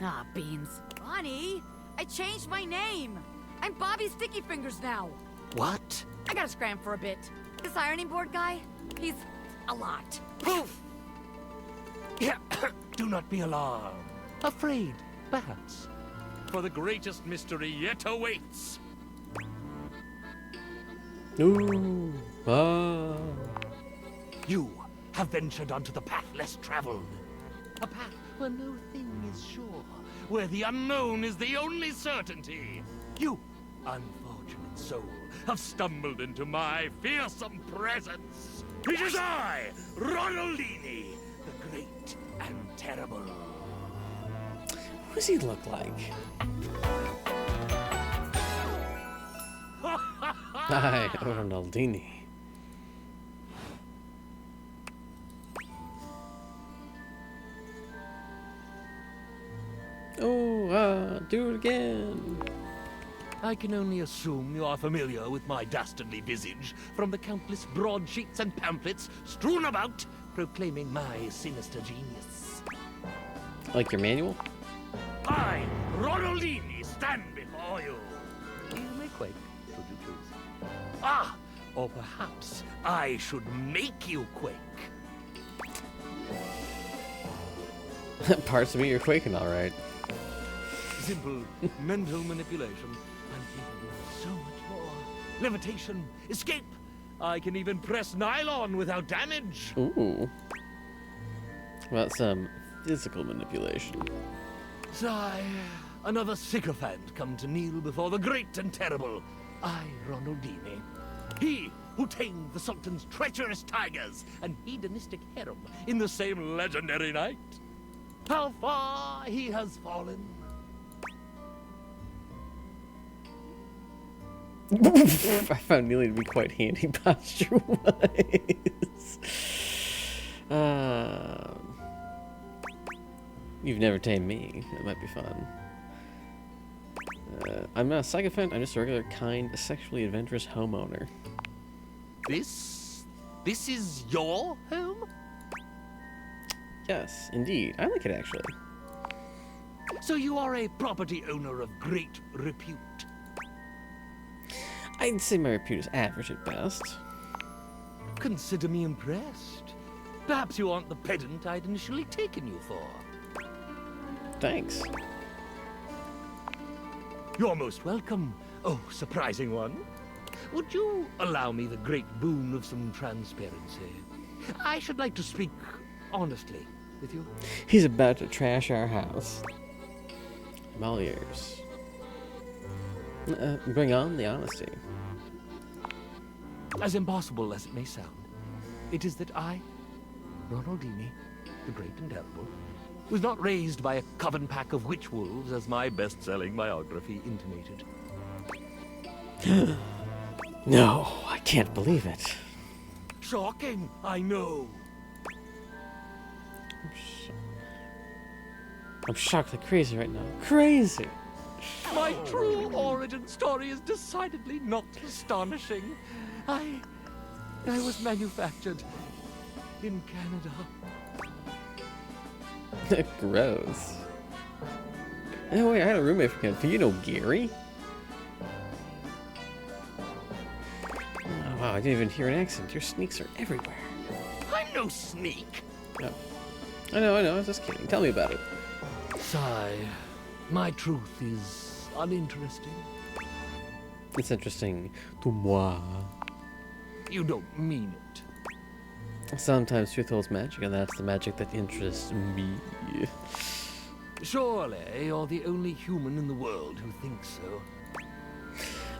Ah, beans. Bonnie, I changed my name. I'm Bobby Sticky Fingers now. What? I gotta scram for a bit. This ironing board guy, he's a lot. Poof! Yeah, do not be alarmed. Afraid, perhaps. For the greatest mystery yet awaits. Ooh. Ah. You have ventured onto the path less traveled. A path where no thing is sure, where the unknown is the only certainty. You, unfortunate soul, have stumbled into my fearsome presence. It is I, Ronaldini, the great and terrible. What does he look like? Hi, Ronaldini. Oh, do it again. I can only assume you are familiar with my dastardly visage from the countless broadsheets and pamphlets strewn about proclaiming my sinister genius. Like your manual? I, Ronaldini, stand before you. You may quake, should you choose. Ah, or perhaps I should make you quake. Parts of me you're quaking, all right. Simple mental manipulation. I'm capable of so much more. Levitation, escape. I can even press nylon without damage. Ooh. About some physical manipulation. Sigh. Another sycophant come to kneel before the great and terrible. I, Ronaldini. He who tamed the Sultan's treacherous tigers and hedonistic harem in the same legendary night. How far he has fallen. I found Neely to be quite handy posture-wise. You've never tamed me. That might be fun. I'm not a sycophant. I'm just a regular, kind, sexually adventurous homeowner. This is your home? Yes, indeed. I like it, actually. So you are a property owner of great repute. I'd say my repute is average at best. Consider me impressed. Perhaps you aren't the pedant I'd initially taken you for. Thanks. You're most welcome. Oh, surprising one. Would you allow me the great boon of some transparency? I should like to speak honestly with you. He's about to trash our house. I'm all ears. Bring on the honesty. As impossible as it may sound, it is that I, Ronaldini, the great and terrible, was not raised by a coven pack of witch wolves, as my best-selling biography intimated. No, I can't believe it. Shocking, I know. I'm shocked like crazy right now. Crazy! My true origin story is decidedly not astonishing. I was manufactured in Canada. Gross. Oh wait, I had a roommate from Canada. Do you know Gary? Oh, wow, I didn't even hear an accent. Your sneaks are everywhere. I'm no sneak. No. I know, I was just kidding. Tell me about it. Sigh. My truth is uninteresting. It's interesting to moi. You don't mean it. Sometimes truth holds magic, and that's the magic that interests me. Surely you're the only human in the world who thinks so.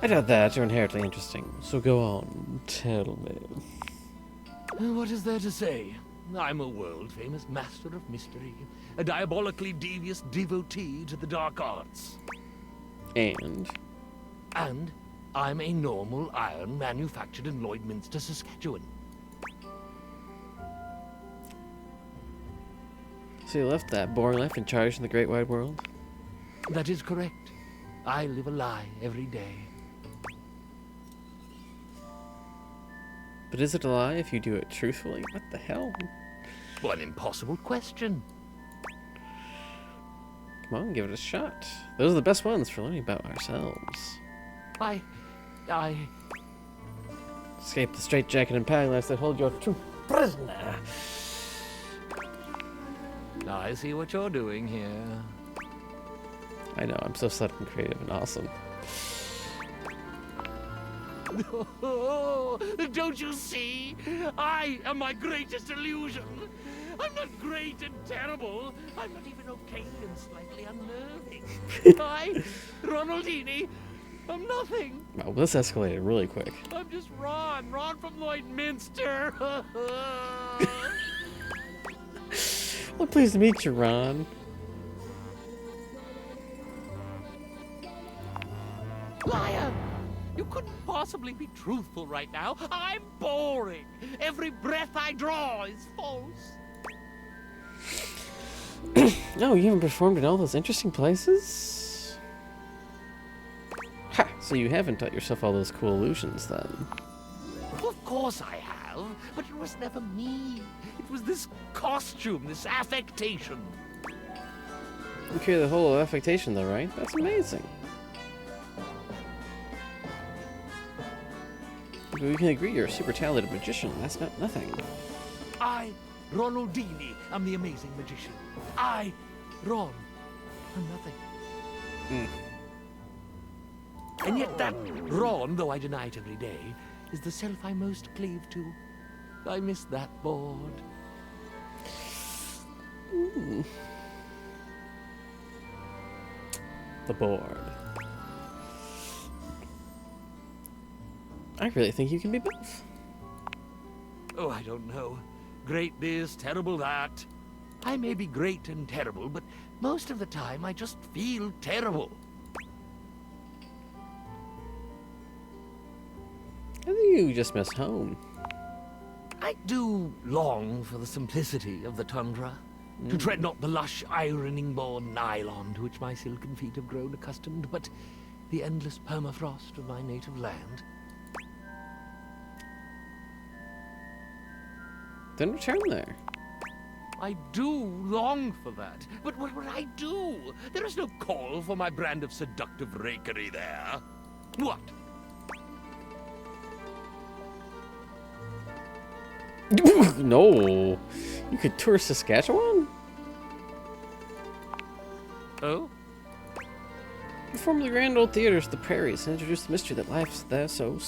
I doubt that. You're inherently interesting. So go on, tell me. What is there to say? I'm a world-famous master of mystery, a diabolically devious devotee to the dark arts. And I'm a normal iron manufactured in Lloydminster, Saskatchewan. So you left that boring life and charged in the great wide world? That is correct. I live a lie every day. But is it a lie if you do it truthfully? What the hell? What an impossible question. Come on, give it a shot. Those are the best ones for learning about ourselves. I Escape the straitjacket and palace that hold your true prisoner. I see what you're doing here. I know, I'm so sudden, creative, and awesome. Oh, don't you see? I am my greatest illusion. I'm not great and terrible. I'm not even okay and slightly unnerving. I, Ronaldini, I'm nothing. Wow, this escalated really quick. I'm just Ron from Lloydminster. Well, pleased to meet you, Ron. Liar! You couldn't possibly be truthful right now. I'm boring. Every breath I draw is false. No, you haven't performed in all those interesting places? Ha! So you haven't taught yourself all those cool illusions, then? Of course I have, but it was never me. It was this costume, this affectation. You carry the whole affectation, though, right? That's amazing. But we can agree you're a super talented magician. That's not nothing. I, Ronaldini, am the amazing magician. I, Ron, am nothing. And yet that Ron, though I deny it every day, is the self I most cleave to. I miss that board. The board. I really think you can be both. Oh, I don't know. Great this, terrible that. I may be great and terrible, but most of the time I just feel terrible. I think you just miss home. I do long for the simplicity of the tundra. To tread not the lush, ironing-board nylon to which my silken feet have grown accustomed, but the endless permafrost of my native land. Then return there. I do long for that, but what would I do? There is no call for my brand of seductive rakery there. What? No. You could tour Saskatchewan? Oh? Perform the Grand Old Theaters of the Prairies and introduce the mystery that life's there so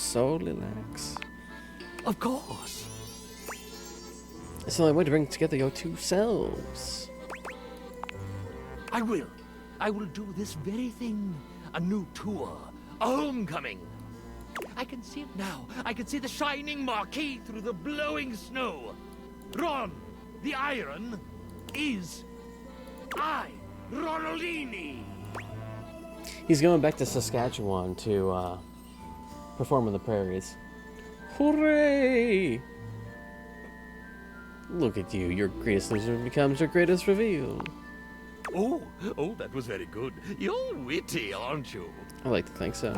lacks. Of course. It's the only way to bring together your two selves. I will. I will do this very thing. A new tour. A homecoming. I can see it now. I can see the shining marquee through the blowing snow. Ron, the Iron, is I, Ronaldini. He's going back to Saskatchewan to perform in the prairies. Hooray! Look at you. Your greatest illusion becomes your greatest reveal. Oh, that was very good. You're witty, aren't you? I like to think so.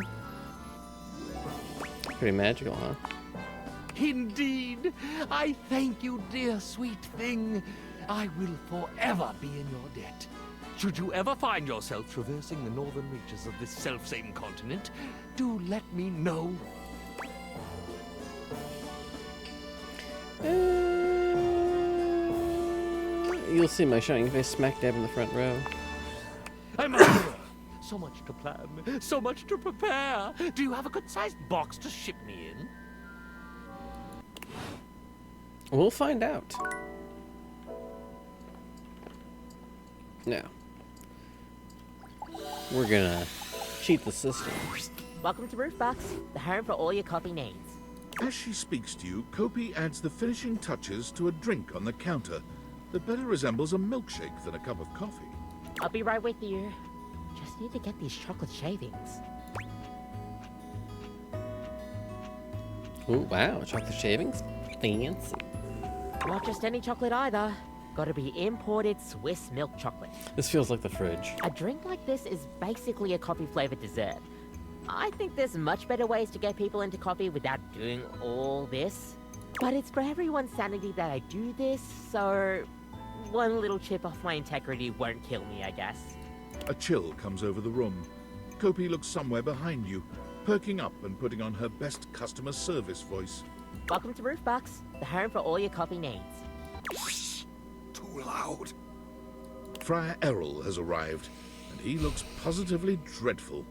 Pretty magical, huh? Indeed. I thank you, dear sweet thing. I will forever be in your debt. Should you ever find yourself traversing the northern reaches of this selfsame continent, do let me know. You'll see my shining face smack dab in the front row. I'm a hero. So much to plan, so much to prepare. Do you have a good-sized box to ship me in? We'll find out. Now, we're gonna cheat the system. Welcome to Roofbox, the home for all your coffee needs. As she speaks to you, Kopi adds the finishing touches to a drink on the counter that better resembles a milkshake than a cup of coffee. I'll be right with you. Just need to get these chocolate shavings. Oh wow, chocolate shavings? Fancy. Not just any chocolate either. Gotta be imported Swiss milk chocolate. This feels like the fridge. A drink like this is basically a coffee-flavored dessert. I think there's much better ways to get people into coffee without doing all this. But it's for everyone's sanity that I do this, so one little chip off my integrity won't kill me, I guess. A chill comes over the room. Kopi looks somewhere behind you. perking up and putting on her best customer service voice. Welcome to Roofbox, the home for all your coffee needs. Too loud. Friar Errol has arrived, and he looks positively dreadful.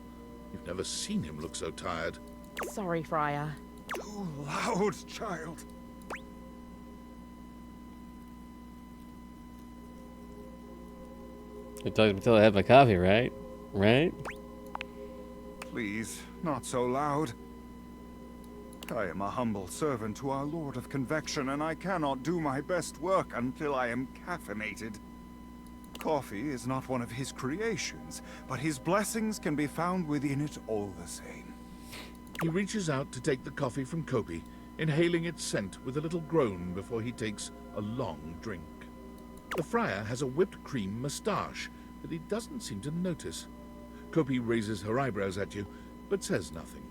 You've never seen him look so tired. Sorry, Friar. Too loud, child. You're talking until I have my coffee, right? Right? Please, not so loud. I am a humble servant to our Lord of Convection, and I cannot do my best work until I am caffeinated. Coffee is not one of his creations, but his blessings can be found within it all the same. He reaches out to take the coffee from Kopi, inhaling its scent with a little groan before he takes a long drink. The friar has a whipped cream moustache that he doesn't seem to notice. Kopi raises her eyebrows at you, but says nothing.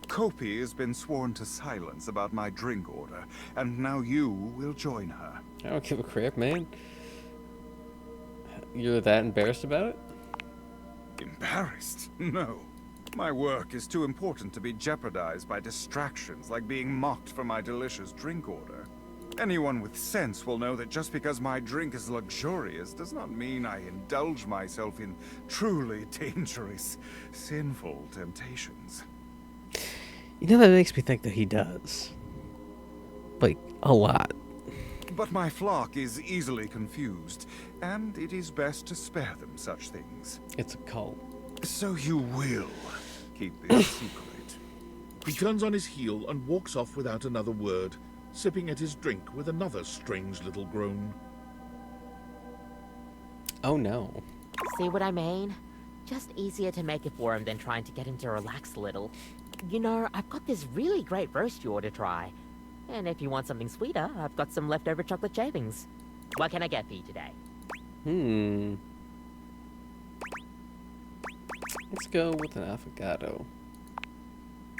Kopi has been sworn to silence about my drink order, and now you will join her. I don't give a crap, man. You're that embarrassed about it? Embarrassed? No. My work is too important to be jeopardized by distractions like being mocked for my delicious drink order. Anyone with sense will know that just because my drink is luxurious does not mean I indulge myself in truly dangerous, sinful temptations. You know, that makes me think that he does. Like, a lot. But my flock is easily confused, and it is best to spare them such things. It's a cult. So you will keep this secret. He turns on his heel and walks off without another word, sipping at his drink with another strange little groan. Oh no. See what I mean? Just easier to make it for him than trying to get him to relax a little. You know, I've got this really great roast you ought to try. And if you want something sweeter, I've got some leftover chocolate shavings. What can I get for you today? Let's go with an affogato.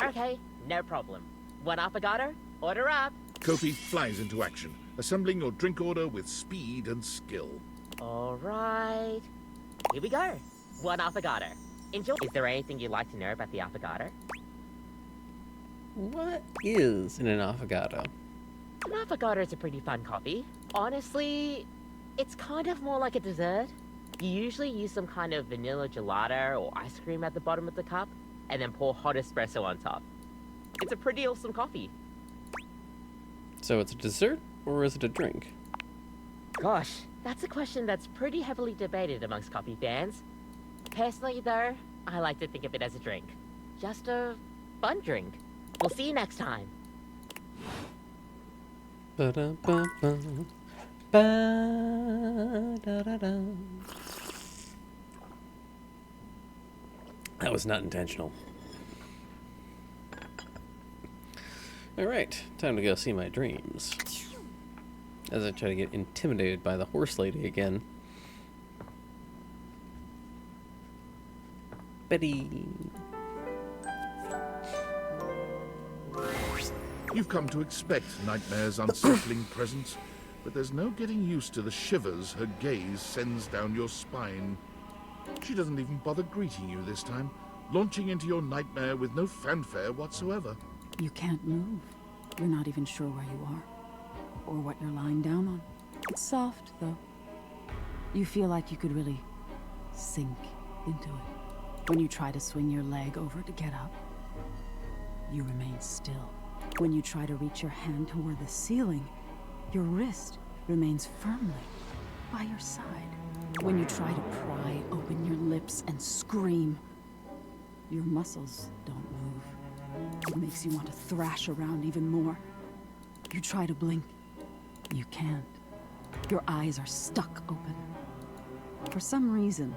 Okay, no problem. One affogato? Order up. Kopi flies into action, assembling your drink order with speed and skill. All right. Here we go. One affogato. Enjoy. Is there anything you'd like to know about the affogato? What is in an affogato? An affogato is a pretty fun coffee. Honestly, it's kind of more like a dessert. You usually use some kind of vanilla gelato or ice cream at the bottom of the cup, and then pour hot espresso on top. It's a pretty awesome coffee. So it's a dessert, or is it a drink? Gosh, that's a question that's pretty heavily debated amongst coffee fans. Personally, though, I like to think of it as a drink. Just a fun drink. We'll see you next time. Ba-da-ba-ba. Ba-da-da-da. That was not intentional. Alright, time to go see my dreams. As I try to get intimidated by the horse lady again. Betty. You've come to expect Nightmare's unsettling presence, but there's no getting used to the shivers her gaze sends down your spine. She doesn't even bother greeting you this time, launching into your nightmare with no fanfare whatsoever. You can't move. You're not even sure where you are, or what you're lying down on. It's soft, though. You feel like you could really sink into it. When you try to swing your leg over to get up, you remain still. When you try to reach your hand toward the ceiling, your wrist remains firmly by your side. When you try to pry open your lips and scream, your muscles don't move. It makes you want to thrash around even more. You try to blink. You can't. Your eyes are stuck open. For some reason,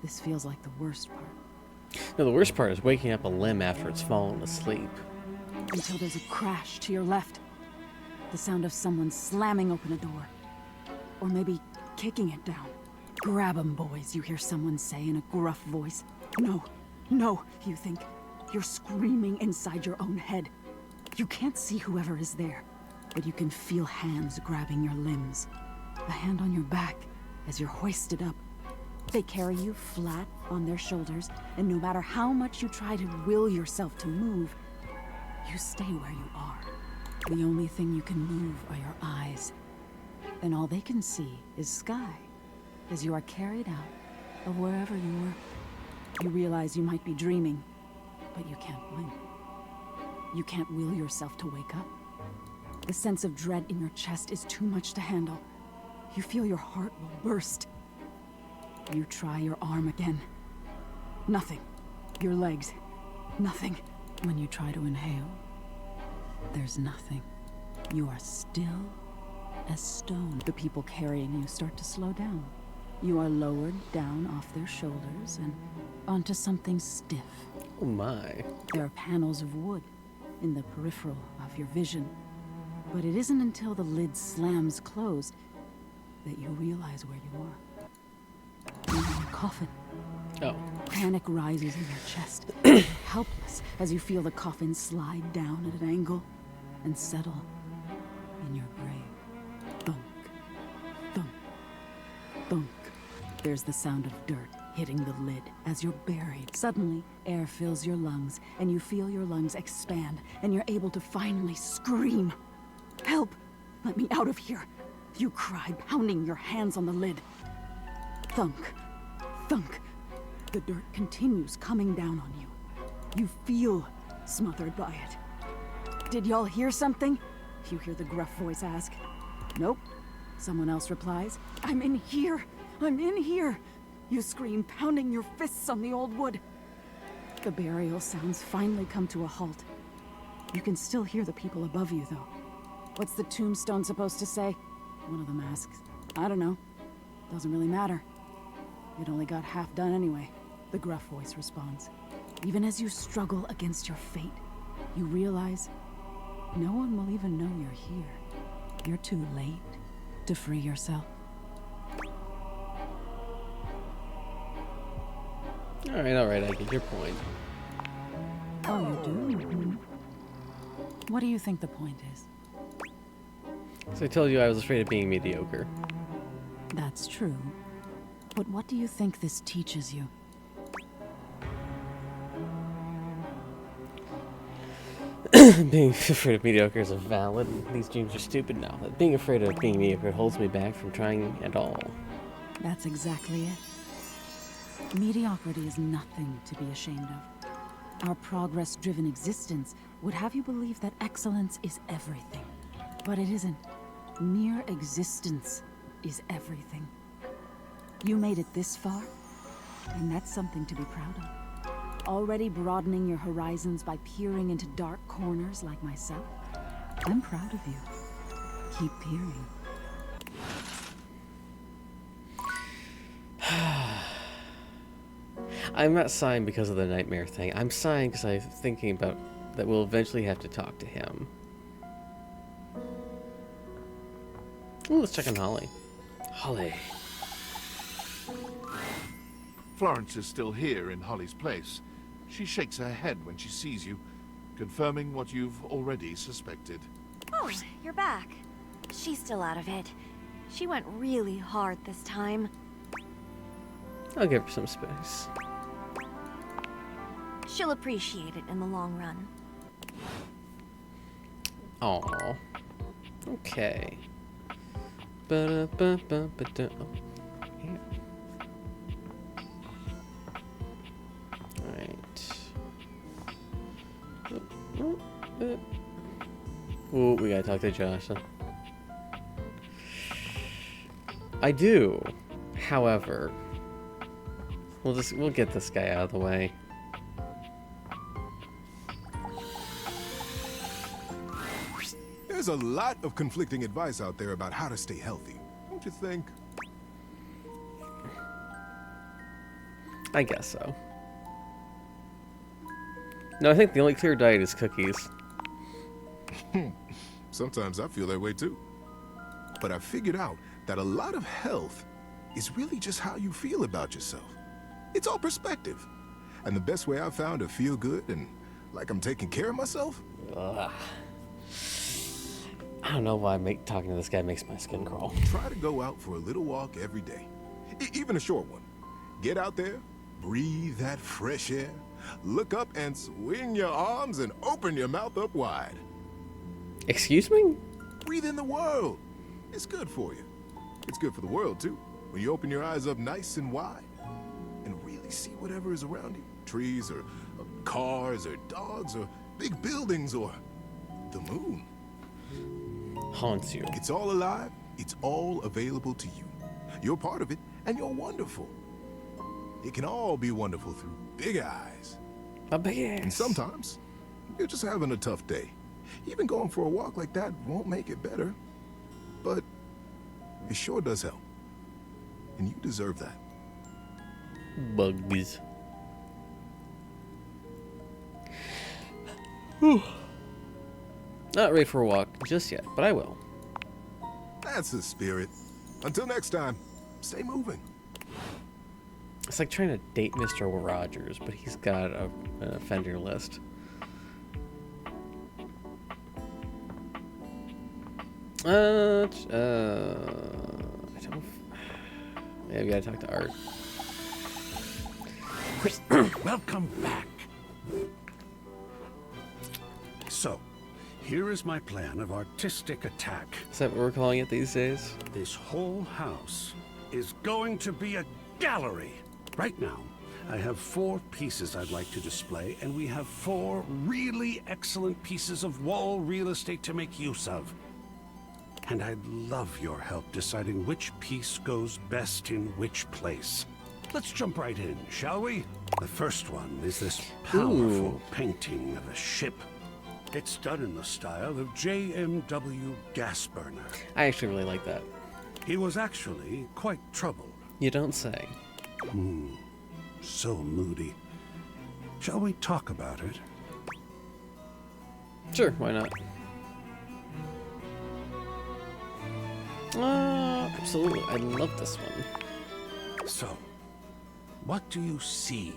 this feels like the worst part. No, the worst part is waking up a limb after it's fallen asleep. Until there's a crash to your left. The sound of someone slamming open a door. Or maybe kicking it down. Grab 'em, boys, you hear someone say in a gruff voice. No, no, you think. You're screaming inside your own head. You can't see whoever is there, but you can feel hands grabbing your limbs. A hand on your back as you're hoisted up. They carry you flat on their shoulders, and no matter how much you try to will yourself to move, you stay where you are. The only thing you can move are your eyes, and all they can see is sky as you are carried out of wherever you were. You realize you might be dreaming, but you can't blink. You can't will yourself to wake up. The sense of dread in your chest is too much to handle. You feel your heart will burst. You try your arm again. Nothing. Your legs. Nothing. When you try to inhale, there's nothing. You are still as stone. The people carrying you start to slow down. You are lowered down off their shoulders and onto something stiff. Oh my. There are panels of wood in the peripheral of your vision. But it isn't until the lid slams closed that you realize where you are. You're in a coffin. Oh. Panic rises in your chest, helpless as you feel the coffin slide down at an angle and settle in your grave. Thunk, thunk, thunk. There's the sound of dirt hitting the lid as you're buried. Suddenly, air fills your lungs, and you feel your lungs expand, and you're able to finally scream. Help! Let me out of here! You cry, pounding your hands on the lid. Thunk, thunk. The dirt continues coming down on you. You feel smothered by it. Did y'all hear something? You hear the gruff voice ask. Nope. Someone else replies. I'm in here! I'm in here! You scream, pounding your fists on the old wood. The burial sounds finally come to a halt. You can still hear the people above you, though. What's the tombstone supposed to say? One of them asks. I don't know. Doesn't really matter. It only got half done anyway, the gruff voice responds. Even as you struggle against your fate, you realize no one will even know you're here. You're too late to free yourself. Alright, I get your point. Oh, you do? What do you think the point is? So I told you I was afraid of being mediocre. That's true. But what do you think this teaches you? Being afraid of mediocre is valid. These dreams are stupid now. Being afraid of being mediocre holds me back from trying at all. That's exactly it. Mediocrity is nothing to be ashamed of. Our progress-driven existence would have you believe that excellence is everything. But it isn't. Mere existence is everything. You made it this far, and that's something to be proud of. Already broadening your horizons by peering into dark corners like myself. I'm proud of you. Keep peering. I'm not sighing because of the nightmare thing. I'm sighing because I'm thinking about that we'll eventually have to talk to him. Ooh, let's check on Holly. Holly. Florence is still here in Holly's place. She shakes her head when she sees you, confirming what you've already suspected. Oh, you're back. She's still out of it. She went really hard this time. I'll give her some space. She'll appreciate it in the long run. Aww. Okay. Ba-da-ba-ba-ba-da. Oh, yeah. Alright. Ooh, we gotta talk to Josh. I do. However, we'll get this guy out of the way. There's a lot of conflicting advice out there about how to stay healthy, don't you think? I guess so. No, I think the only clear diet is cookies. Sometimes I feel that way too. But I figured out that a lot of health is really just how you feel about yourself. It's all perspective. And the best way I've found to feel good and like I'm taking care of myself? Ugh. I don't know why talking to this guy makes my skin crawl. Try to go out for a little walk every day. Even a short one. Get out there, breathe that fresh air, look up and swing your arms and open your mouth up wide. Excuse me? Breathe in the world. It's good for you. It's good for the world, too. When you open your eyes up nice and wide and really see whatever is around you. Trees or cars or dogs or big buildings or the moon. Haunts you. It's all alive. It's all available to you. You're part of it and you're wonderful. It can all be wonderful through big eyes. A big ass. And sometimes you're just having a tough day. Even going for a walk like that won't make it better. But it sure does help. And you deserve that. Bugs. Whew. Not ready for a walk just yet, but I will. That's the spirit. Until next time, stay moving. It's like trying to date Mr. Rogers, but he's got an offender list. I don't. Yeah, we gotta talk to Art. Welcome back. So, here is my plan of artistic attack. Is that what we're calling it these days? This whole house is going to be a gallery. Right now, I have 4 pieces I'd like to display, and we have 4 really excellent pieces of wall real estate to make use of. And I'd love your help deciding which piece goes best in which place. Let's jump right in, shall we? The first one is this powerful painting of a ship. It's done in the style of J.M.W. Gasburner. I actually really like that. He was actually quite troubled. You don't say. So moody. Shall we talk about it? Sure, why not? Absolutely. I love this one. So, what do you see?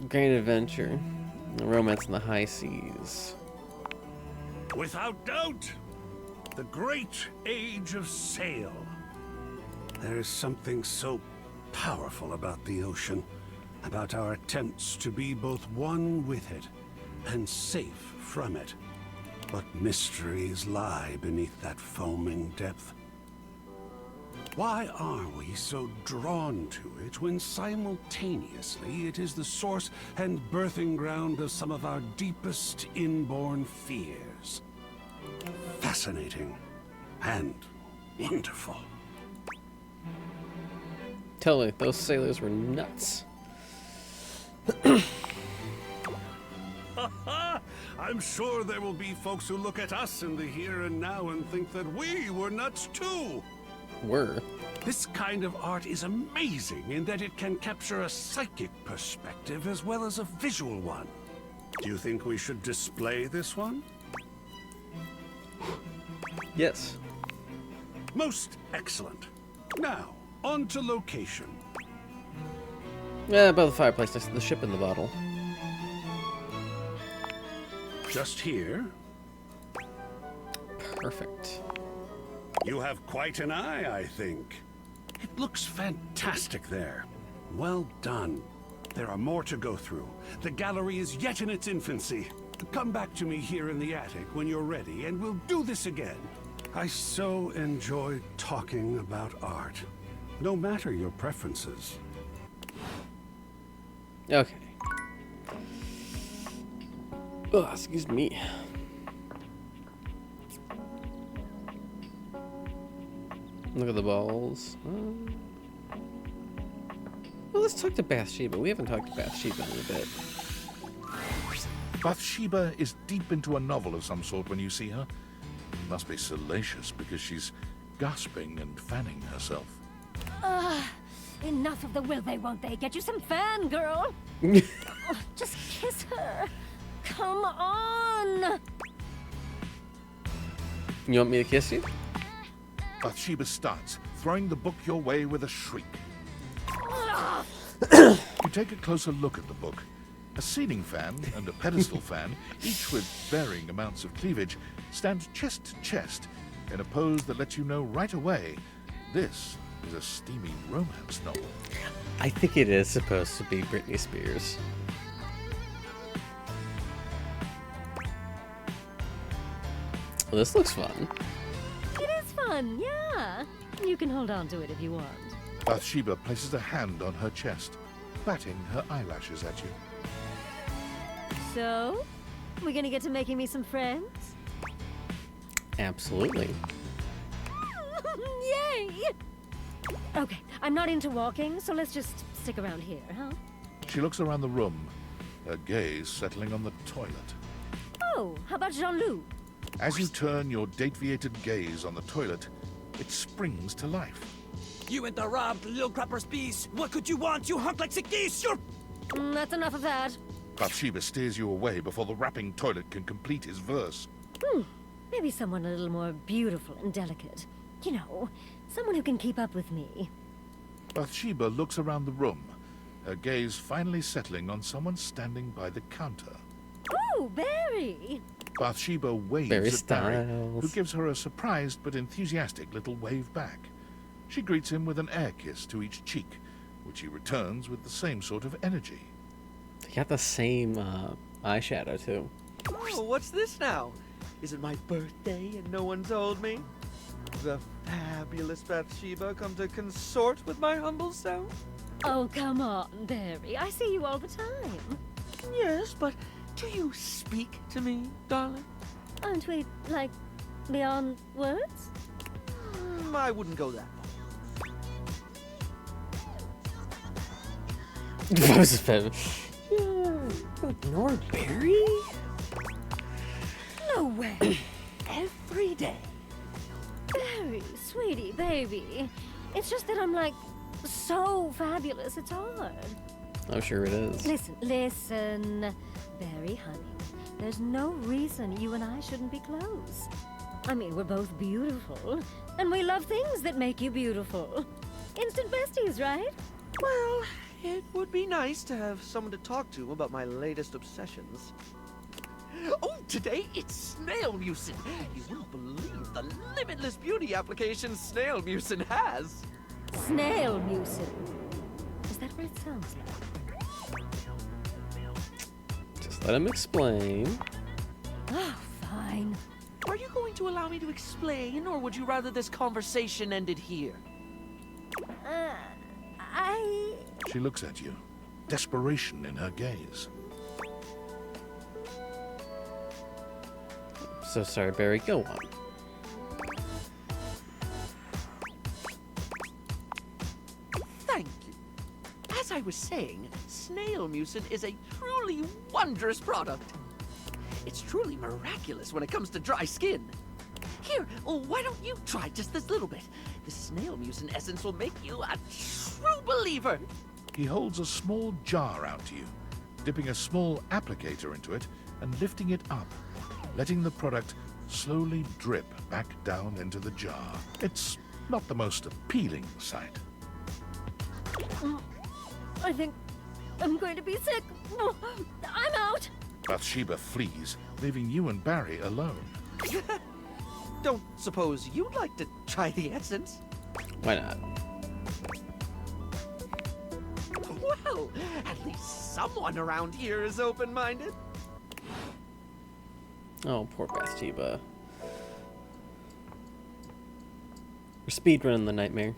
Great adventure. Romance in the high seas. Without doubt, the great age of sail. There is something so powerful about the ocean, about our attempts to be both one with it and safe from it. What mysteries lie beneath that foaming depth? Why are we so drawn to it when simultaneously it is the source and birthing ground of some of our deepest inborn fears? Fascinating and wonderful. Totally, those sailors were nuts. I'm sure there will be folks who look at us in the here and now and think that we were nuts too. Were. This kind of art is amazing in that it can capture a psychic perspective as well as a visual one. Do you think we should display this one? Yes. Most excellent. Now, on to location. Yeah, above the fireplace next to the ship in the bottle. Just here. Perfect. You have quite an eye, I think. It looks fantastic there. Well done. There are more to go through. The gallery is yet in its infancy. Come back to me here in the attic when you're ready, and we'll do this again. I so enjoy talking about art, no matter your preferences. Okay. Oh, excuse me. Look at the balls. Well, let's talk to Bathsheba. We haven't talked to Bathsheba in a bit. Bathsheba is deep into a novel of some sort when you see her. It must be salacious because she's gasping and fanning herself. Enough of the will they, won't they? Get you some fangirl. Just kiss her. Come on. You want me to kiss you? Bathsheba starts, throwing the book your way with a shriek. You take a closer look at the book. A ceiling fan and a pedestal fan, each with varying amounts of cleavage, stand chest to chest in a pose that lets you know right away This is a steamy romance novel. I think it is supposed to be Britney Spears. Well, this looks fun. It is fun, yeah. You can hold on to it if you want. Bathsheba places a hand on her chest, batting her eyelashes at you. So, we gonna get to making me some friends? Absolutely. Yay! Okay, I'm not into walking, so let's just stick around here, huh? She looks around the room, her gaze settling on the toilet. Oh, how about Jean-Loup? As you turn your date-viated gaze on the toilet, it springs to life. You interrupt, little crapper's piece. What could you want? You hunk like sick geese. You're... That's enough of that. Bathsheba steers you away before the rapping toilet can complete his verse. Maybe someone a little more beautiful and delicate. You know, someone who can keep up with me. Bathsheba looks around the room, her gaze finally settling on someone standing by the counter. Oh, Barry! Bathsheba waves Barry at Barry, Styles. who gives her a surprised but enthusiastic little wave back. She greets him with an air kiss to each cheek, which he returns with the same sort of energy. They got the same eyeshadow, too. Oh, what's this now? Is it my birthday and no one told me? The fabulous Bathsheba come to consort with my humble self? Oh, come on, Barry. I see you all the time. Yes, but do you speak to me, darling? Aren't we, like, beyond words? I wouldn't go that far. Ignore Barry? No way. Every day. Barry, sweetie, baby. It's just that I'm, like, so fabulous, it's hard. I'm sure it is. Listen, Barry, honey. There's no reason you and I shouldn't be close. I mean, we're both beautiful, and we love things that make you beautiful. Instant besties, right? Well, it would be nice to have someone to talk to about my latest obsessions. Oh, today it's Snail Mucin. You won't believe the limitless beauty application Snail Mucin has. Snail Mucin. Is that what it sounds like? Just let him explain. Oh, fine. Are you going to allow me to explain, or would you rather this conversation ended here? She looks at you, desperation in her gaze. So sorry, Barry. Go on. Thank you. As I was saying, Snail Mucin is a truly wondrous product. It's truly miraculous when it comes to dry skin. Here, why don't you try just this little bit? The Snail Mucin essence will make you a true believer. He holds a small jar out to you, dipping a small applicator into it and lifting it up, letting the product slowly drip back down into the jar. It's not the most appealing sight. I think I'm going to be sick. I'm out. Bathsheba flees, leaving you and Barry alone. Don't suppose you'd like to try the essence? Why not? Well, at least someone around here is open-minded. Oh, poor Bathsheba. We're speedrunning the nightmare.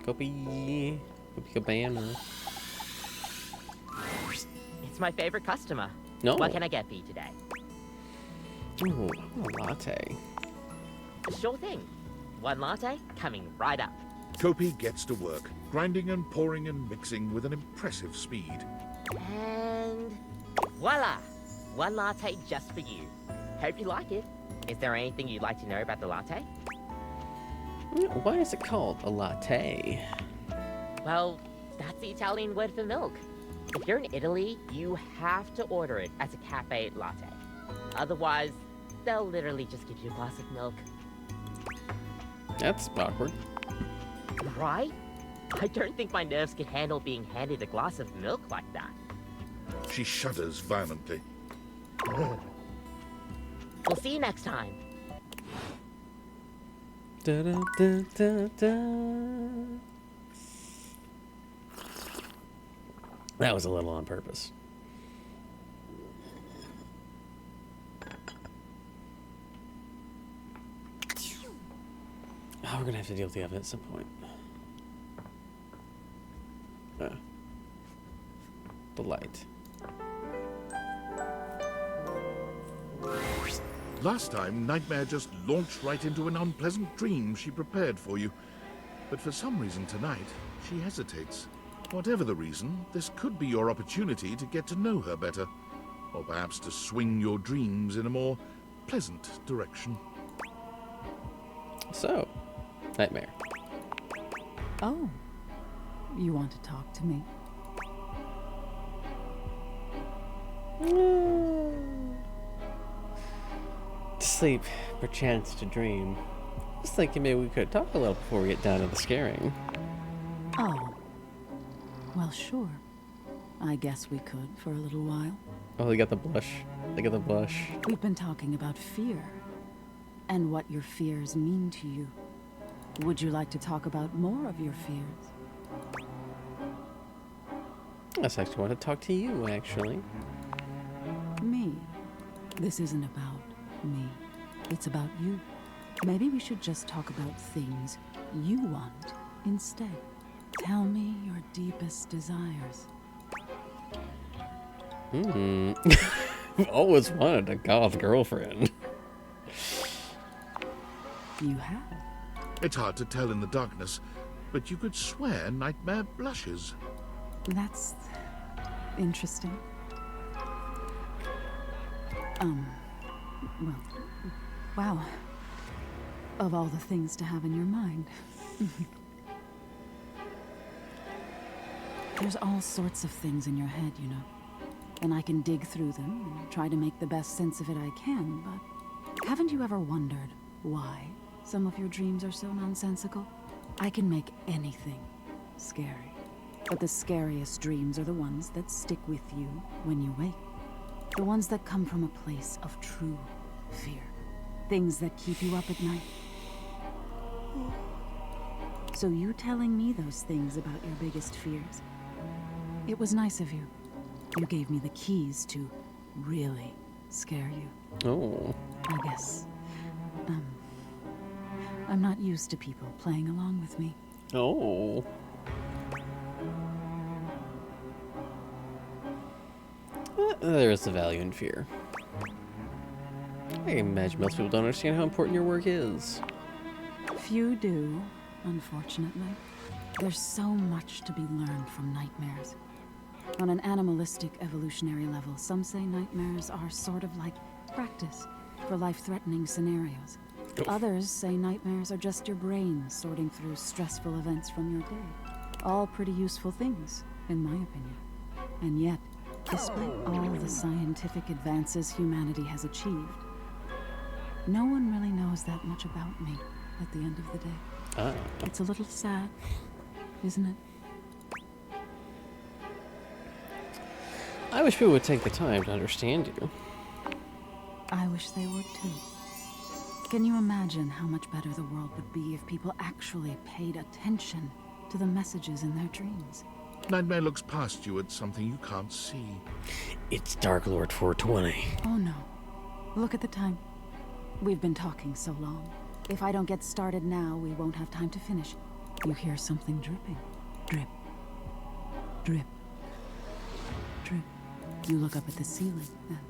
Copy Cabana. It's my favorite customer. No. What can I get for you today? Ooh, a latte. Sure thing. One latte coming right up. Kopi gets to work, grinding and pouring and mixing with an impressive speed. And voila! One latte just for you. Hope you like it. Is there anything you'd like to know about the latte? Why is it called a latte? Well, that's the Italian word for milk. If you're in Italy, you have to order it as a cafe latte. Otherwise, they'll literally just give you a glass of milk. That's awkward. Right? I don't think my nerves could handle being handed a glass of milk like that. She shudders violently. We'll see you next time. Da, da, da, da, da. That was a little on purpose. Oh, we're gonna have to deal with the oven at some point. The light. Last time, Nightmare just launched right into an unpleasant dream she prepared for you. But for some reason tonight, she hesitates. Whatever the reason, this could be your opportunity to get to know her better. Or perhaps to swing your dreams in a more pleasant direction. So, Nightmare. Oh, you want to talk to me? To sleep, perchance to dream. Just thinking maybe we could talk a little before we get down to the scaring. Oh. Well, sure. I guess we could for a little while. Oh, they got the blush. They got the blush. We've been talking about fear. And what your fears mean to you. Would you like to talk about more of your fears? I just actually want to talk to you, actually. Me? This isn't about me. It's about you. Maybe we should just talk about things you want instead. Tell me your deepest desires. I've always wanted a goth girlfriend. You have? It's hard to tell in the darkness, but you could swear Nightmare blushes. That's interesting. Well, wow. Of all the things to have in your mind. There's all sorts of things in your head, you know. And I can dig through them and try to make the best sense of it I can, but haven't you ever wondered why some of your dreams are so nonsensical? I can make anything scary. But the scariest dreams are the ones that stick with you when you wake. The ones that come from a place of true fear. Things that keep you up at night. So you telling me those things about your biggest fears? It was nice of you. You gave me the keys to really scare you. Oh. I guess. I'm not used to people playing along with me. Oh. There is the value in fear. I can imagine most people don't understand how important your work is. Few do, unfortunately. There's so much to be learned from nightmares. On an animalistic evolutionary level, some say nightmares are sort of like practice for life-threatening scenarios. Others say nightmares are just your brain sorting through stressful events from your day. All pretty useful things, in my opinion. And yet, despite all the scientific advances humanity has achieved, no one really knows that much about me at the end of the day. It's a little sad, isn't it? I wish people would take the time to understand you. I wish they would too. Can you imagine how much better the world would be if people actually paid attention to the messages in their dreams? Nightmare looks past you at something you can't see. It's Dark Lord 420. Oh no. Look at the time. We've been talking so long. If I don't get started now, we won't have time to finish. You hear something dripping. Drip. Drip. Drip. You look up at the ceiling, then.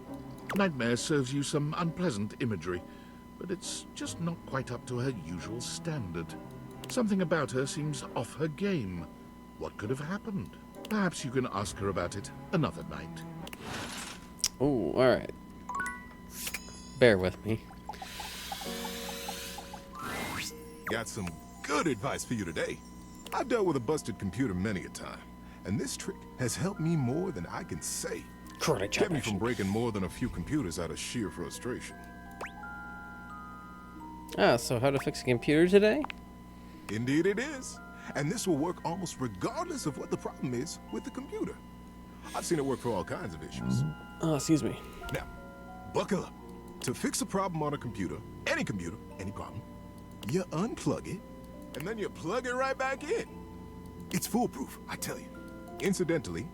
Nightmare serves you some unpleasant imagery, but it's just not quite up to her usual standard. Something about her seems off her game. What could have happened? Perhaps you can ask her about it another night. Oh, alright. Bear with me. Got some good advice for you today. I've dealt with a busted computer many a time, and this trick has helped me more than I can say. Kept me from breaking more than a few computers out of sheer frustration. So how to fix a computer today? Indeed it is. And this will work almost regardless of what the problem is with the computer. I've seen it work for all kinds of issues. Oh, excuse me. Now, buckle up. To fix a problem on a computer, any problem, you unplug it, and then you plug it right back in. It's foolproof, I tell you. Incidentally,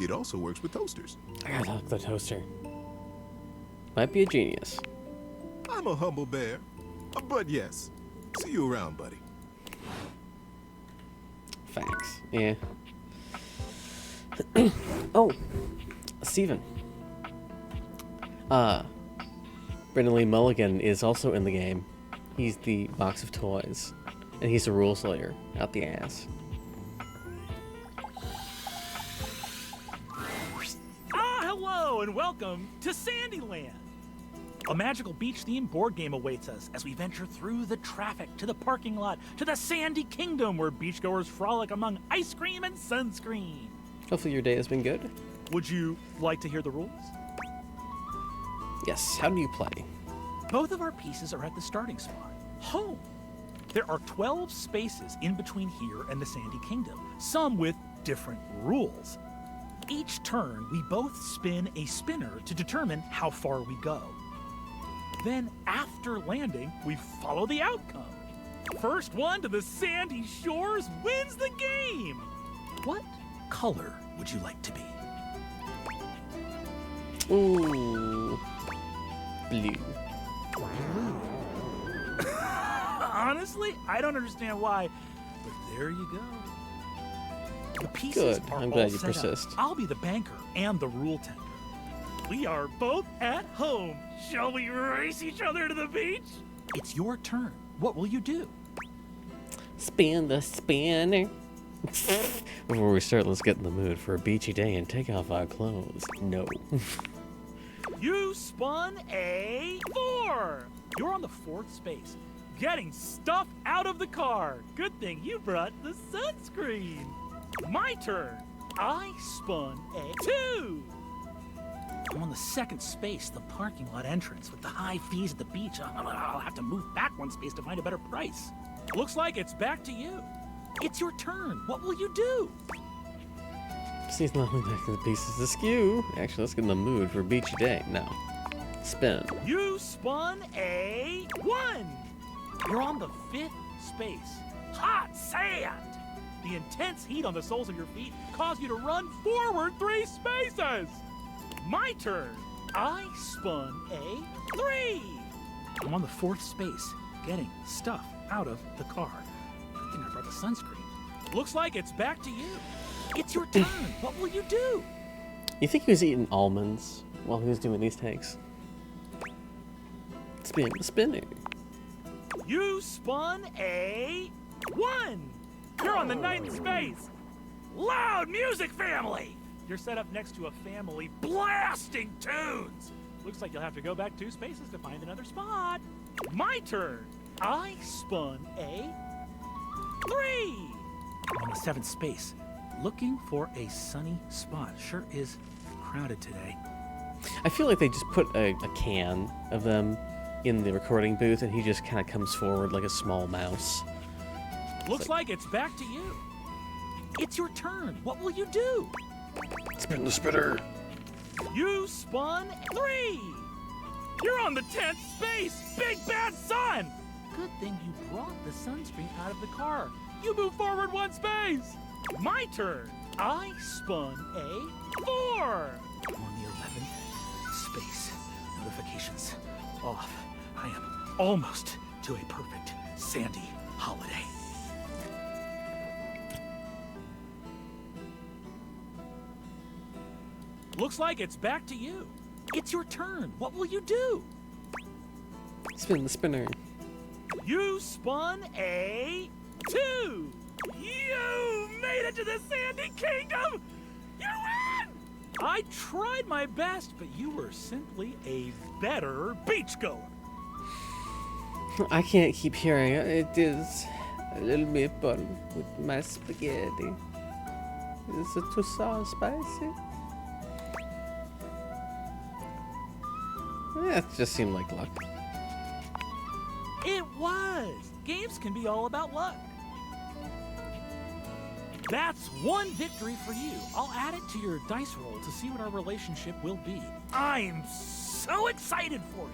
it also works with toasters. I gotta talk to the toaster. Might be a genius. I'm a humble bear, but yes. See you around, buddy. Facts. Yeah. Oh, Steven. Brendan Lee Mulligan is also in the game. He's the box of toys, and he's a rule slayer out the ass. Hello and welcome to Sandyland. A magical beach-themed board game awaits us as we venture through the traffic to the parking lot to the Sandy Kingdom, where beachgoers frolic among ice cream and sunscreen. Hopefully your day has been good. Would you like to hear the rules? Yes. How do you play? Both of our pieces are at the starting spot, home. There are 12 spaces in between here and the Sandy Kingdom, some with different rules. Each turn, we both spin a spinner to determine how far we go. Then, after landing, we follow the outcome. First one to the sandy shores wins the game! What color would you like to be? Ooh. Blue. Honestly, I don't understand why, but there you go. The pieces Good. are I'm all glad you set persist. up. I'll be the banker and the rule tender. We are both at home. Shall we race each other to the beach? It's your turn. What will you do? Spin the spinner. Before we start, let's get in the mood for a beachy day and take off our clothes. No. You spun a 4. You're on the 4th space, getting stuff out of the car. Good thing you brought the sunscreen. My turn. I spun a 2. I'm on the 2nd space, the parking lot entrance with the high fees at the beach. I'll have to move back 1 space to find a better price. Looks like it's back to you. It's your turn. What will you do? See's not only back to the pieces askew. Actually, let's get in the mood for a beachy day. No. Spin. You spun a 1. You're on the 5th space. Hot sand. The intense heat on the soles of your feet caused you to run forward 3 spaces. My turn. I spun a 3. I'm on the 4th space, getting stuff out of the car. Good thing I brought the sunscreen. Looks like it's back to you. It's your turn. What will you do? You think he was eating almonds while he was doing these takes? Spin the spinner. You spun a 1. You're on the 9th space. Loud music family. You're set up next to a family blasting tunes. Looks like you'll have to go back 2 spaces to find another spot. My turn. I spun a 3. I'm on the 7th space, looking for a sunny spot. Sure is crowded today. I feel like they just put a can of them in the recording booth, and he just kind of comes forward like a small mouse. Looks like it's back to you. It's your turn. What will you do? Spin the spinner. You spun 3. You're on the 10th space. Big bad sun. Good thing you brought the sunscreen out of the car. You move forward 1 space. My turn. I spun a 4. I'm on the 11th space. Notifications off. I am almost to a perfect sandy holiday. Looks like it's back to you. It's your turn. What will you do? Spin the spinner. You spun a 2. You made it to the Sandy Kingdom. You win! I tried my best, but you were simply a better beachgoer. I can't keep hearing it. It is a little meatball with my spaghetti. Is it too sour spicy? That just seemed like luck. It was. Games can be all about luck. That's 1 victory for you. I'll add it to your dice roll to see what our relationship will be. I'm so excited for you.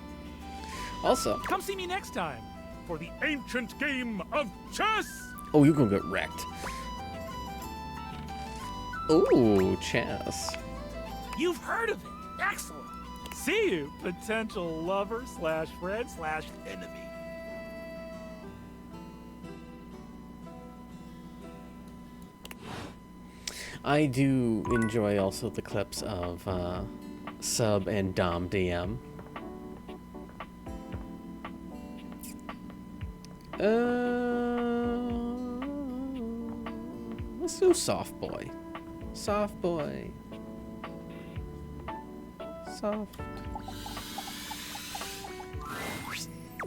Also, Come see me next time for the ancient game of chess. oh, you're gonna get wrecked. Ooh, chess. You've heard of it. Excellent. See you, potential lover slash friend slash enemy. I do enjoy also the clips of Sub and Dom DM. Let's do Soft Boy. Soft Boy. Soft.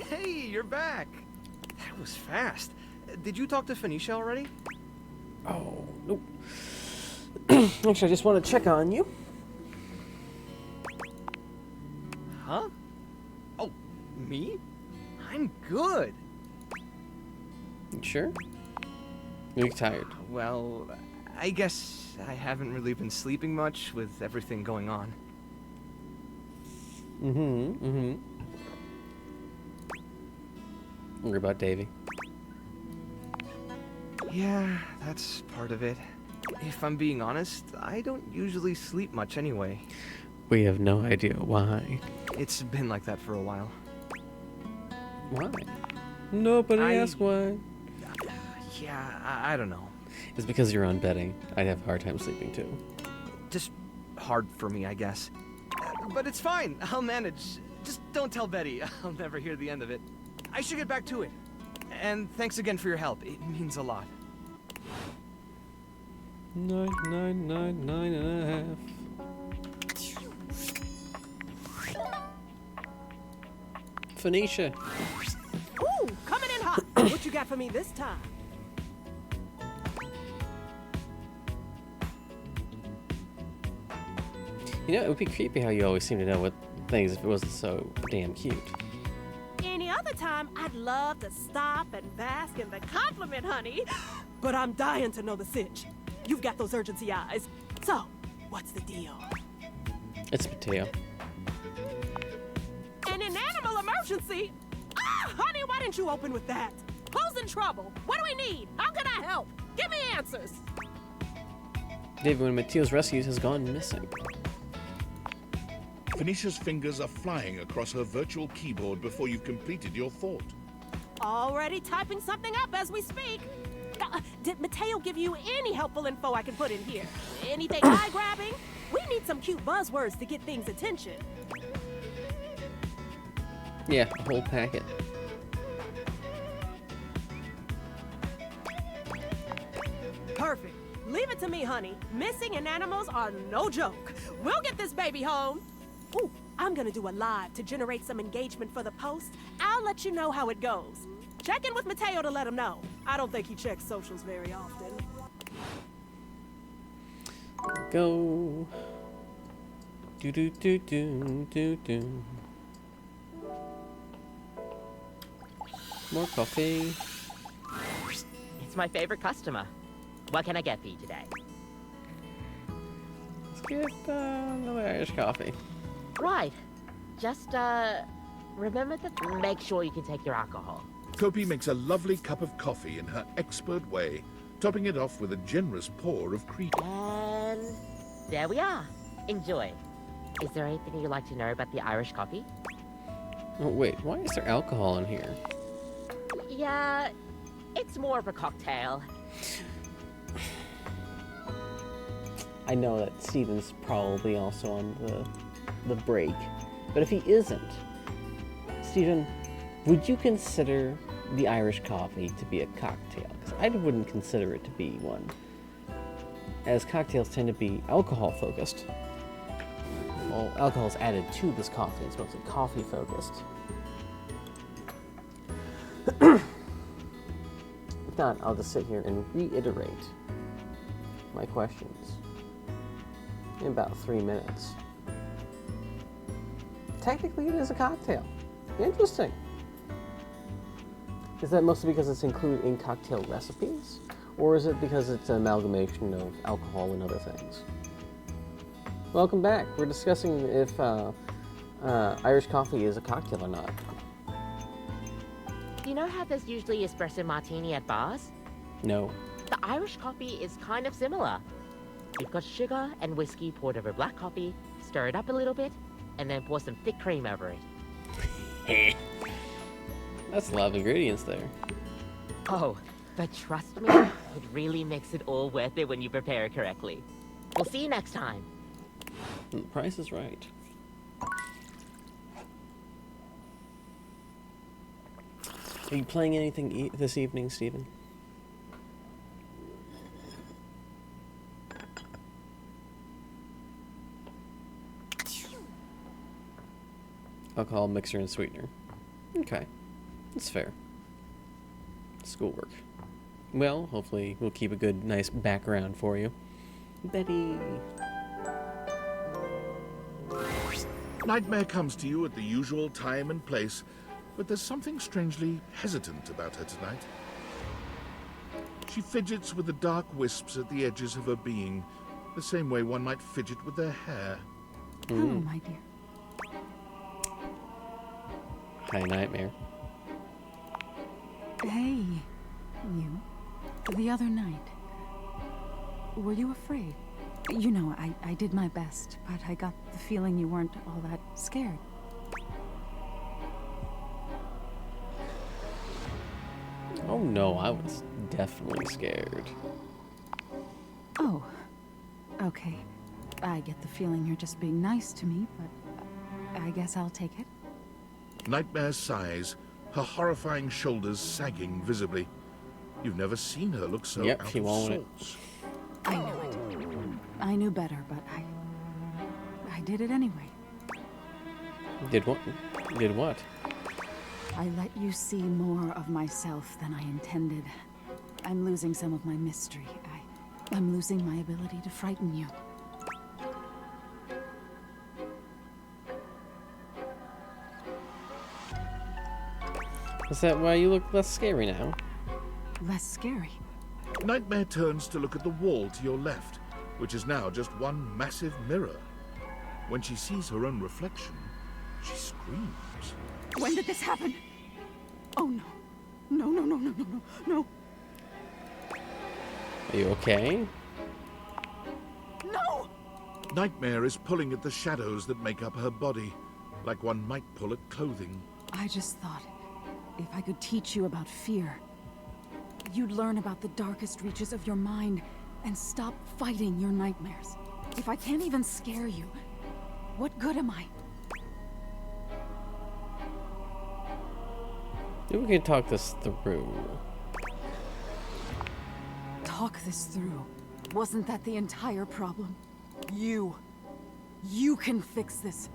Hey, you're back. That was fast. Did you talk to Phoenicia already? Oh, nope. Actually, I just want to check on you. Huh? Oh, me? I'm good. You sure? You look tired. Well, I guess I haven't really been sleeping much with everything going on. Worry about Davy. Yeah, that's part of it. If I'm being honest, I don't usually sleep much anyway. We have no idea why. It's been like that for a while. Why? Nobody asked why. Yeah, I don't know. It's because you're on betting. I'd have a hard time sleeping too. Just hard for me, I guess. But it's fine. I'll manage. Just don't tell Betty. I'll never hear the end of it. I should get back to it. And thanks again for your help. It means a lot. 9.5. Phoenicia. Ooh, coming in hot. What you got for me this time? You know, it would be creepy how you always seem to know what things if it wasn't so damn cute. Any other time, I'd love to stop and bask in the compliment, honey. But I'm dying to know the sitch. You've got those urgency eyes. So, what's the deal? It's Mateo. In an animal emergency? Ah, honey, why didn't you open with that? Who's in trouble? What do we need? How can I help? Give me answers. David, when Mateo's rescue has gone missing. Phoenicia's fingers are flying across her virtual keyboard before you've completed your thought. Already typing something up as we speak. Did Mateo give you any helpful info I can put in here? Anything eye-grabbing? We need some cute buzzwords to get things' attention. Yeah, a whole packet. Perfect. Leave it to me, honey. Missing in animals are no joke. We'll get this baby home. Ooh, I'm gonna do a live to generate some engagement for the post. I'll let you know how it goes. Check in with Mateo to let him know. I don't think he checks socials very often. Go. Do do do do do do. More coffee. It's my favorite customer. What can I get for you today? Let's get another Irish coffee. Right. Just, remember to make sure you can take your alcohol. Kopi makes a lovely cup of coffee in her expert way, topping it off with a generous pour of cream. And there we are. Enjoy. Is there anything you'd like to know about the Irish coffee? Oh, wait, why is there alcohol in here? Yeah, it's more of a cocktail. I know that Steven's probably also on the break, but if he isn't, Steven, would you consider the Irish coffee to be a cocktail? Because I wouldn't consider it to be one, as cocktails tend to be alcohol-focused. Well, alcohol is added to this coffee. It's mostly coffee-focused. If not, I'll just sit here and reiterate my questions in about 3 minutes. Technically, it is a cocktail. Interesting. Is that mostly because it's included in cocktail recipes? Or is it because it's an amalgamation of alcohol and other things? Welcome back. We're discussing if Irish coffee is a cocktail or not? Do you know how there's usually espresso martini at bars? No. The Irish coffee is kind of similar. You've got sugar and whiskey poured over black coffee, stir it up a little bit, and then pour some thick cream over it. That's a lot of ingredients there. Oh, but trust me, it really makes it all worth it when you prepare it correctly. We'll see you next time. The price is right. Are you playing anything this evening, Stephen? Alcohol, mixer, and sweetener. Okay. That's fair. Schoolwork. Well, hopefully we'll keep a good, nice background for you. Betty. Nightmare comes to you at the usual time and place, but there's something strangely hesitant about her tonight. She fidgets with the dark wisps at the edges of her being, the same way one might fidget with their hair. Hello, my dear. Hi, Nightmare. Hey, you. The other night, were you afraid? You know, I did my best, but I got the feeling you weren't all that scared. Oh no, I was definitely scared. Oh, okay. I get the feeling you're just being nice to me, but I guess I'll take it. Nightmare sighs, her horrifying shoulders sagging visibly. You've never seen her look so out she of won't it. sorts. I knew it. I knew better, but I did it anyway. Did what? Did what? I let you see more of myself than I intended. I'm losing some of my mystery. I'm losing my ability to frighten you. Is that why you look less scary now? Less scary? Nightmare turns to look at the wall to your left, which is now just one massive mirror. When she sees her own reflection, she screams. When did this happen? Oh no. No, no, no, no, no, no, no. Are you okay? No! Nightmare is pulling at the shadows that make up her body, like one might pull at clothing. I just thought, if I could teach you about fear, you'd learn about the darkest reaches of your mind and stop fighting your nightmares. If I can't even scare you, what good am I? Maybe we can talk this through. Talk this through. Wasn't that the entire problem? You can fix this.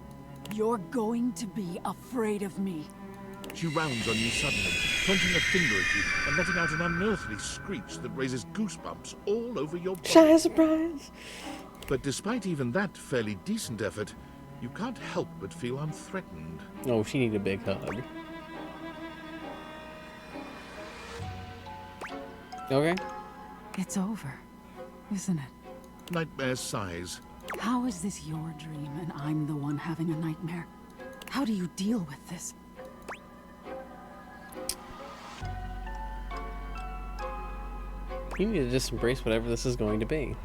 You're going to be afraid of me. She rounds on you suddenly, pointing a finger at you and letting out an unearthly screech that raises goosebumps all over your body. Shy surprise! But despite even that fairly decent effort, you can't help but feel unthreatened. Oh, she needs a big hug. Okay. It's over, isn't it? Nightmare sighs. How is this your dream and I'm the one having a nightmare? How do you deal with this? You need to just embrace whatever this is going to be.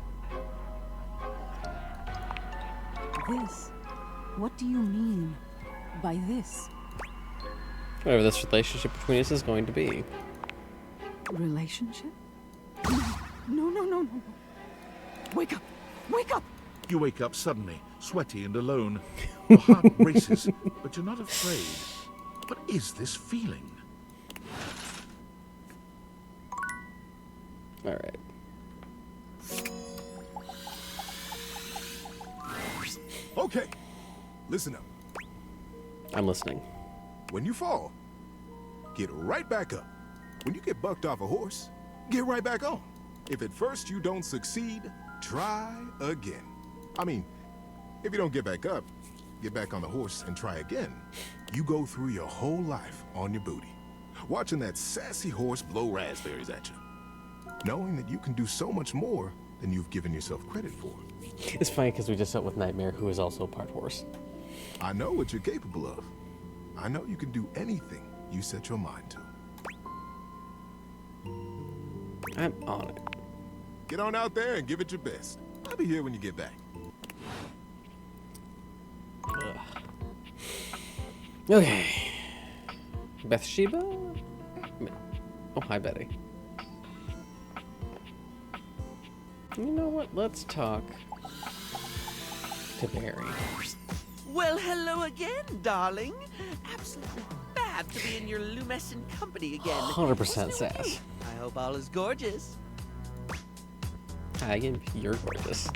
This? What do you mean by this? Whatever this relationship between us is going to be. Relationship? No, no, no, no, no. Wake up! Wake up! You wake up suddenly, sweaty and alone. Your heart races, but you're not afraid. What is this feeling? All right. Okay, listen up. I'm listening. When you fall, get right back up. When you get bucked off a horse, get right back on. If at first you don't succeed, try again. I mean, if you don't get back up, get back on the horse and try again. You go through your whole life on your booty, watching that sassy horse blow raspberries at you, knowing that you can do so much more than you've given yourself credit for. It's funny because we just dealt with Nightmare, who is also part horse. I know what you're capable of. I know you can do anything you set your mind to. I'm on it. Get on out there and give it your best. I'll be here when you get back. Ugh. Okay. Bathsheba? Oh, hi, Betty. You know what? Let's talk to Barry. Well, hello again, darling. Absolutely fab to be in your lumescent company again. 100% sass. I hope all is gorgeous. Hi, you're gorgeous.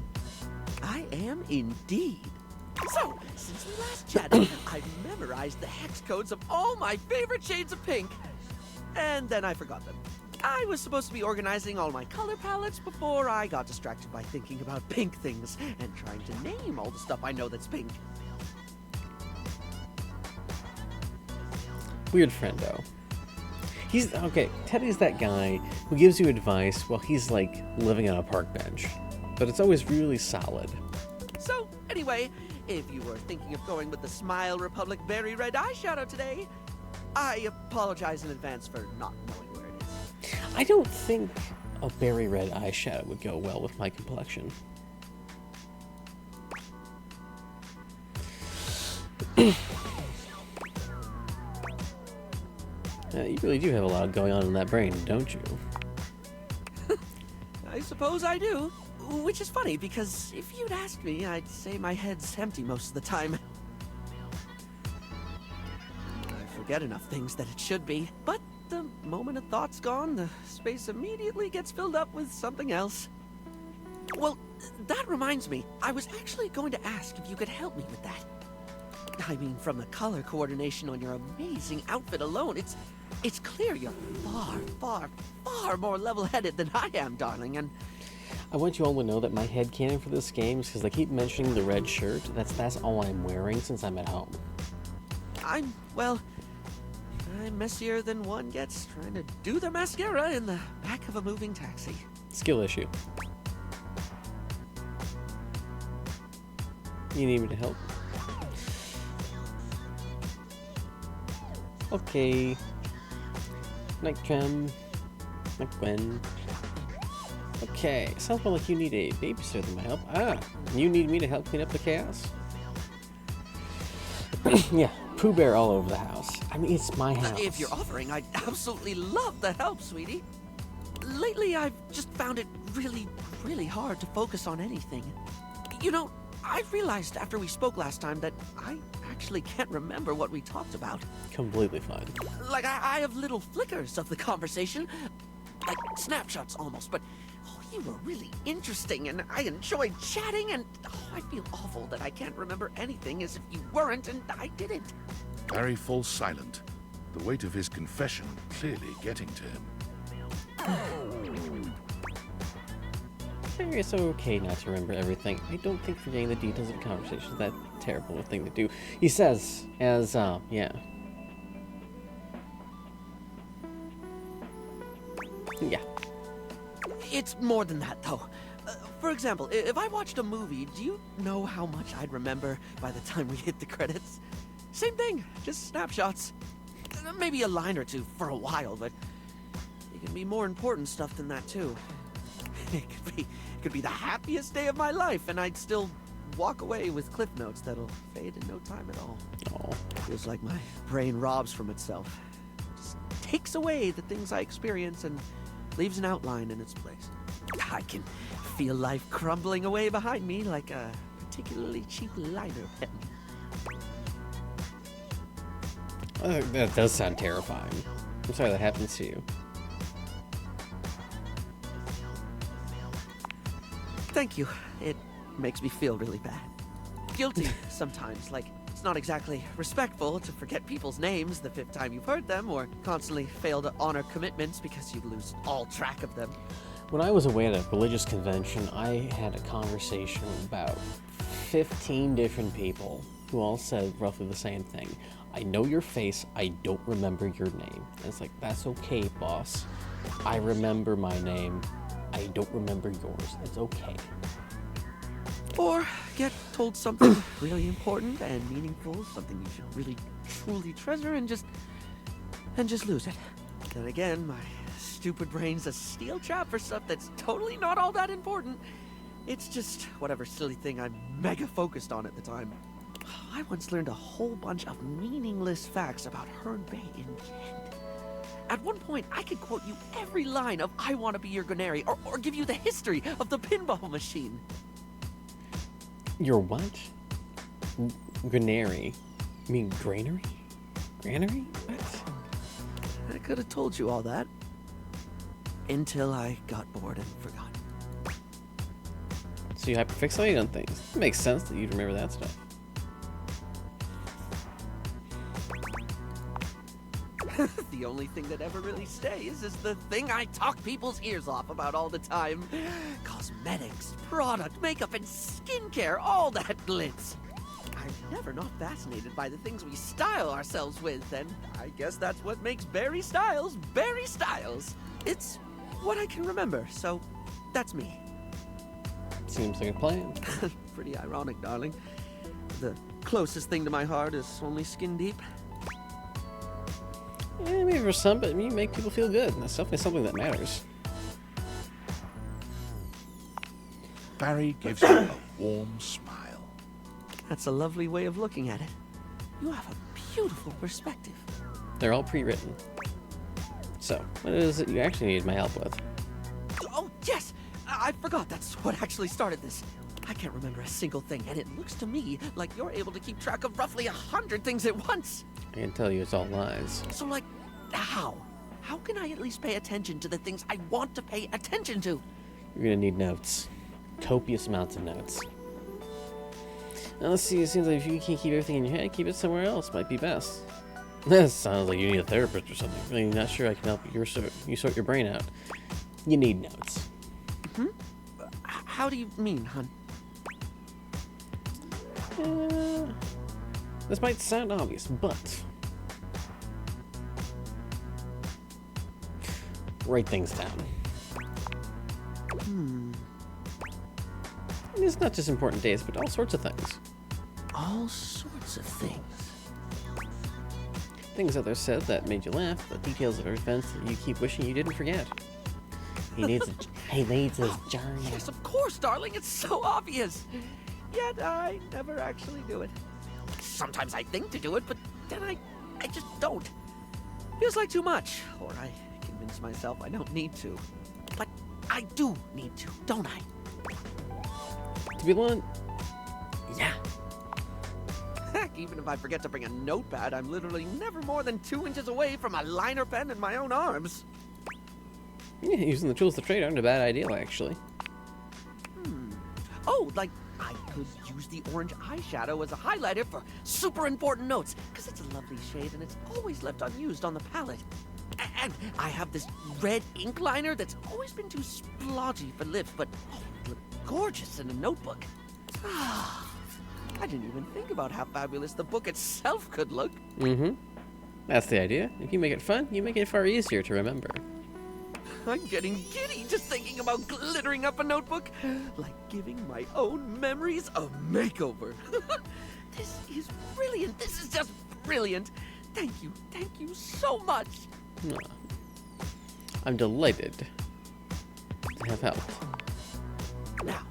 I am indeed. So, since we last chatted, I've memorized the hex codes of all my favorite shades of pink. And then I forgot them. I was supposed to be organizing all my color palettes before I got distracted by thinking about pink things and trying to name all the stuff I know that's pink. Weird friendo. He's okay. Teddy's that guy who gives you advice while he's like living on a park bench, but it's always really solid. So, anyway, if you were thinking of going with the Smile Republic Berry Red eyeshadow today, I apologize in advance for not knowing where it is. I don't think a berry red eyeshadow would go well with my complexion. You really do have a lot going on in that brain, don't you? I suppose I do. Which is funny, because if you'd asked me, I'd say my head's empty most of the time. I forget enough things that it should be, but the moment a thought's gone, the space immediately gets filled up with something else. Well, that reminds me, I was actually going to ask if you could help me with that. I mean, from the color coordination on your amazing outfit alone, it's clear you're far more level-headed than I am, darling, and I want you all to know that my headcanon for this game is because they keep mentioning the red shirt. That's all I'm wearing since I'm at home. I'm messier than one gets trying to do their mascara in the back of a moving taxi. Skill issue. You need me to help? Okay. Night Chem. Night Gwen. Okay, sounds more like you need a babysitter than my help. Ah, you need me to help clean up the chaos? Yeah, Pooh Bear all over the house. I mean, it's my house. If you're offering, I'd absolutely love the help, sweetie. Lately, I've just found it really hard to focus on anything. You know, I realized after we spoke last time that I actually can't remember what we talked about. Completely fine. Like, I have little flickers of the conversation, like snapshots almost, but you were really interesting, and I enjoyed chatting, and I feel awful that I can't remember anything as if you weren't, and I didn't. Barry falls silent, the weight of his confession clearly getting to him. It's okay not to remember everything. I don't think forgetting the details of a conversation is that terrible a thing to do. He says, as, yeah. Yeah. It's more than that, though. For example, if I watched a movie, do you know how much I'd remember by the time we hit the credits? Same thing, just snapshots. Maybe a line or two for a while, but it can be more important stuff than that, too. It could be the happiest day of my life, and I'd still walk away with cliff notes that'll fade in no time at all. Oh. Feels like my brain robs from itself. Just takes away the things I experience and leaves an outline in its place. I can feel life crumbling away behind me like a particularly cheap liner pen. That does sound terrifying. I'm sorry that happens to you. Thank you. It makes me feel really bad. Guilty sometimes, like it's not exactly respectful to forget people's names the 5th time you've heard them, or constantly fail to honor commitments because you lose all track of them. When I was away at a religious convention, I had a conversation with about 15 different people who all said roughly the same thing. I know your face, I don't remember your name. And it's like, that's okay, boss. I remember my name, I don't remember yours. It's okay. Or get told something really important and meaningful, something you shall really truly treasure, and just lose it. Then again, my stupid brain's a steel trap for stuff that's totally not all that important. It's just whatever silly thing I'm mega focused on at the time. I once learned a whole bunch of meaningless facts about Herne Bay in Kent. At one point, I could quote you every line of I Want to Be Your Granary, or give you the history of the pinball machine. Your what? Granary? You mean granary? Granary? What? I could have told you all that. Until I got bored and forgot. So you hyperfixate on things. It makes sense that you'd remember that stuff. The only thing that ever really stays is the thing I talk people's ears off about all the time. Cosmetics, product, makeup, and skincare, all that glitz. I'm never not fascinated by the things we style ourselves with, and I guess that's what makes Barry Styles Barry Styles. It's what I can remember, so that's me. Seems like a plan. Pretty ironic, darling. The closest thing to my heart is only skin deep. Yeah, maybe for some, but you make people feel good. That's definitely something that matters. Barry gives you a warm smile. That's a lovely way of looking at it. You have a beautiful perspective. They're all pre-written. So, what is it you actually need my help with? Oh, yes! I forgot that's what actually started this. I can't remember a single thing, and it looks to me like you're able to keep track of roughly 100 things at once. I can tell you it's all lies. So, like, how? How can I at least pay attention to the things I want to pay attention to? You're gonna need notes. Copious amounts of notes. Now, let's see, it seems like if you can't keep everything in your head, keep it somewhere else. Might be best. That sounds like you need a therapist or something. Really not sure I can help you sort your brain out. You need notes. How do you mean, hun? This might sound obvious, but write things down. And it's not just important dates, but all sorts of things. All sorts of things. Things others said that made you laugh, the details of events that you keep wishing you didn't forget. He needs his journal. Yes, of course, darling. It's so obvious. Yet I never actually do it. Sometimes I think to do it, but then I just don't. Feels like too much, or I convince myself I don't need to. But I do need to, don't I? To be blunt, yeah. Heck, even if I forget to bring a notepad, I'm literally never more than 2 inches away from a liner pen in my own arms. Yeah, using the tools to trade aren't a bad idea, actually. Oh, like I could use the orange eyeshadow as a highlighter for super important notes, because it's a lovely shade and it's always left unused on the palette. And I have this red ink liner that's always been too splodgy for lips, but oh, it look gorgeous in a notebook. I didn't even think about how fabulous the book itself could look. That's the idea. If you make it fun, you make it far easier to remember. I'm getting giddy just thinking about glittering up a notebook, like giving my own memories a makeover. This is brilliant. This is just brilliant. Thank you so much. I'm delighted to have helped. Now,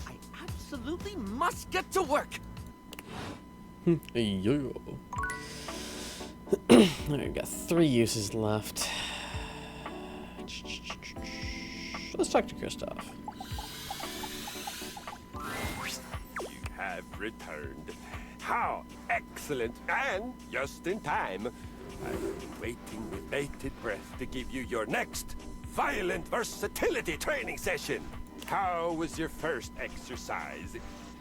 I absolutely must get to work. Yo. I've got 3 uses left. Let's talk to Kristoff. You have returned. How excellent, and just in time. I've been waiting with bated breath to give you your next violent versatility training session. How was your first exercise?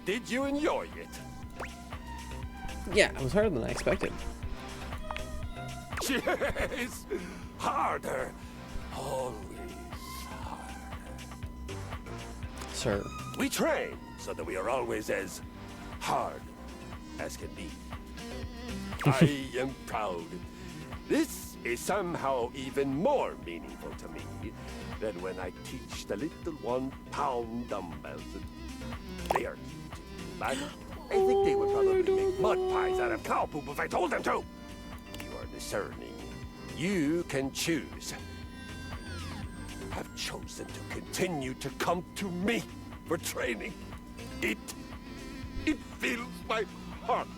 Did you enjoy it? Yeah, it was harder than I expected. Yes! Harder! Always harder. Sir. We train so that we are always as hard as can be. I am proud. This is somehow even more meaningful to me than when I teach the little 1-pound dumbbells. They are cute, but I think they would probably make mud pies out of cow poop if I told them to. You are discerning. You can choose. Have chosen to continue to come to me for training. It fills my heart.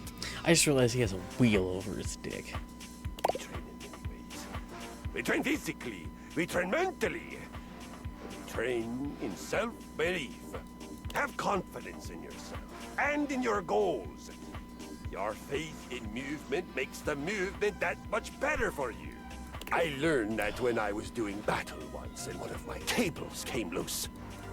I just realized he has a wheel over his dick. We train physically, we train mentally, we train in self-belief. Have confidence in yourself and in your goals. Your faith in movement makes the movement that much better for you. I learned that when I was doing battle once and one of my cables came loose.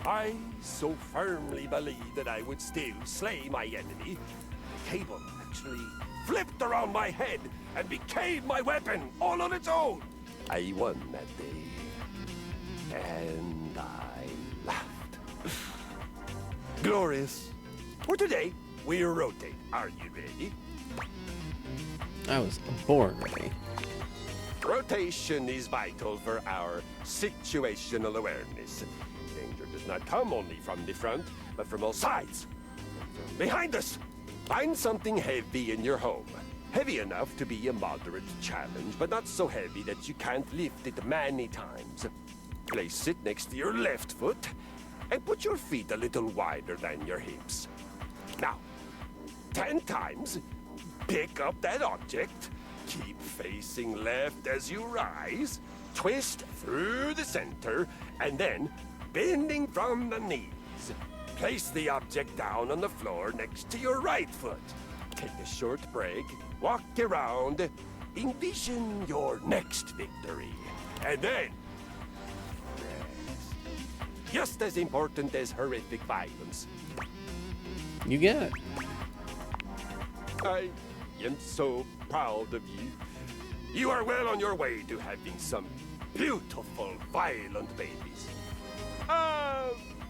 I so firmly believed that I would still slay my enemy. The cable actually flipped around my head and became my weapon all on its own. I won that day, and I laughed. Glorious. For today, we rotate. Are you ready? I was born ready. Rotation is vital for our situational awareness. Danger does not come only from the front, but from all sides. From behind us. Find something heavy in your home. Heavy enough to be a moderate challenge, but not so heavy that you can't lift it many times. Place it next to your left foot, and put your feet a little wider than your hips. Now, 10 times, pick up that object, keep facing left as you rise, twist through the center, and then, bending from the knees, place the object down on the floor next to your right foot. Take a short break, walk around, envision your next victory, and then rest. Just as important as horrific violence. You get it. I am so proud of you. You are well on your way to having some beautiful, violent babies.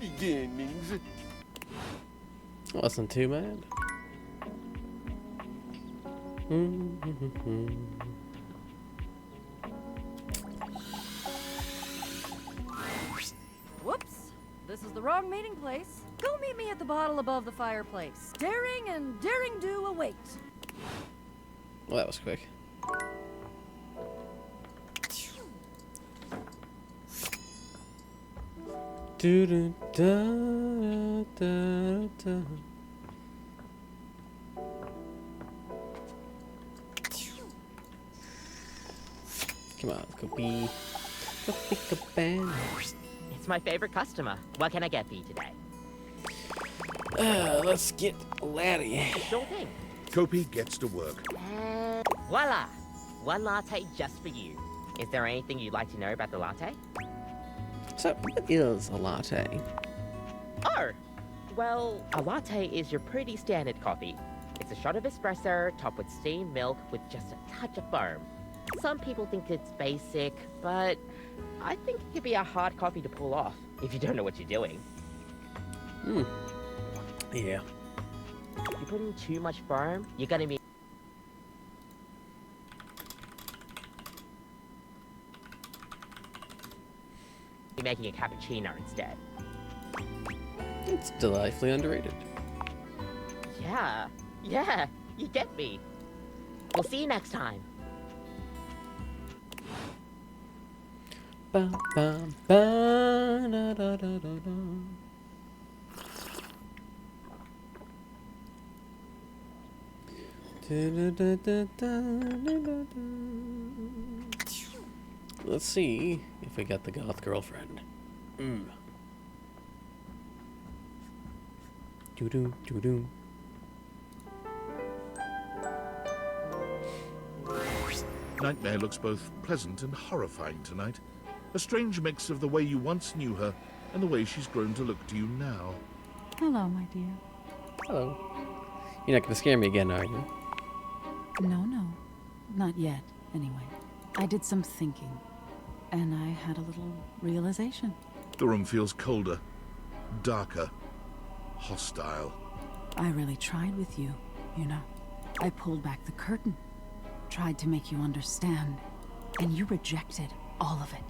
Beginnings. Wasn't too bad. Whoops! This is the wrong meeting place. Go meet me at the bottle above the fireplace. Daring and daring do await. Well, that was quick. Do do da da da. Come on, Kopi. It's my favorite customer. What can I get for you today? Let's get Laddie. Sure thing. Kopi gets to work. Voila! One latte just for you. Is there anything you'd like to know about the latte? So, what is a latte? Oh! Well, a latte is your pretty standard coffee. It's a shot of espresso topped with steamed milk with just a touch of foam. Some people think it's basic, but I think it could be a hard coffee to pull off if you don't know what you're doing. Yeah. If you put in too much foam, you're gonna be making a cappuccino instead. It's delightfully underrated. Yeah, you get me. We'll see you next time. Ba ba ba da da da da da. Let's see if we got the goth girlfriend. Doo-doo, doo-doo. Nightmare looks both pleasant and horrifying tonight. A strange mix of the way you once knew her and the way she's grown to look to you now. Hello, my dear. Hello. You're not gonna scare me again, are you? No. Not yet, anyway. I did some thinking, and I had a little realization. The room feels colder, darker, hostile. I really tried with you, you know. I pulled back the curtain, tried to make you understand, and you rejected all of it.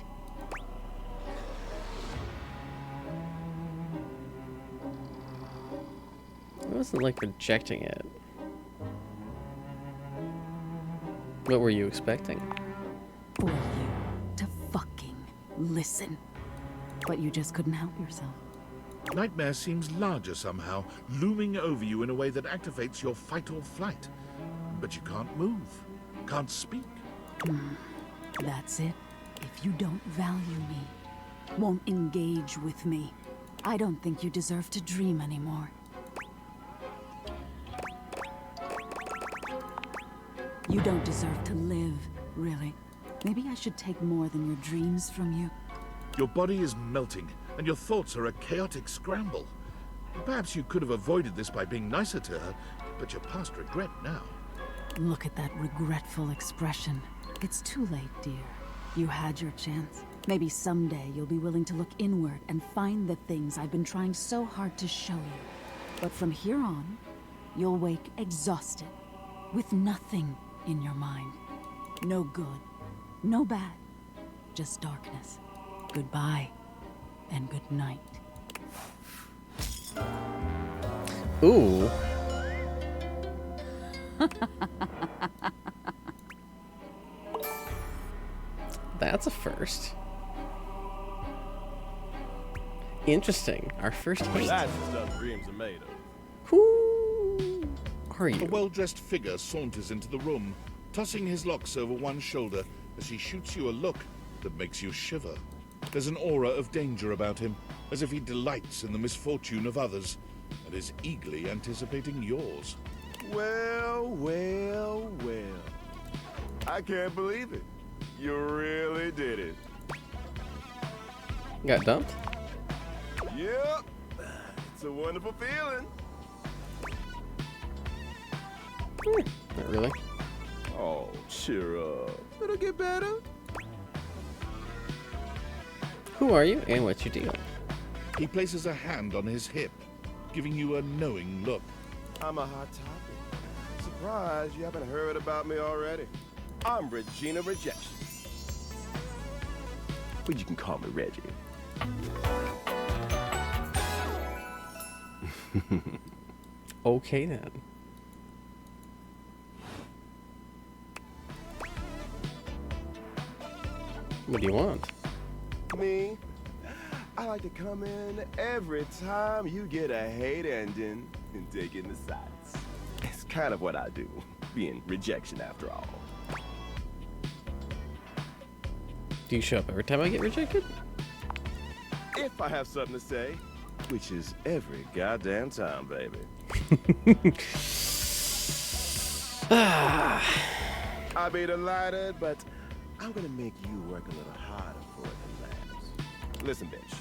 wasn't like rejecting it. What were you expecting? For you to fucking listen. But you just couldn't help yourself. Nightmare seems larger somehow, looming over you in a way that activates your fight or flight. But you can't move, can't speak. That's it. If you don't value me, won't engage with me, I don't think you deserve to dream anymore. You don't deserve to live, really. Maybe I should take more than your dreams from you. Your body is melting, and your thoughts are a chaotic scramble. Perhaps you could have avoided this by being nicer to her, but you're past regret now. Look at that regretful expression. It's too late, dear. You had your chance. Maybe someday you'll be willing to look inward and find the things I've been trying so hard to show you. But from here on, you'll wake exhausted, with nothing in your mind. No good, no bad, just darkness. Goodbye, and good night. Ooh. That's a first. Interesting. Our first hate. That's the stuff dreams are made of. Who are you? A well-dressed figure saunters into the room, tossing his locks over one shoulder as he shoots you a look that makes you shiver. There's an aura of danger about him, as if he delights in the misfortune of others, and is eagerly anticipating yours. Well, well, well. I can't believe it. You really did it. Got dumped? Yep. It's a wonderful feeling. Not really. Oh, cheer up. It'll get better. Who are you and what's your deal? He places a hand on his hip, giving you a knowing look. I'm a hot topic. Surprised you haven't heard about me already. I'm Regina Rejection. But you can call me Reggie. Okay then. What do you want? Me? I like to come in every time you get a hate ending and take in the sights. It's kind of what I do, being rejection after all. Do you show up every time I get rejected? If I have something to say, which is every goddamn time, baby. I'll be delighted, but I'm gonna make you work a little harder for it than that. Listen, bitch.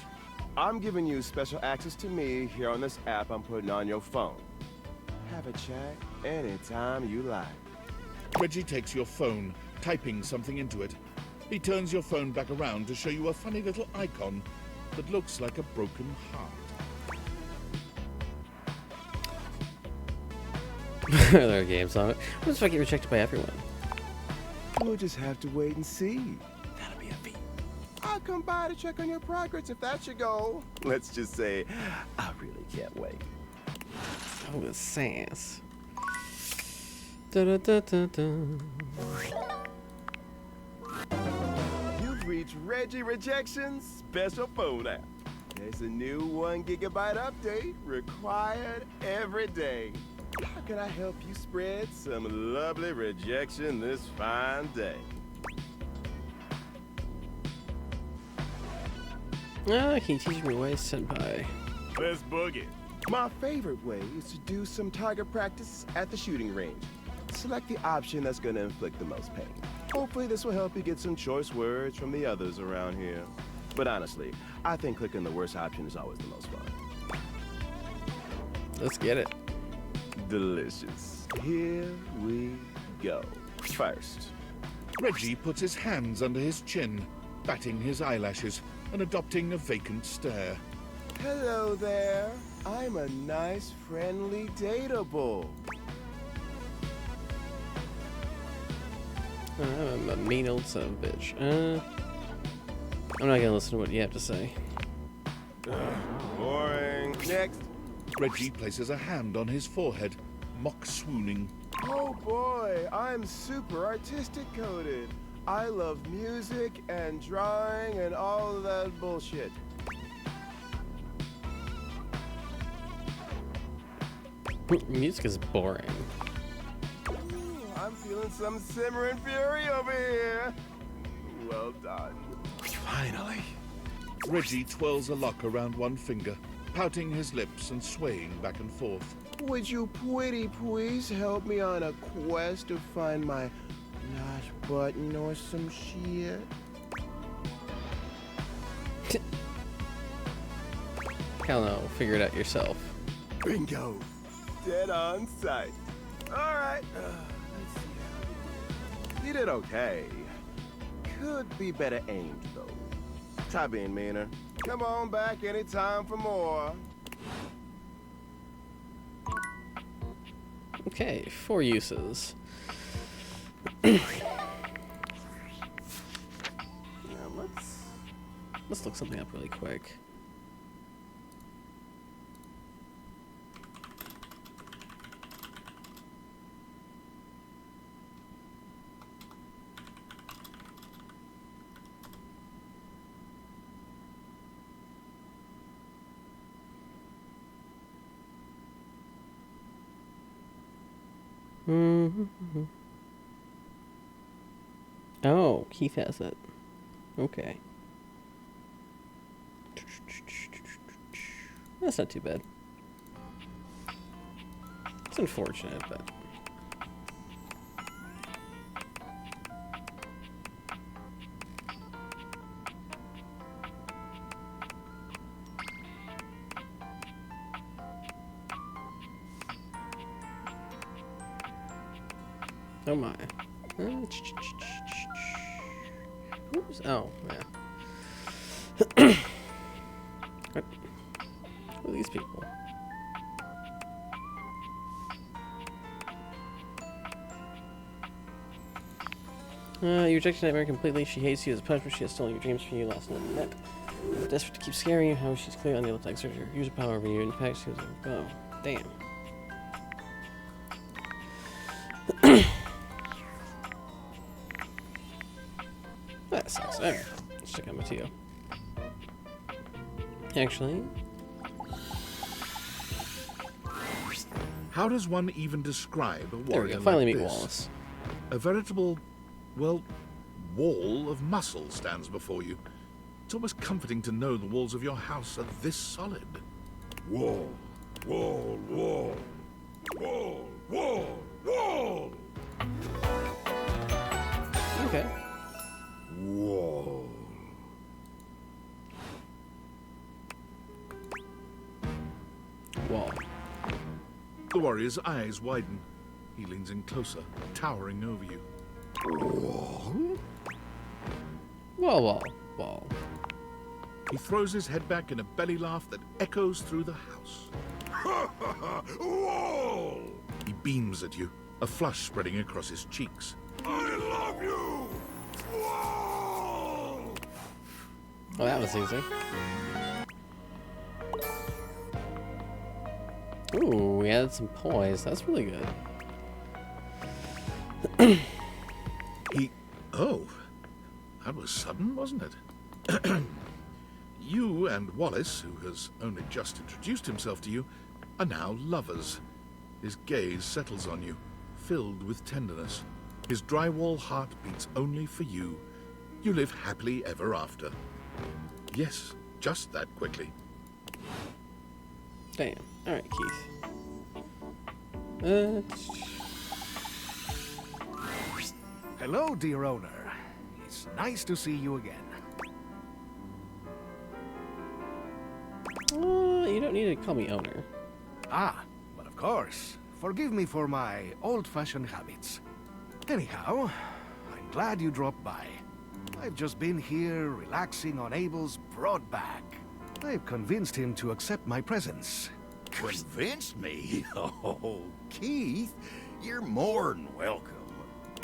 I'm giving you special access to me here on this app I'm putting on your phone. Have a chat anytime you like. Reggie takes your phone, typing something into it. He turns your phone back around to show you a funny little icon that looks like a broken heart. There are games on it. What if I get rejected by everyone? We'll just have to wait and see. That'll be a feat. I'll come by to check on your progress if that's your goal. Let's just say, I really can't wait. Oh, the sass. Da da da da da. You've reached Reggie Rejection's special phone app. There's a new 1 gigabyte update required every day. How can I help you spread some lovely rejection this fine day? Ah, can you teach me ways, senpai? Let's boogie. My favorite way is to do some target practice at the shooting range. Select the option that's going to inflict the most pain. Hopefully this will help you get some choice words from the others around here. But honestly, I think clicking the worst option is always the most fun. Let's get it. Delicious. Here we go. First, Reggie puts his hands under his chin, batting his eyelashes and adopting a vacant stare. hello there. I'm a nice, friendly dateable. I'm a mean old son of a bitch. I'm not gonna listen to what you have to say. Boring. Next. Reggie places a hand on his forehead, mock swooning. Oh boy, I'm super artistic coded. I love music and drawing and all of that bullshit. Music is boring. Ooh, I'm feeling some simmering fury over here. Well done. Finally. Reggie twirls a lock around one finger, pouting his lips and swaying back and forth. Would you pretty please help me on a quest to find my last button or some shit? Hell no, figure it out yourself. Bingo. Dead on sight. Alright, let's see how you did okay. Could be better aimed, though. Try being meaner. Come on back anytime for more. Okay, 4 uses. Now let's look something up really quick. Oh, Keith has it. Okay. That's not too bad. It's unfortunate, but... Oh my. Oops. Oh, yeah. What are these people? You rejected Nightmare completely. She hates you as a punishment. She has stolen your dreams from you last night. Desperate to keep scaring you, how she's clearly unable to exert her user power over you. In fact, she was like, oh, damn. That sucks. Alright, let's check out Mateo. Actually... How does one even describe a There we warrior go, finally like meet this? Wallace. A veritable, well, wall of muscle stands before you. It's almost comforting to know the walls of your house are this solid. Wall, wall, wall, wall, wall, wall. Okay. Wall. Wall. The warrior's eyes widen. He leans in closer, towering over you. Wall? Wall, wall, wall. He throws his head back in a belly laugh that echoes through the house. Wall! He beams at you, a flush spreading across his cheeks. I love you! Wall! Oh, that was easy. Ooh, we added some poise. That's really good. Oh, that was sudden, wasn't it? You and Wallace, who has only just introduced himself to you, are now lovers. His gaze settles on you, filled with tenderness. His drywall heart beats only for you. You live happily ever after. Yes, just that quickly. Damn. Alright, Keith. Hello, dear owner. It's nice to see you again. You don't need to call me owner. Ah, but of course. Forgive me for my old-fashioned habits. Anyhow, I'm glad you dropped by. I've just been here relaxing on Abel's broad back. I've convinced him to accept my presence. Convinced me? Oh, Keith, you're more than welcome.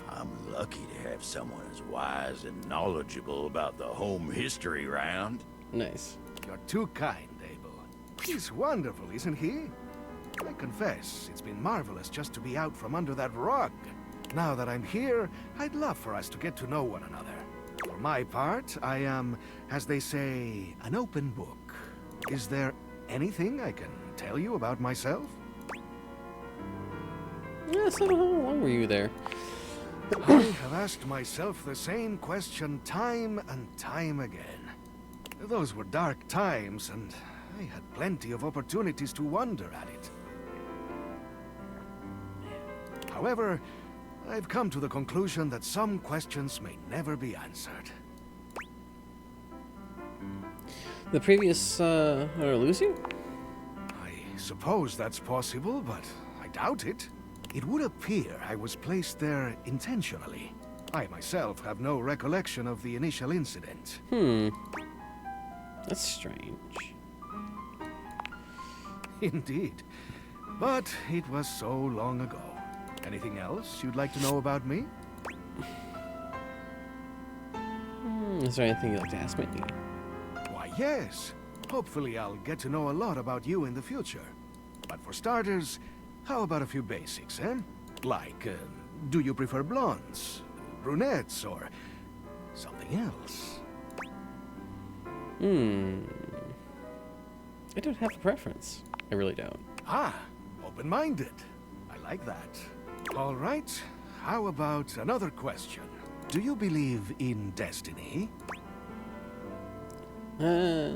I'm lucky to have someone as wise and knowledgeable about the home history round. Nice. You're too kind, Abel. He's wonderful, isn't he? I confess, it's been marvelous just to be out from under that rug. Now that I'm here, I'd love for us to get to know one another. For my part, I am, as they say, an open book. Is there anything I can tell you about myself? Yeah, so how long were you there? I have asked myself the same question time and time again. Those were dark times, and I had plenty of opportunities to wonder at it. However, I've come to the conclusion that some questions may never be answered. The previous, Lucy? I suppose that's possible, but I doubt it. It would appear I was placed there intentionally. I myself have no recollection of the initial incident. That's strange. Indeed. But it was so long ago. Anything else you'd like to know about me? Is there anything you'd like to ask me? Why, yes. Hopefully I'll get to know a lot about you in the future. But for starters, how about a few basics, eh? Like, do you prefer blondes, brunettes, or something else? I don't have a preference. I really don't. Ah, open-minded. I like that. All right, how about another question? Do you believe in destiny? To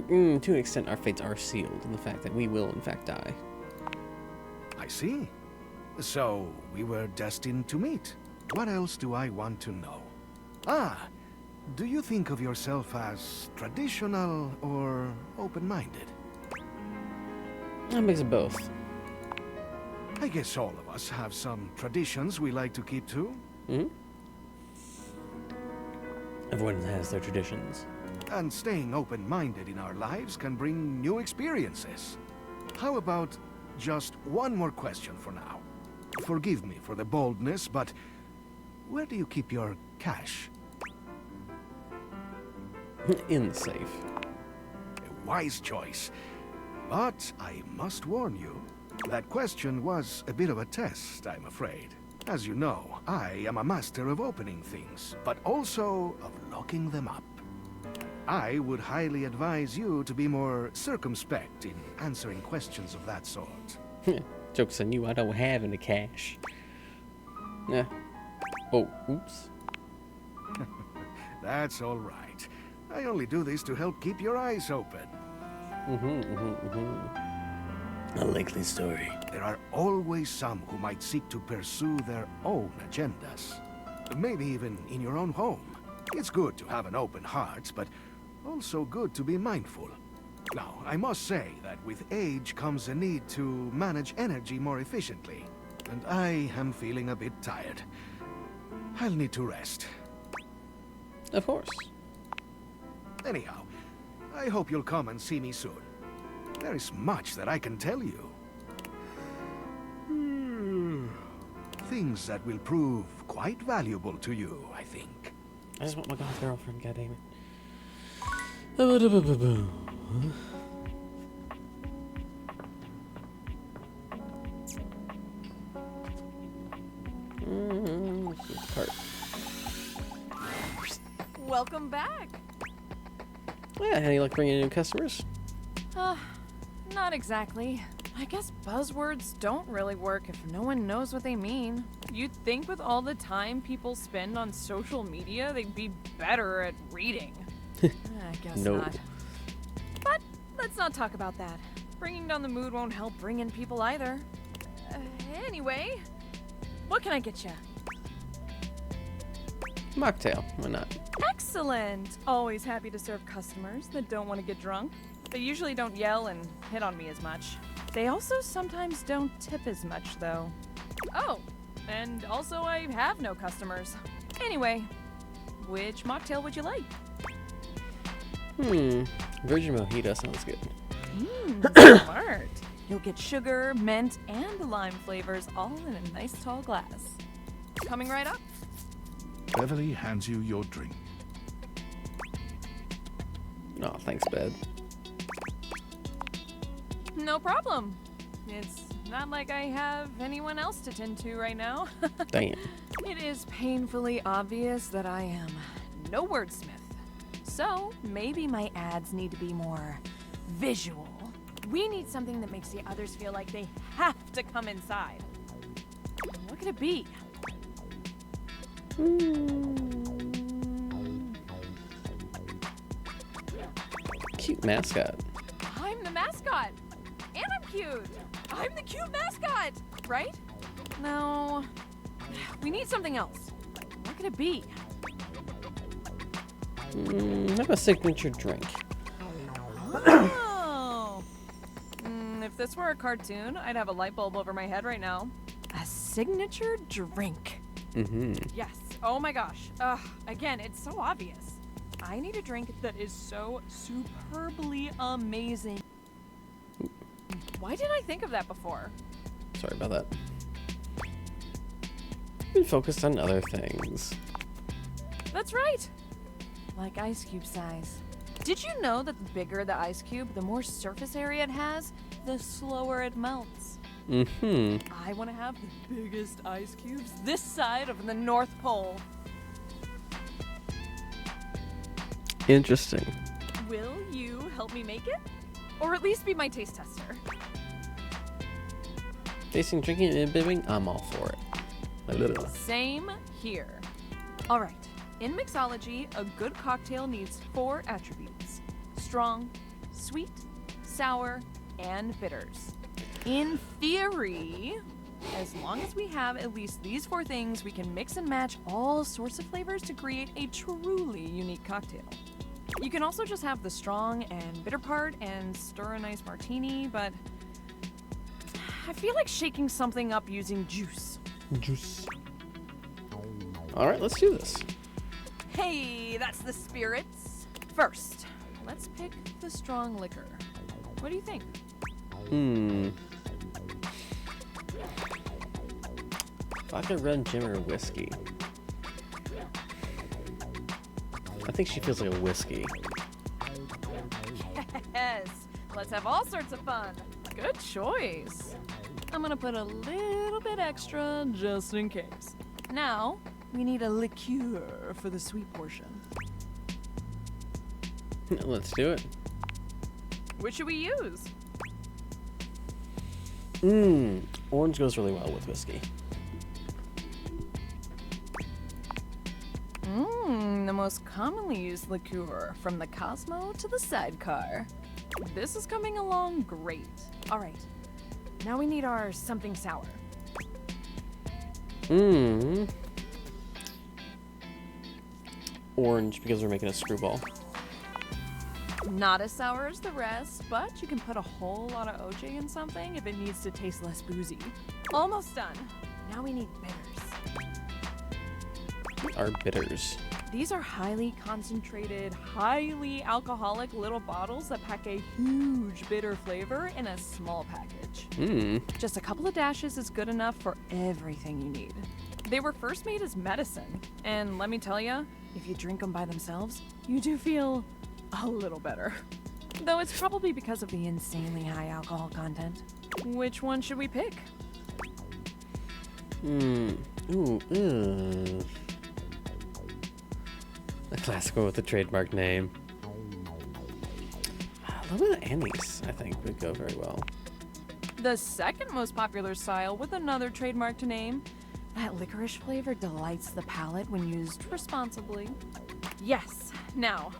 an extent, our fates are sealed in the fact that we will, in fact, die. I see. So, we were destined to meet. What else do I want to know? Ah, do you think of yourself as traditional or open-minded? A mix of both. I guess all of us have some traditions we like to keep to. Everyone has their traditions. And staying open-minded in our lives can bring new experiences. How about just one more question for now? Forgive me for the boldness, but where do you keep your cash? In the safe. A wise choice. But I must warn you, that question was a bit of a test, I'm afraid. As you know, I am a master of opening things, but also of locking them up. I would highly advise you to be more circumspect in answering questions of that sort. Joke's on you, I don't have any cash. Yeah. Oh, oops. That's all right. I only do this to help keep your eyes open. A likely story. There are always some who might seek to pursue their own agendas. Maybe even in your own home. It's good to have an open heart, but also good to be mindful. Now, I must say that with age comes a need to manage energy more efficiently. And I am feeling a bit tired. I'll need to rest. Of course. Anyhow, I hope you'll come and see me soon. There is much that I can tell you. Things that will prove quite valuable to you, I think. I just want my goth girlfriend, goddammit. Cart. Welcome back. Yeah, any luck bringing in new customers? Not exactly. I guess buzzwords don't really work if no one knows what they mean. You'd think with all the time people spend on social media, they'd be better at reading. I guess not. But let's not talk about that. Bringing down the mood won't help bring in people either. Anyway, what can I get you? Mocktail, why not? Excellent! Always happy to serve customers that don't want to get drunk. They usually don't yell and hit on me as much. They also sometimes don't tip as much, though. Oh, and also I have no customers. Anyway, which mocktail would you like? Virgin Mojito sounds good. Smart. You'll get sugar, mint, and lime flavors all in a nice tall glass. Coming right up. Beverly hands you your drink. Oh, thanks, Bed. No problem. It's not like I have anyone else to tend to right now. Damn. It is painfully obvious that I am no wordsmith. So maybe my ads need to be more visual. We need something that makes the others feel like they have to come inside. What could it be? Cute mascot. I'm the mascot. And I'm cute. I'm the cute mascot, right? No. We need something else. What could it be? Have a signature drink. Oh. If this were a cartoon, I'd have a light bulb over my head right now. A signature drink. Yes. Oh my gosh. Again, it's so obvious. I need a drink that is so superbly amazing. Why didn't I think of that before? Sorry about that. Been focused on other things. That's right. Like ice cube size. Did you know that the bigger the ice cube, the more surface area it has, the slower it melts? I want to have the biggest ice cubes this side of the North Pole. Interesting. Will you help me make it? Or at least be my taste tester? Tasting, drinking, and bibbing, I'm all for it. Same here. Alright, in mixology, a good cocktail needs 4 attributes. Strong, sweet, sour, and bitters. In theory, as long as we have at least these 4 things, we can mix and match all sorts of flavors to create a truly unique cocktail. You can also just have the strong and bitter part and stir a nice martini, but I feel like shaking something up using juice. Juice. Alright, let's do this. Hey, that's the spirits. First, let's pick the strong liquor. What do you think? Vodka, red, gin, or whiskey? I think she feels like a whiskey. Yes, let's have all sorts of fun. Good choice. I'm gonna put a little bit extra just in case. Now, we need a liqueur for the sweet portion. Let's do it. Which should we use? Orange goes really well with whiskey. The most commonly used liqueur, from the Cosmo to the Sidecar. This is coming along great. All right, now we need our something sour. Orange, because we're making a screwball. Not as sour as the rest, but you can put a whole lot of OJ in something if it needs to taste less boozy. Almost done. Now we need bitters. What are bitters? These are highly concentrated, highly alcoholic little bottles that pack a huge bitter flavor in a small package. Just a couple of dashes is good enough for everything you need. They were first made as medicine, and let me tell you, if you drink them by themselves, you do feel a little better. Though it's probably because of the insanely high alcohol content. Which one should we pick? The classic one with the trademark name. A little bit of anise, I think, would go very well. The second most popular style with another trademarked name. That licorice flavor delights the palate when used responsibly. Yes. Now,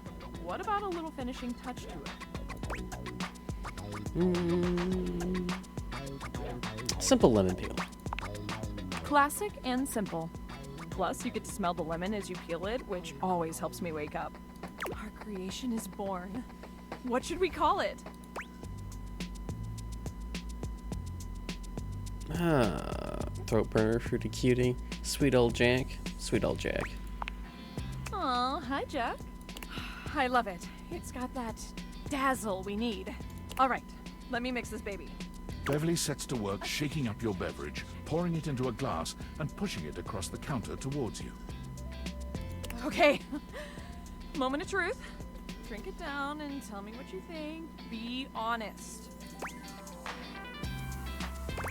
what about a little finishing touch to it? Simple lemon peel. Classic and simple. Plus, you get to smell the lemon as you peel it, which always helps me wake up. Our creation is born. What should we call it? Throat burner, fruity cutie, sweet old Jack, sweet old Jack. Aw, hi Jack. I love it. It's got that dazzle we need. All right, let me mix this baby. Beverly sets to work shaking up your beverage, pouring it into a glass, and pushing it across the counter towards you. Okay, moment of truth. Drink it down and tell me what you think. Be honest.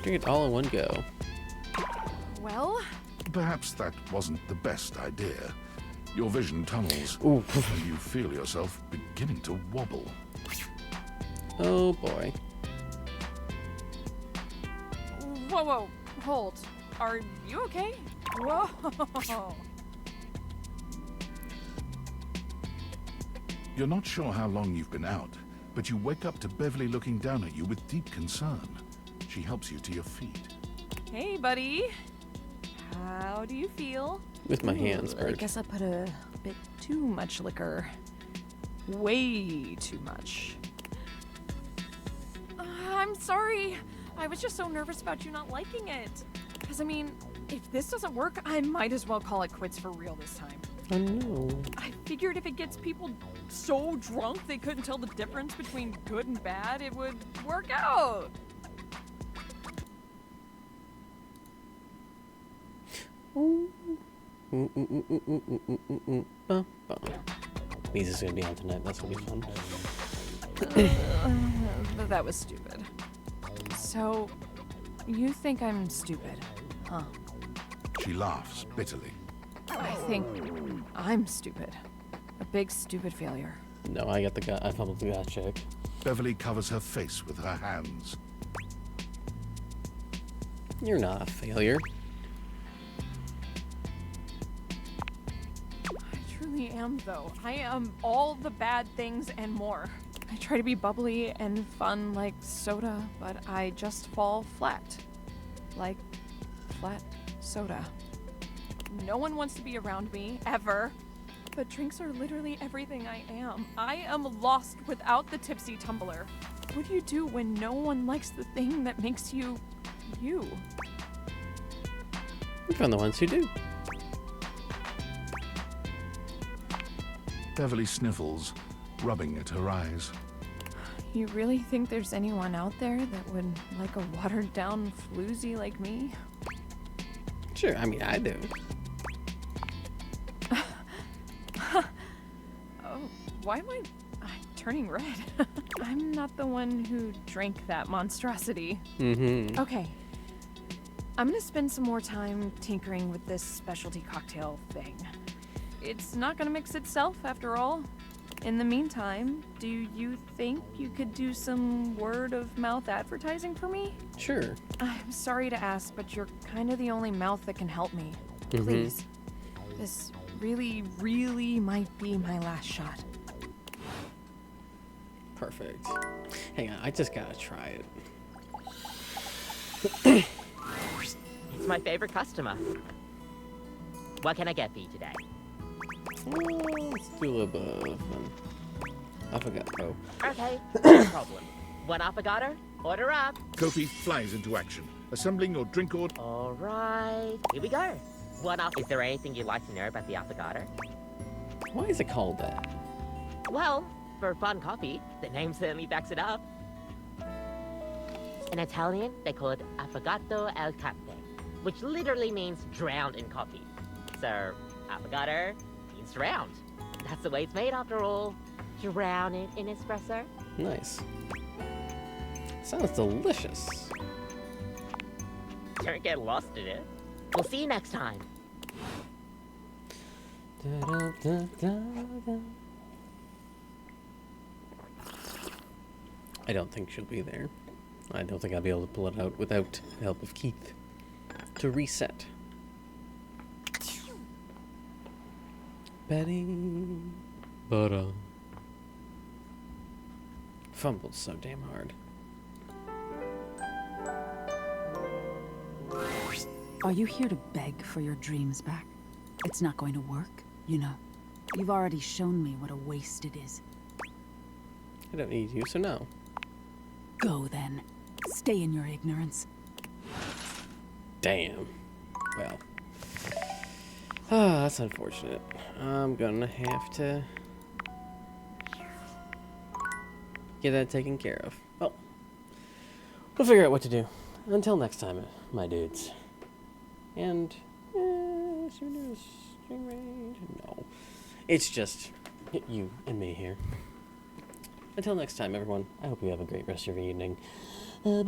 Drink it all in one go. Well? Perhaps that wasn't the best idea. Your vision tunnels, Ooh. and you feel yourself beginning to wobble. Oh boy. Whoa, whoa, hold. Are you okay? Whoa. You're not sure how long you've been out, but you wake up to Beverly looking down at you with deep concern. She helps you to your feet. Hey, buddy. How do you feel? With my hands, I Bird. guess I put a bit too much liquor. Way too much. I'm sorry. I was just so nervous about you not liking it. Because, I mean, if this doesn't work, I might as well call it quits for real this time. Oh no. I figured if it gets people so drunk they couldn't tell the difference between good and bad, it would work out. Music is gonna be on tonight. That's gonna be fun. That was stupid. So, you think I'm stupid, huh? She laughs bitterly. I think I'm stupid. A big stupid failure. No, I got the guy. I fumbled the guy check. Beverly covers her face with her hands. You're not a failure. I truly am, though. I am all the bad things and more. I try to be bubbly and fun like soda, but I just fall flat. Like flat soda. No one wants to be around me, ever. But drinks are literally everything I am. I am lost without the tipsy tumbler. What do you do when no one likes the thing that makes you, you? You found the ones who do. Beverly sniffles, rubbing at her eyes. You really think there's anyone out there that would like a watered down floozy like me? Sure, I mean, I do. Oh, why am I turning red? I'm not the one who drank that monstrosity. Mm-hmm. Okay. I'm gonna spend some more time tinkering with this specialty cocktail thing. It's not gonna mix itself, after all. In the meantime, do you think you could do some word-of-mouth advertising for me? Sure. I'm sorry to ask, but you're kind of the only mouth that can help me. Mhm. Please. This really, really might be my last shot. Perfect. Hang on, I just gotta try it. It's my favorite customer. What can I get for you today? Let's do a little bit of I forgot. Oh. Okay, no problem. One affogato? Order up. Kofi flies into action, assembling your drink order. All right, here we go. One off. Is there anything you'd like to know about the affogato? Why is it called that? Well, for fun coffee, the name certainly backs it up. In Italian, they call it affogato al caffè, which literally means drowned in coffee. So, affogato means drowned. That's the way it's made after all. Drown it in espresso. Nice. Sounds delicious. Don't get lost in it. We'll see you next time. I don't think she'll be there. I don't think I'll be able to pull it out without the help of Keith. To reset. Betty. But, fumbled so damn hard. Are you here to beg for your dreams back? It's not going to work, you know. You've already shown me what a waste it is. I don't need you, so no. Go then. Stay in your ignorance. Damn. Well. Ah, that's unfortunate. I'm gonna have to get that taken care of. Well, we'll figure out what to do. Until next time, my dudes. And, string range? No. It's just you and me here. Until next time, everyone, I hope you have a great rest of your evening. Bye-bye.